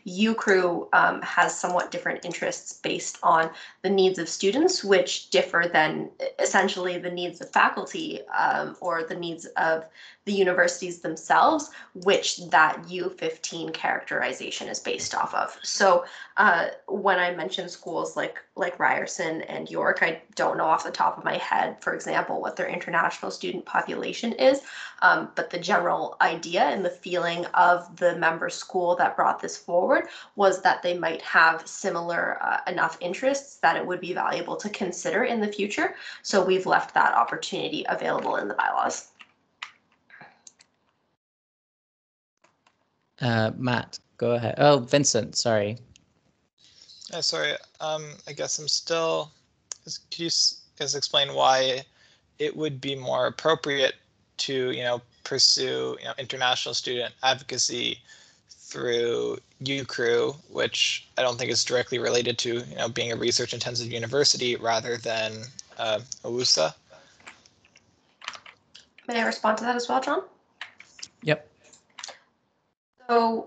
D: UCRU has somewhat different interests based on the needs of students, which differ than essentially the needs of faculty or the needs of the universities themselves, which that U15 characterization is based off of. So when I mention schools like Ryerson and York, I don't know off the top of my head, for example, what their international student population is, but the general idea and the feeling of the member school that brought this forward was that they might have similar enough interests that it would be valuable to consider in the future. So we've left that opportunity available in the bylaws.
B: Matt, go ahead. Oh, Vincent, sorry.
C: Sorry, I guess I'm still, could you guys explain why it would be more appropriate to, pursue, international student advocacy through UCRU, which I don't think is directly related to, being a research intensive university rather than AWUSA?
D: May I respond to that as well, John?
B: Yep.
D: So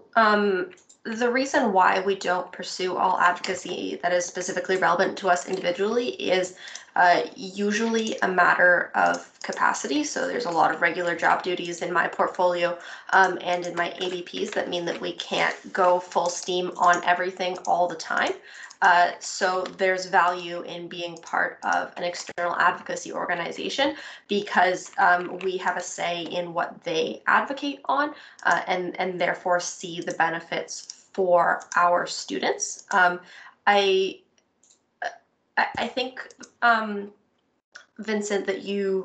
D: the reason why we don't pursue all advocacy that is specifically relevant to us individually is usually a matter of capacity. So there's a lot of regular job duties in my portfolio and in my ABPs that mean that we can't go full steam on everything all the time. So there's value in being part of an external advocacy organization because we have a say in what they advocate on and therefore see the benefits for our students. I think, Vincent, that you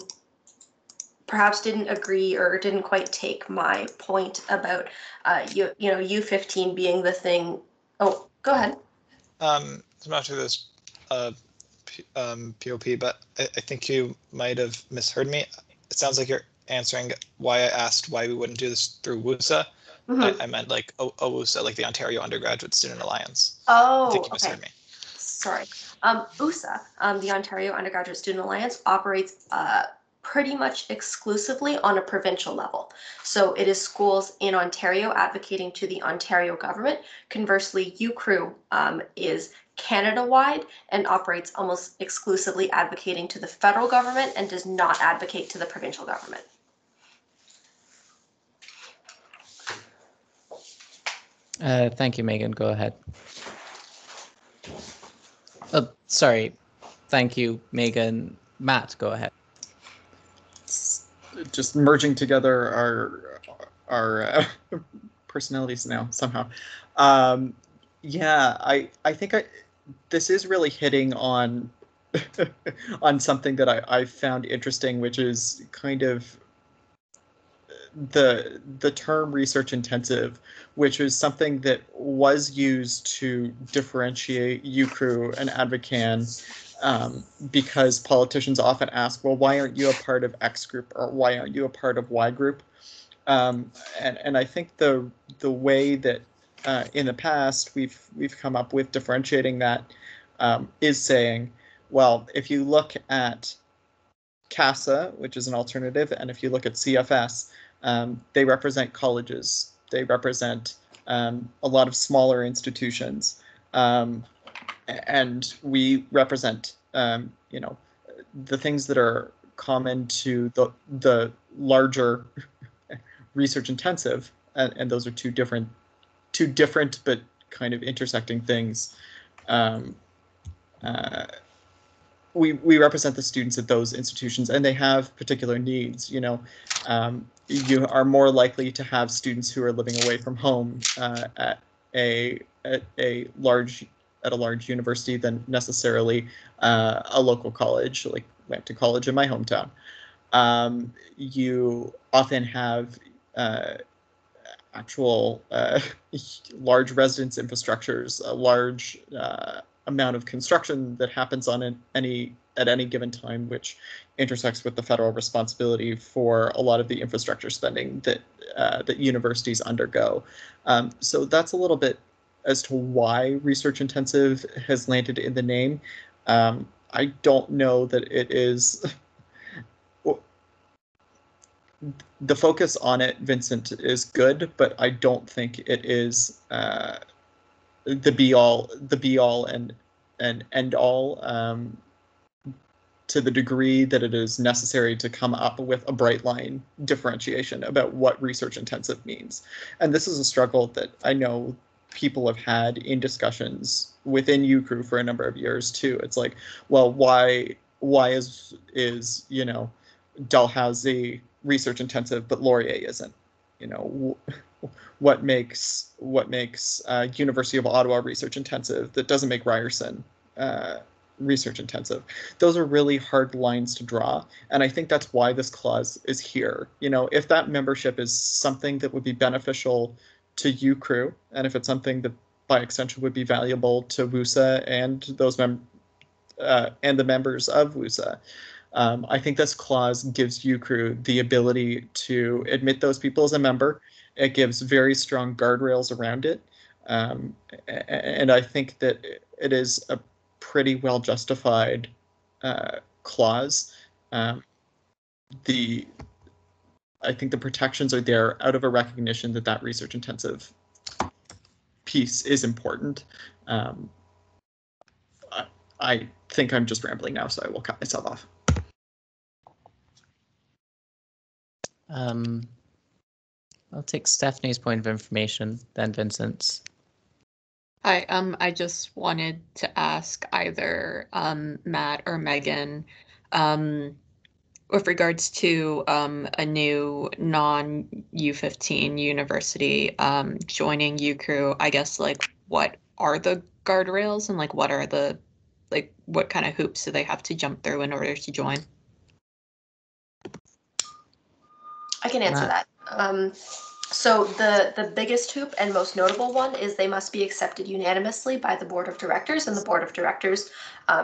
D: perhaps didn't agree or didn't quite take my point about U15 being the thing. Oh, go ahead.
C: I'm not sure this POP, but I think you might have misheard me. It sounds like you're answering why I asked why we wouldn't do this through WUSA. I meant like OWUSA, like the Ontario Undergraduate Student Alliance. I think you misheard me.
D: Sorry. USA, the Ontario Undergraduate Student Alliance, operates pretty much exclusively on a provincial level. So it is schools in Ontario advocating to the Ontario government. Conversely, UCRU is Canada-wide and operates almost exclusively advocating to the federal government and does not advocate to the provincial government.
B: Thank you, Megan. Go ahead. Oh, sorry. Thank you, Megan. Matt, go ahead.
G: Just merging together our personalities now somehow. Yeah, I think this is really hitting on on something that I found interesting, which is kind of the term research intensive, which is something that was used to differentiate UCRU and Advocan, because politicians often ask, well, why aren't you a part of X group, or why aren't you a part of Y group? And I think the way that in the past we've come up with differentiating that is saying, well, if you look at CASA, which is an alternative, and if you look at CFS, they represent colleges. They represent a lot of smaller institutions, and we represent, you know, the things that are common to the larger research intensive, and those are two different but kind of intersecting things. We represent the students at those institutions, and they have particular needs. You know, you are more likely to have students who are living away from home at a large university than necessarily a local college. Like, went to college in my hometown. You often have actual large residence infrastructures, a large amount of construction that happens on at any given time, which intersects with the federal responsibility for a lot of the infrastructure spending that universities undergo. So that's a little bit as to why research intensive has landed in the name. I don't know that it is. The focus on it, Vincent, is good, but I don't think it is the be all and end all, to the degree that it is necessary to come up with a bright line differentiation about what research intensive means. And this is a struggle that I know people have had in discussions within UCRU for a number of years too. It's like, well, why is you know, Dalhousie research intensive but Laurier isn't? You know, what makes University of Ottawa research intensive that doesn't make Ryerson research intensive? Those are really hard lines to draw, and I think that's why this clause is here. You know, if that membership is something that would be beneficial to UCRU, and if it's something that by extension would be valuable to WUSA and those and the members of WUSA, I think this clause gives UCRU the ability to admit those people as a member. It gives very strong guardrails around it. And I think that it is a pretty well justified clause. I think the protections are there out of a recognition that that research intensive piece is important. I think I'm just rambling now, so I will cut myself off.
B: I'll take Stephanie's point of information, then Vincent's.
I: Hi, I just wanted to ask either Matt or Megan, with regards to a new non-U15 university joining UCRU, I guess, like, what are the guardrails and like what are the, like, what kind of hoops do they have to jump through in order to join?
D: I can answer that. So the biggest hoop and most notable one is they must be accepted unanimously by the board of directors, and the board of directors,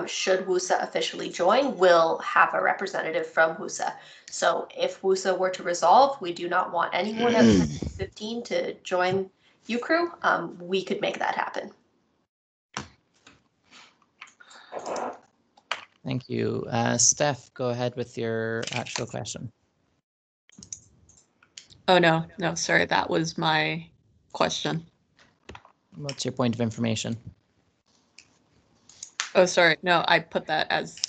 D: should WUSA officially join, will have a representative from WUSA. So if WUSA were to resolve, we do not want anyone outside 15 to join UCRU, we could make that happen.
B: Thank you. Steph, go ahead with your actual question.
Q: Oh, no, sorry, that was my question.
B: What's your point of information?
Q: Oh, sorry, no, I put that as.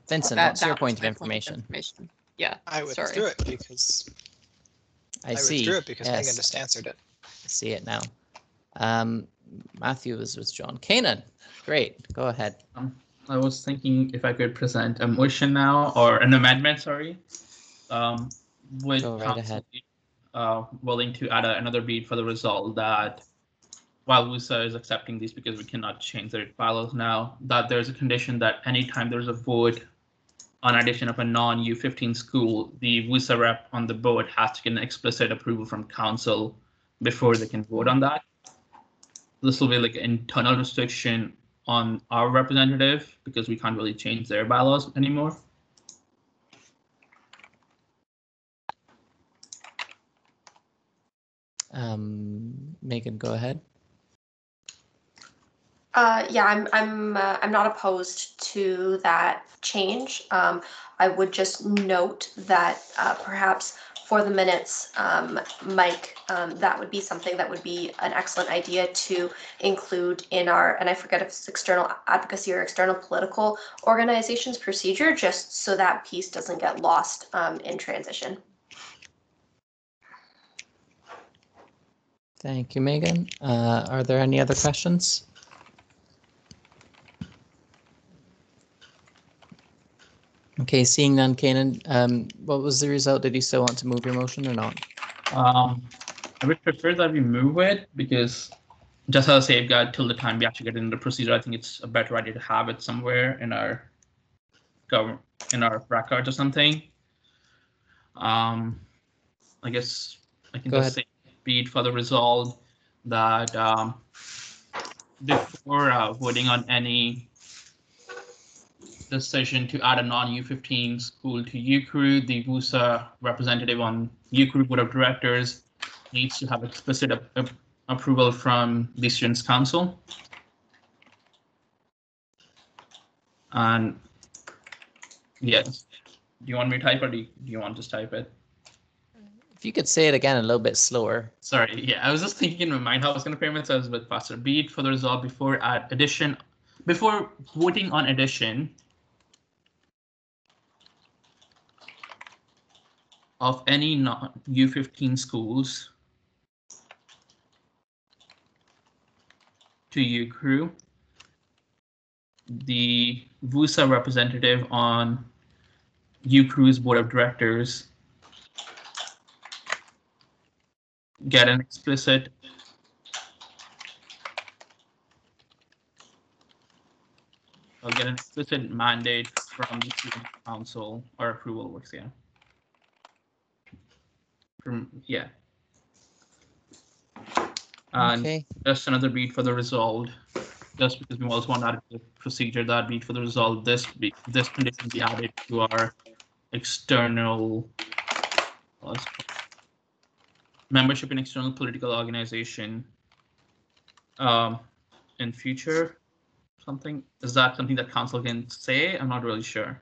B: Vincent, what's your point of information?
Q: Yeah,
C: I withdrew it because
B: I see.
C: withdrew it because
B: Yes.
C: Megan just answered it.
B: I see it now. Matthew was withdrawn. Kanan, great. Go ahead.
H: I was thinking if I could present a motion now, or an amendment, sorry. Would
B: Go right
H: council
B: ahead.
H: be willing to add another beat for the result that while WUSA is accepting these because we cannot change their bylaws now, that there's a condition that anytime there's a vote on addition of a non-U15 school, the WUSA rep on the board has to get an explicit approval from council before they can vote on that. This will be like an internal restriction on our representative because we can't really change their bylaws anymore.
B: Megan, go ahead.
D: Yeah, I'm not opposed to that change. I would just note that perhaps for the minutes, Mike, that would be something that would be an excellent idea to include in our, and I forget if it's external advocacy or external political organizations procedure, just so that piece doesn't get lost in transition.
B: Thank you, Megan. Are there any other questions? Okay, seeing none, Kanan, what was the result? Did you still want to move your motion or not?
H: I would prefer that we move it because just as a safeguard till the time we actually get into the procedure, I think it's a better idea to have it somewhere in our records or something. I guess I can just say beat for the result that before voting on any decision to add a non-U15 school to UCRU, the WUSA representative on UCRU Board of Directors needs to have explicit approval from the Students' Council. And yes, do you want me to type or do you want to just type it?
B: If you could say it again a little bit slower.
H: Sorry, yeah, I was just thinking in my mind how I was going to frame it, so I was a bit faster. Beat for the result before voting on addition of any non-U15 schools to UCRU, the WUSA representative on UCRU's Board of Directors get an explicit mandate from the Student Council or approval works, yeah. And
B: okay.
H: Just another beat for the result, just because we also want to add the procedure that beat for the result, this condition be added to our external membership in external political organization in future. Something is that something that council can say? I'm not really sure.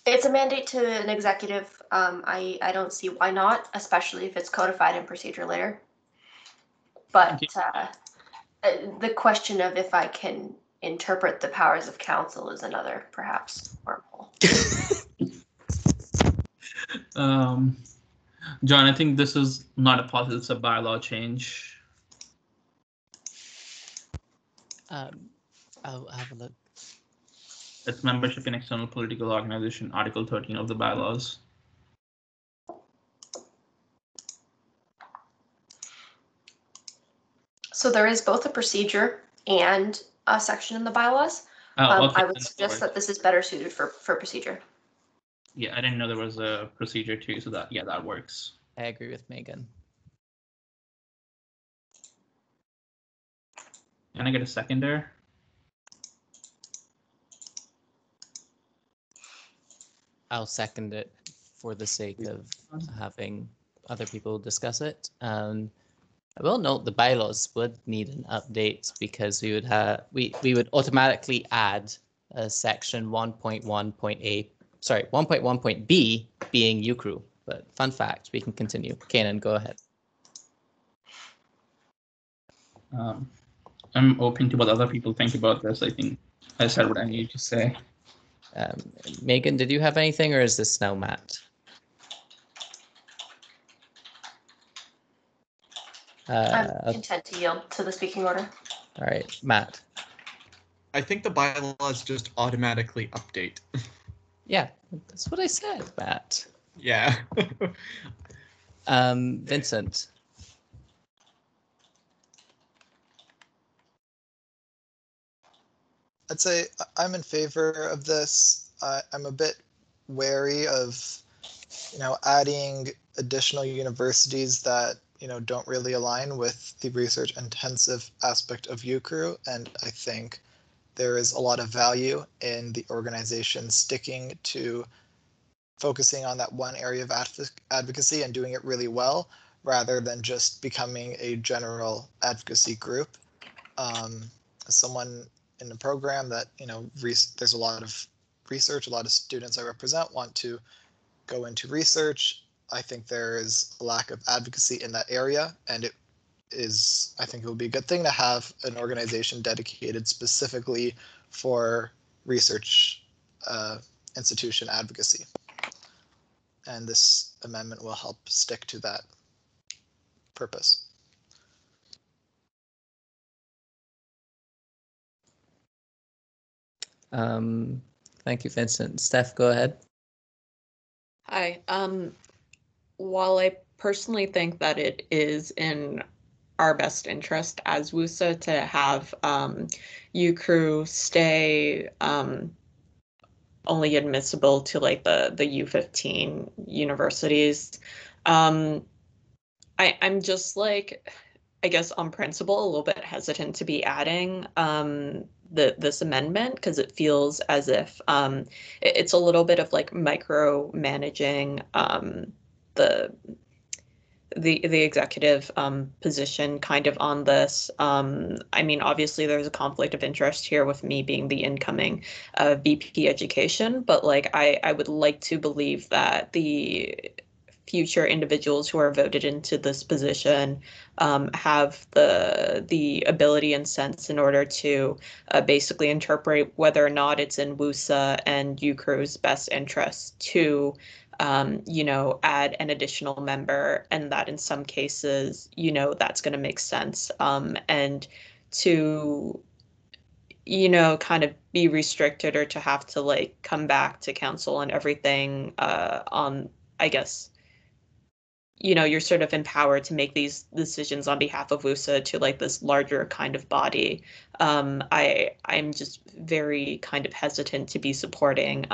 D: It's a mandate to an executive. I don't see why not, especially if it's codified in procedure later. But the question of if I can interpret the powers of council is another, perhaps, wormhole.
H: John, I think this is not a policy, it's a bylaw change.
B: I'll have a look.
H: It's membership in external political organization, Article 13 of the bylaws.
D: So there is both a procedure and a section in the bylaws.
H: Okay,
D: I would suggest that this is better suited for procedure.
H: Yeah, I didn't know there was a procedure too, so that, yeah, that works.
B: I agree with Megan.
H: Can I get a second there?
B: I'll second it for the sake of having other people discuss it. I will note the bylaws would need an update because we would have we would automatically add a section 1.1.a, sorry, 1.1.b being UCRU. But fun fact, we can continue. Kanan, go ahead.
H: I'm open to what other people think about this. I think I said what I needed to say.
B: Megan, did you have anything, or is this now Matt?
D: I'm content to yield to the speaking order.
B: All right, Matt.
G: I think the bylaws just automatically update.
B: Yeah, that's what I said, Matt.
G: Yeah.
B: Vincent.
C: I'd say I'm in favor of this. I'm a bit wary of, adding additional universities that, don't really align with the research intensive aspect of UCRU. And I think there is a lot of value in the organization sticking to focusing on that one area of advocacy and doing it really well, rather than just becoming a general advocacy group. As someone in the program that, there's a lot of research, a lot of students I represent want to go into research. I think there is a lack of advocacy in that area, and I think it would be a good thing to have an organization dedicated specifically for research institution advocacy. And this amendment will help stick to that purpose.
B: Thank you, Vincent. Steph, go ahead.
I: Hi. While I personally think that it is in our best interest as WUSA to have UCRU stay only admissible to like the U15 universities, I'm just like, I guess on principle, a little bit hesitant to be adding this amendment, because it feels as if it's a little bit of like micromanaging the executive position kind of on this. I mean, obviously there's a conflict of interest here with me being the incoming VP education, but like I would like to believe that the future individuals who are voted into this position have the ability and sense in order to basically interpret whether or not it's in WUSA and UCRU's best interest to add an additional member, and that in some cases, that's going to make sense. And to, kind of be restricted or to have to like come back to council and everything on, I guess, you're sort of empowered to make these decisions on behalf of WUSA to like this larger kind of body. I'm just very kind of hesitant to be supporting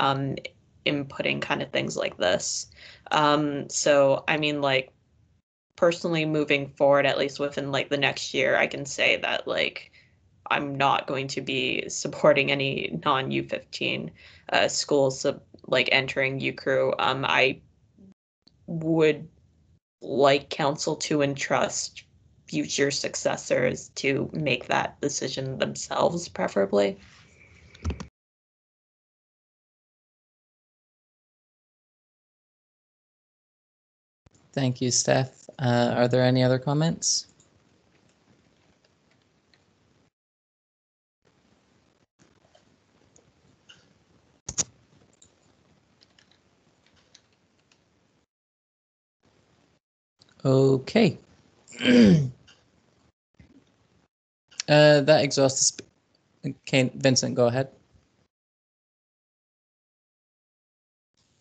I: inputting kind of things like this. So I mean, like, personally moving forward, at least within like the next year, I can say that like I'm not going to be supporting any non-U15 schools like entering UCRU. I would like council to entrust future successors to make that decision themselves, preferably.
B: Thank you, Steph. Are there any other comments? Okay. That exhausts. Okay, Vincent, go ahead.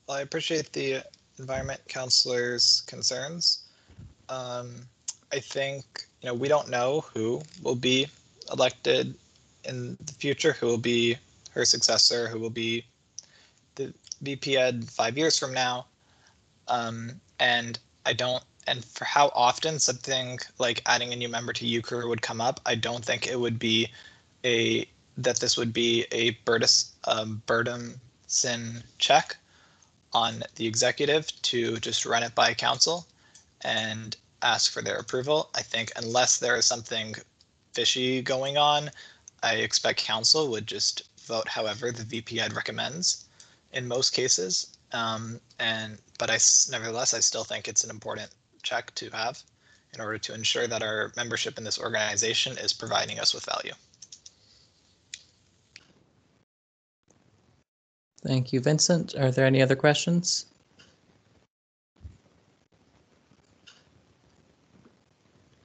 C: Well, I appreciate the environment counselor's concerns. I think, we don't know who will be elected in the future, who will be her successor, who will be the VP Ed 5 years from now. And for how often something like adding a new member to UCRU would come up, I don't think it would be this would be a burdensome check on the executive to just run it by council and ask for their approval. I think unless there is something fishy going on, I expect council would just vote however the VP Ed recommends in most cases. But nevertheless, I still think it's an important check to have in order to ensure that our membership in this organization is providing us with value.
B: Thank you, Vincent. Are there any other questions?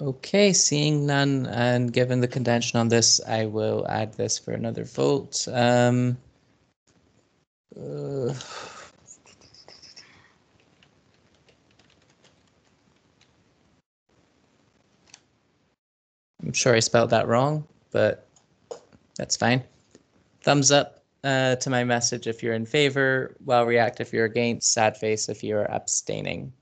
B: Okay, seeing none, and given the contention on this, I will add this for another vote. I'm sure I spelled that wrong, but that's fine. Thumbs up to my message if you're in favor, well react if you're against, sad face if you're abstaining.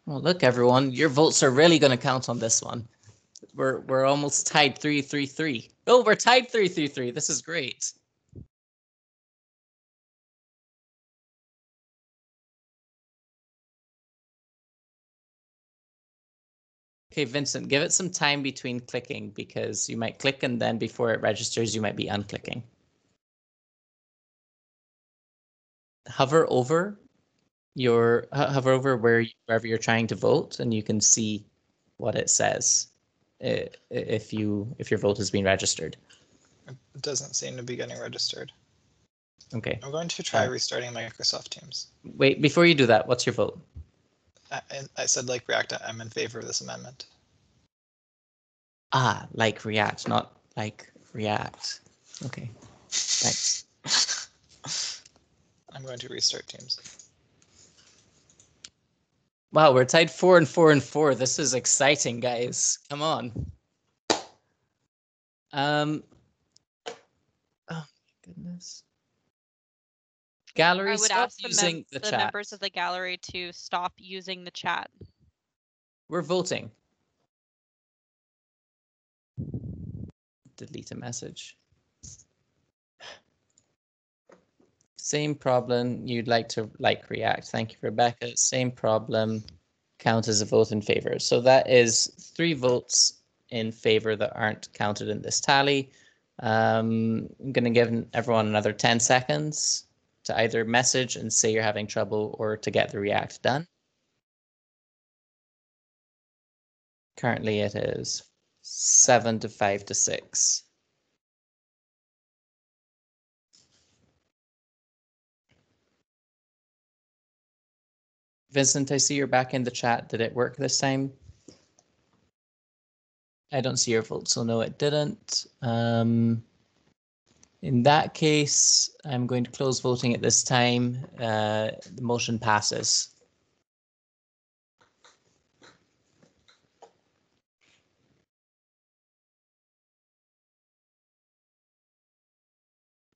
B: Well, look, everyone, your votes are really going to count on this one. We're almost tied 3-3-3. Oh, we're tied 3-3-3. This is great. Okay, Vincent, give it some time between clicking because you might click and then before it registers, you might be unclicking. Hover over wherever you're trying to vote, and you can see what it says if your vote has been registered.
C: It doesn't seem to be getting registered.
B: Okay.
C: I'm going to try restarting Microsoft Teams.
B: Wait, before you do that, what's your vote?
C: I said like React. I'm in favor of this amendment.
B: Ah, like React, not like React. Okay, thanks.
C: I'm going to restart Teams.
B: Wow, we're tied 4-4-4. This is exciting, guys. Come on. Oh my goodness. Gallery,
A: I would
B: stop
A: ask
B: using the chat.
A: members of the gallery to stop using the chat.
B: We're voting. Delete a message. Same problem. You'd like to like React. Thank you, Rebecca. Same problem. Count as a vote in favor. So that is 3 votes in favor that aren't counted in this tally. I'm going to give everyone another 10 seconds to either message and say you're having trouble or to get the React done. Currently it is 7 to 5 to 6. Vincent, I see you're back in the chat. Did it work this time? I don't see your vote, so no, it didn't. In that case, I'm going to close voting at this time. The motion passes.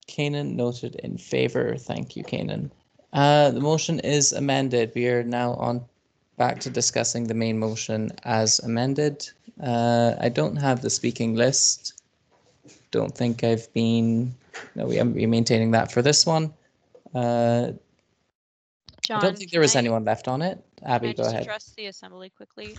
B: Kanan noted in favor. Thank you, Kanan. The motion is amended. We are now back to discussing the main motion as amended. I don't have the speaking list. Don't think I've been. No, we haven't been maintaining that for this one.
A: John,
B: I don't think there was anyone left on it. Abby, go
A: just
B: ahead.
A: address the assembly quickly.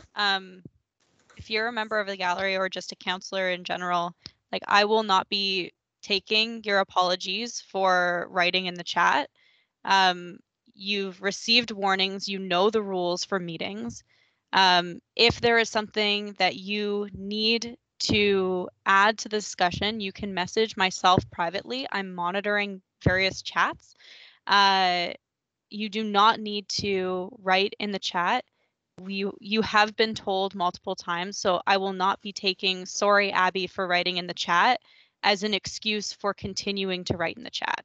A: If you're a member of the gallery or just a counselor in general, like I will not be taking your apologies for writing in the chat. You've received warnings, you know the rules for meetings. If there is something that you need to add to the discussion, you can message myself privately. I'm monitoring various chats. You do not need to write in the chat you have been told multiple times, so I will not be taking "sorry, Abby, for writing in the chat" as an excuse for continuing to write in the chat.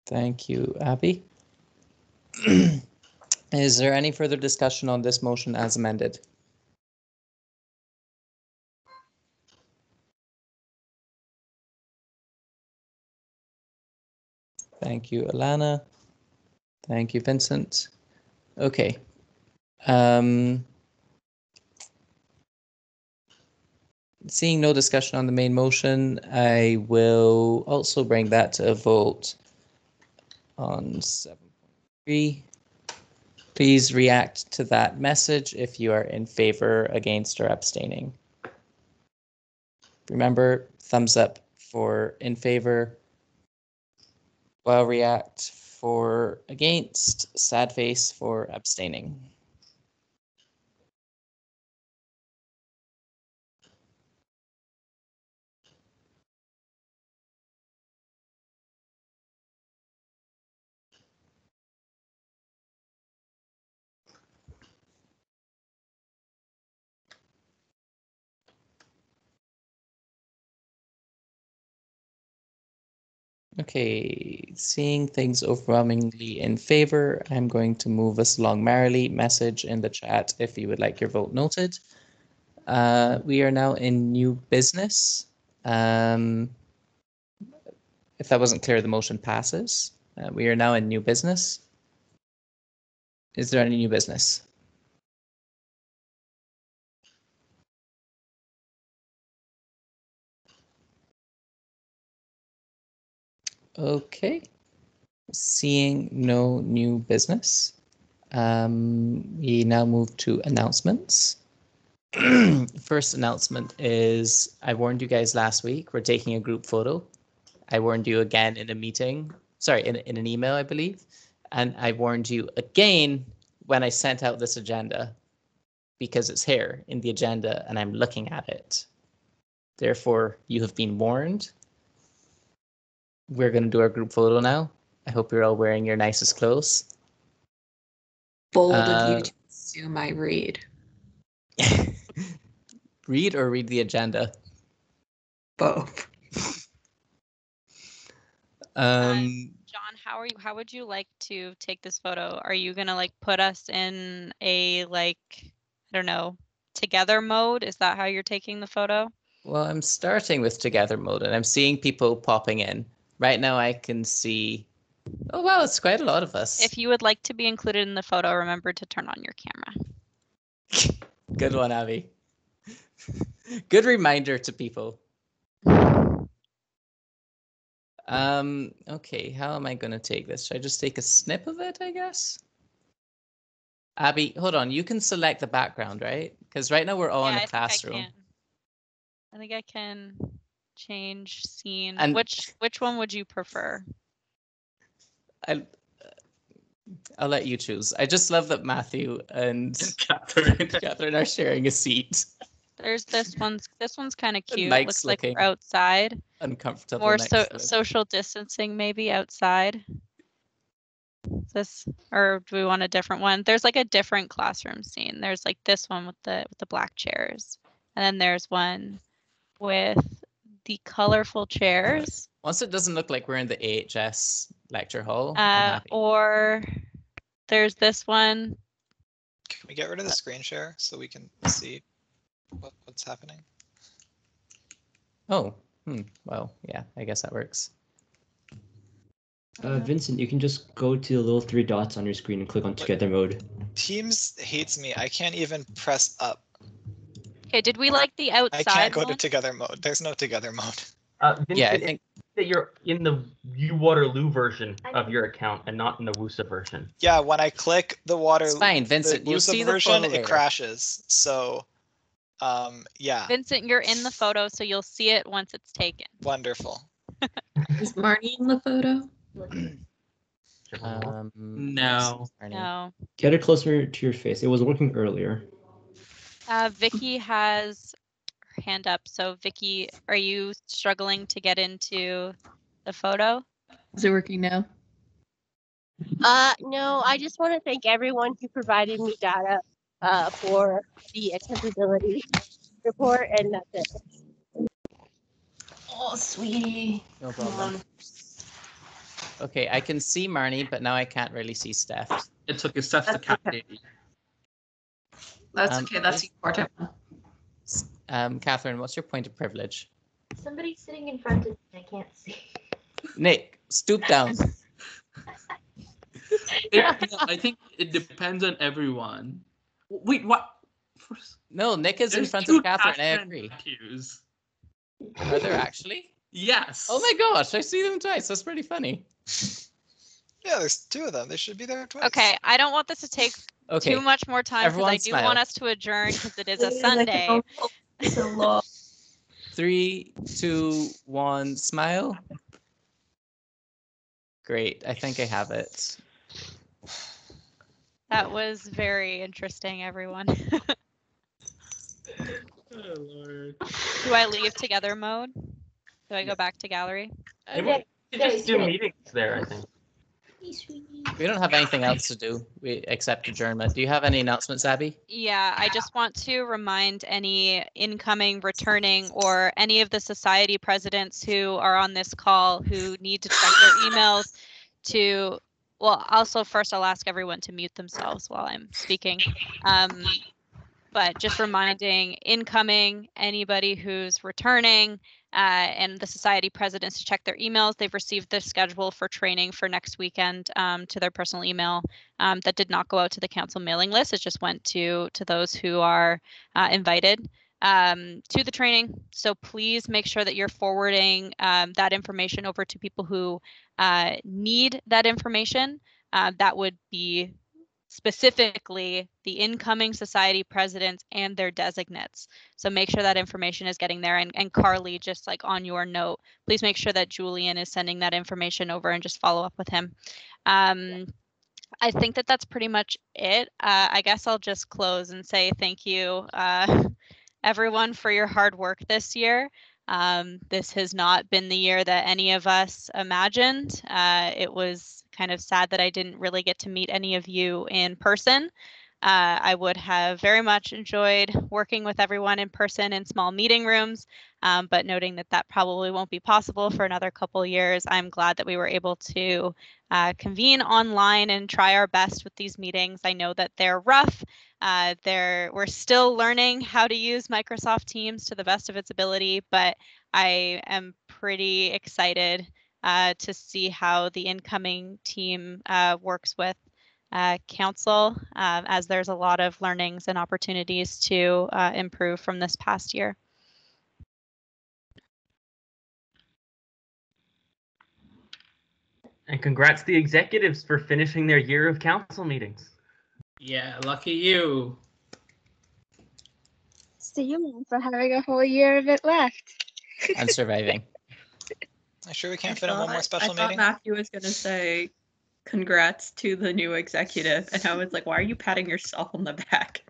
B: Thank you, Abby. Is there any further discussion on this motion as amended? Thank you, Alana. Thank you, Vincent. Okay. Seeing no discussion on the main motion, I will also bring that to a vote on 7.3. Please react to that message if you are in favor, against, or abstaining. Remember, thumbs up for in favor, while react for against, sad face for abstaining. Okay, seeing things overwhelmingly in favor, I'm going to move us along merrily. Message in the chat if you would like your vote noted. We are now in new business. If that wasn't clear, the motion passes. We are now in new business. Is there any new business? Okay, seeing no new business, we now move to announcements. First announcement is, I warned you guys last week, we're taking a group photo. I warned you again in a meeting, sorry, in an email, I believe. And I warned you again when I sent out this agenda, because it's here in the agenda and I'm looking at it. Therefore, you have been warned. We're going to do our group photo now. I hope you're all wearing your nicest clothes.
I: Bold of you to assume I read.
B: Read or read the agenda?
I: Both.
A: John, how would you like to take this photo? Are you gonna like put us in a like, I don't know, together mode? Is that how you're taking the photo?
B: Well, I'm starting with together mode and I'm seeing people popping in. Right now I can see, oh wow, it's quite a lot of us.
A: If you would like to be included in the photo, remember to turn on your camera.
B: Good one, Abby. Good reminder to people. Okay, how am I going to take this? Should I just take a snip of it, I guess? Abby, hold on. You can select the background, right? Because right now we're all in a classroom.
A: I think I can change scene.
B: And
A: which one would you prefer?
B: I'll let you choose. I just love that Matthew and Catherine are sharing a seat.
A: There's this one's kind of cute.
B: Mike's
A: Looks like we're
B: looking
A: outside.
B: uncomfortable.
A: More
B: next to it.
A: social distancing maybe outside. This, or do we want a different one? There's like a different classroom scene. There's like this one with the black chairs, and then there's one with the colorful chairs.
B: Once it doesn't look like we're in the AHS lecture hall, I'm happy.
A: Or there's this one.
C: Can we get rid of the screen share so we can see what's happening?
B: Oh, well, yeah, I guess that works.
F: Vincent, you can just go to the little 3 dots on your screen and click on together mode.
C: Teams hates me. I can't even press up.
A: Okay, did we like the outside
C: I can't go
A: one?
C: to together mode. There's no together mode.
J: Vincent,
B: yeah, I think
J: that you're in the U-Waterloo version of your account and not in the WUSA version.
C: Yeah, when I click the Waterloo,
B: it's fine, Vincent.
C: the
B: You'll
C: WUSA
B: see the
C: version,
B: photo
C: it
B: later.
C: crashes. So, yeah.
A: Vincent, you're in the photo, so you'll see it once it's taken.
C: Wonderful.
I: Is Marnie in the photo?
H: No.
A: No.
F: Get it closer to your face. It was working earlier.
A: Vicky has her hand up. So Vicky, are you struggling to get into the photo?
N: Is it working now?
S: No, I just want to thank everyone who provided me data for the accessibility report, and that's it.
M: Oh, sweetie.
B: No
M: Come
B: problem.
M: on.
B: Okay, I can see Marnie, but now I can't really see Steph.
H: It took his Steph's the cat baby.
Q: That's okay. That's important.
B: Catherine, what's your point of privilege?
L: Somebody's sitting in front of me. I can't see.
B: Nick, stoop down.
H: I think it depends on everyone. Wait, what?
B: No, Nick is in
H: There's
B: front
H: two
B: of Catherine. I
H: Catherine
B: agree.
H: Hughes.
B: Are there actually?
H: Yes.
B: Oh my gosh, I see them twice. That's pretty funny.
C: Yeah, there's two of them. They should be there twice.
A: Okay, I don't want this to take too much more time because
B: Everyone
A: I do
B: smile.
A: want us to adjourn because it is a
M: Please, I can
A: Sunday.
M: so long.
B: 3, 2, 1, smile. Great. I think I have it.
A: That was very interesting, everyone.
H: Oh, Lord.
A: Do I leave together mode? Do I go back to gallery?
J: You just do meetings there, I think.
B: We don't have anything else to do except adjournment. Do you have any announcements, Abby?
A: Yeah, I just want to remind any incoming, returning, or any of the society presidents who are on this call who need to check their emails to, well, also first I'll ask everyone to mute themselves while I'm speaking. But just reminding incoming, anybody who's returning, and the society presidents to check their emails. They've received the schedule for training for next weekend to their personal email. That did not go out to the council mailing list. It just went to those who are invited to the training. So please make sure that you're forwarding that information over to people who need that information. That would be specifically the incoming society presidents and their designates. So make sure that information is getting there. And Carly, just like on your note, please make sure that Julian is sending that information over and just follow up with him. I think that that's pretty much it. I guess I'll just close and say thank you, everyone, for your hard work this year. This has not been the year that any of us imagined. It was kind of sad that I didn't really get to meet any of you in person. I would have very much enjoyed working with everyone in person in small meeting rooms, but noting that that probably won't be possible for another couple years, I'm glad that we were able to convene online and try our best with these meetings. I know that they're rough. We're still learning how to use Microsoft Teams to the best of its ability, but I am pretty excited to see how the incoming team works with council, as there's a lot of learnings and opportunities to improve from this past year.
J: And congrats to the executives for finishing their year of council meetings.
H: Yeah, lucky you.
N: So you for having a whole year of it left.
B: I'm surviving.
C: I'm sure we can't fit in one more special
Q: I thought
C: meeting.
Q: Matthew was going to say congrats to the new executive, and I was like, why are you patting yourself on the back?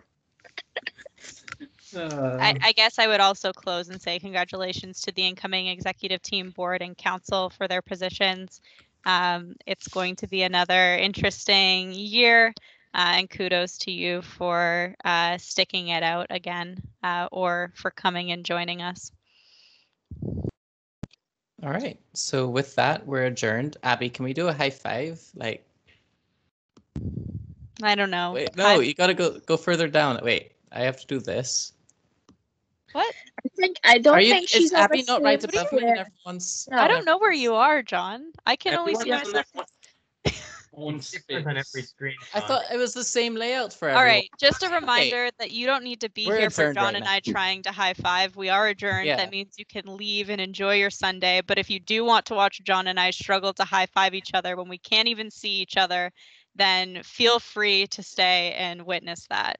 A: I guess I would also close and say congratulations to the incoming executive team, board, and council for their positions. It's going to be another interesting year, and kudos to you for sticking it out again, or for coming and joining us.
B: All right. So with that, we're adjourned. Abby, can we do a high five? Like,
A: I don't know.
B: wait, no, you gotta go further down. Wait, I have to do this.
A: What?
N: I don't
B: Are you?
N: think she's
B: Is Abby not right
N: overseas
B: above me? And
N: anywhere.
B: everyone's.
A: I don't know where you are, John. I can only see myself.
J: On every screen.
B: I thought it was the same layout for
A: All
B: everyone.
A: right, just a reminder that you don't need to be
B: We're
A: here for
B: adjourned
A: John
B: right
A: and
B: now.
A: I trying to high five. We are adjourned.
B: Yeah.
A: That means you can leave and enjoy your Sunday. But if you do want to watch John and I struggle to high five each other when we can't even see each other, then feel free to stay and witness that.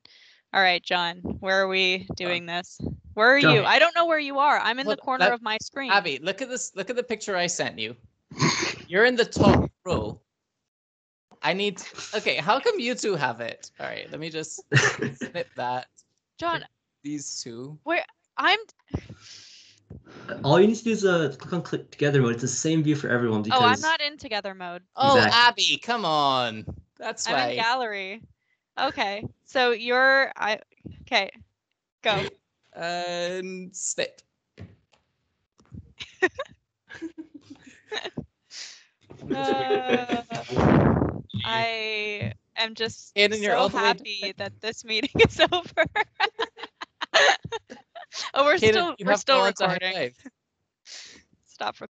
A: All right, John, where are we doing this? Where are
B: John.
A: you? I don't know where you are. I'm in the corner of my screen.
B: Abby, look at this. Look at the picture I sent you. You're in the top row. I need. Okay, how come you two have it? All right, let me just snip that.
A: John,
B: These two.
A: where I'm.
O: All you need to do is click on click together mode. It's the same view for everyone because.
A: Oh, I'm not in together mode.
B: Oh,
O: Exactly.
B: Abby, come on. That's
A: I'm
B: why.
A: in gallery. Okay, so okay, go.
B: And snip.
A: I am just
B: Aiden, you're
A: so
B: all the way
A: happy that this meeting is over. Oh, we're
B: Kaden,
A: still
B: you have to launch a high
A: recording.
B: five.
A: Stop recording.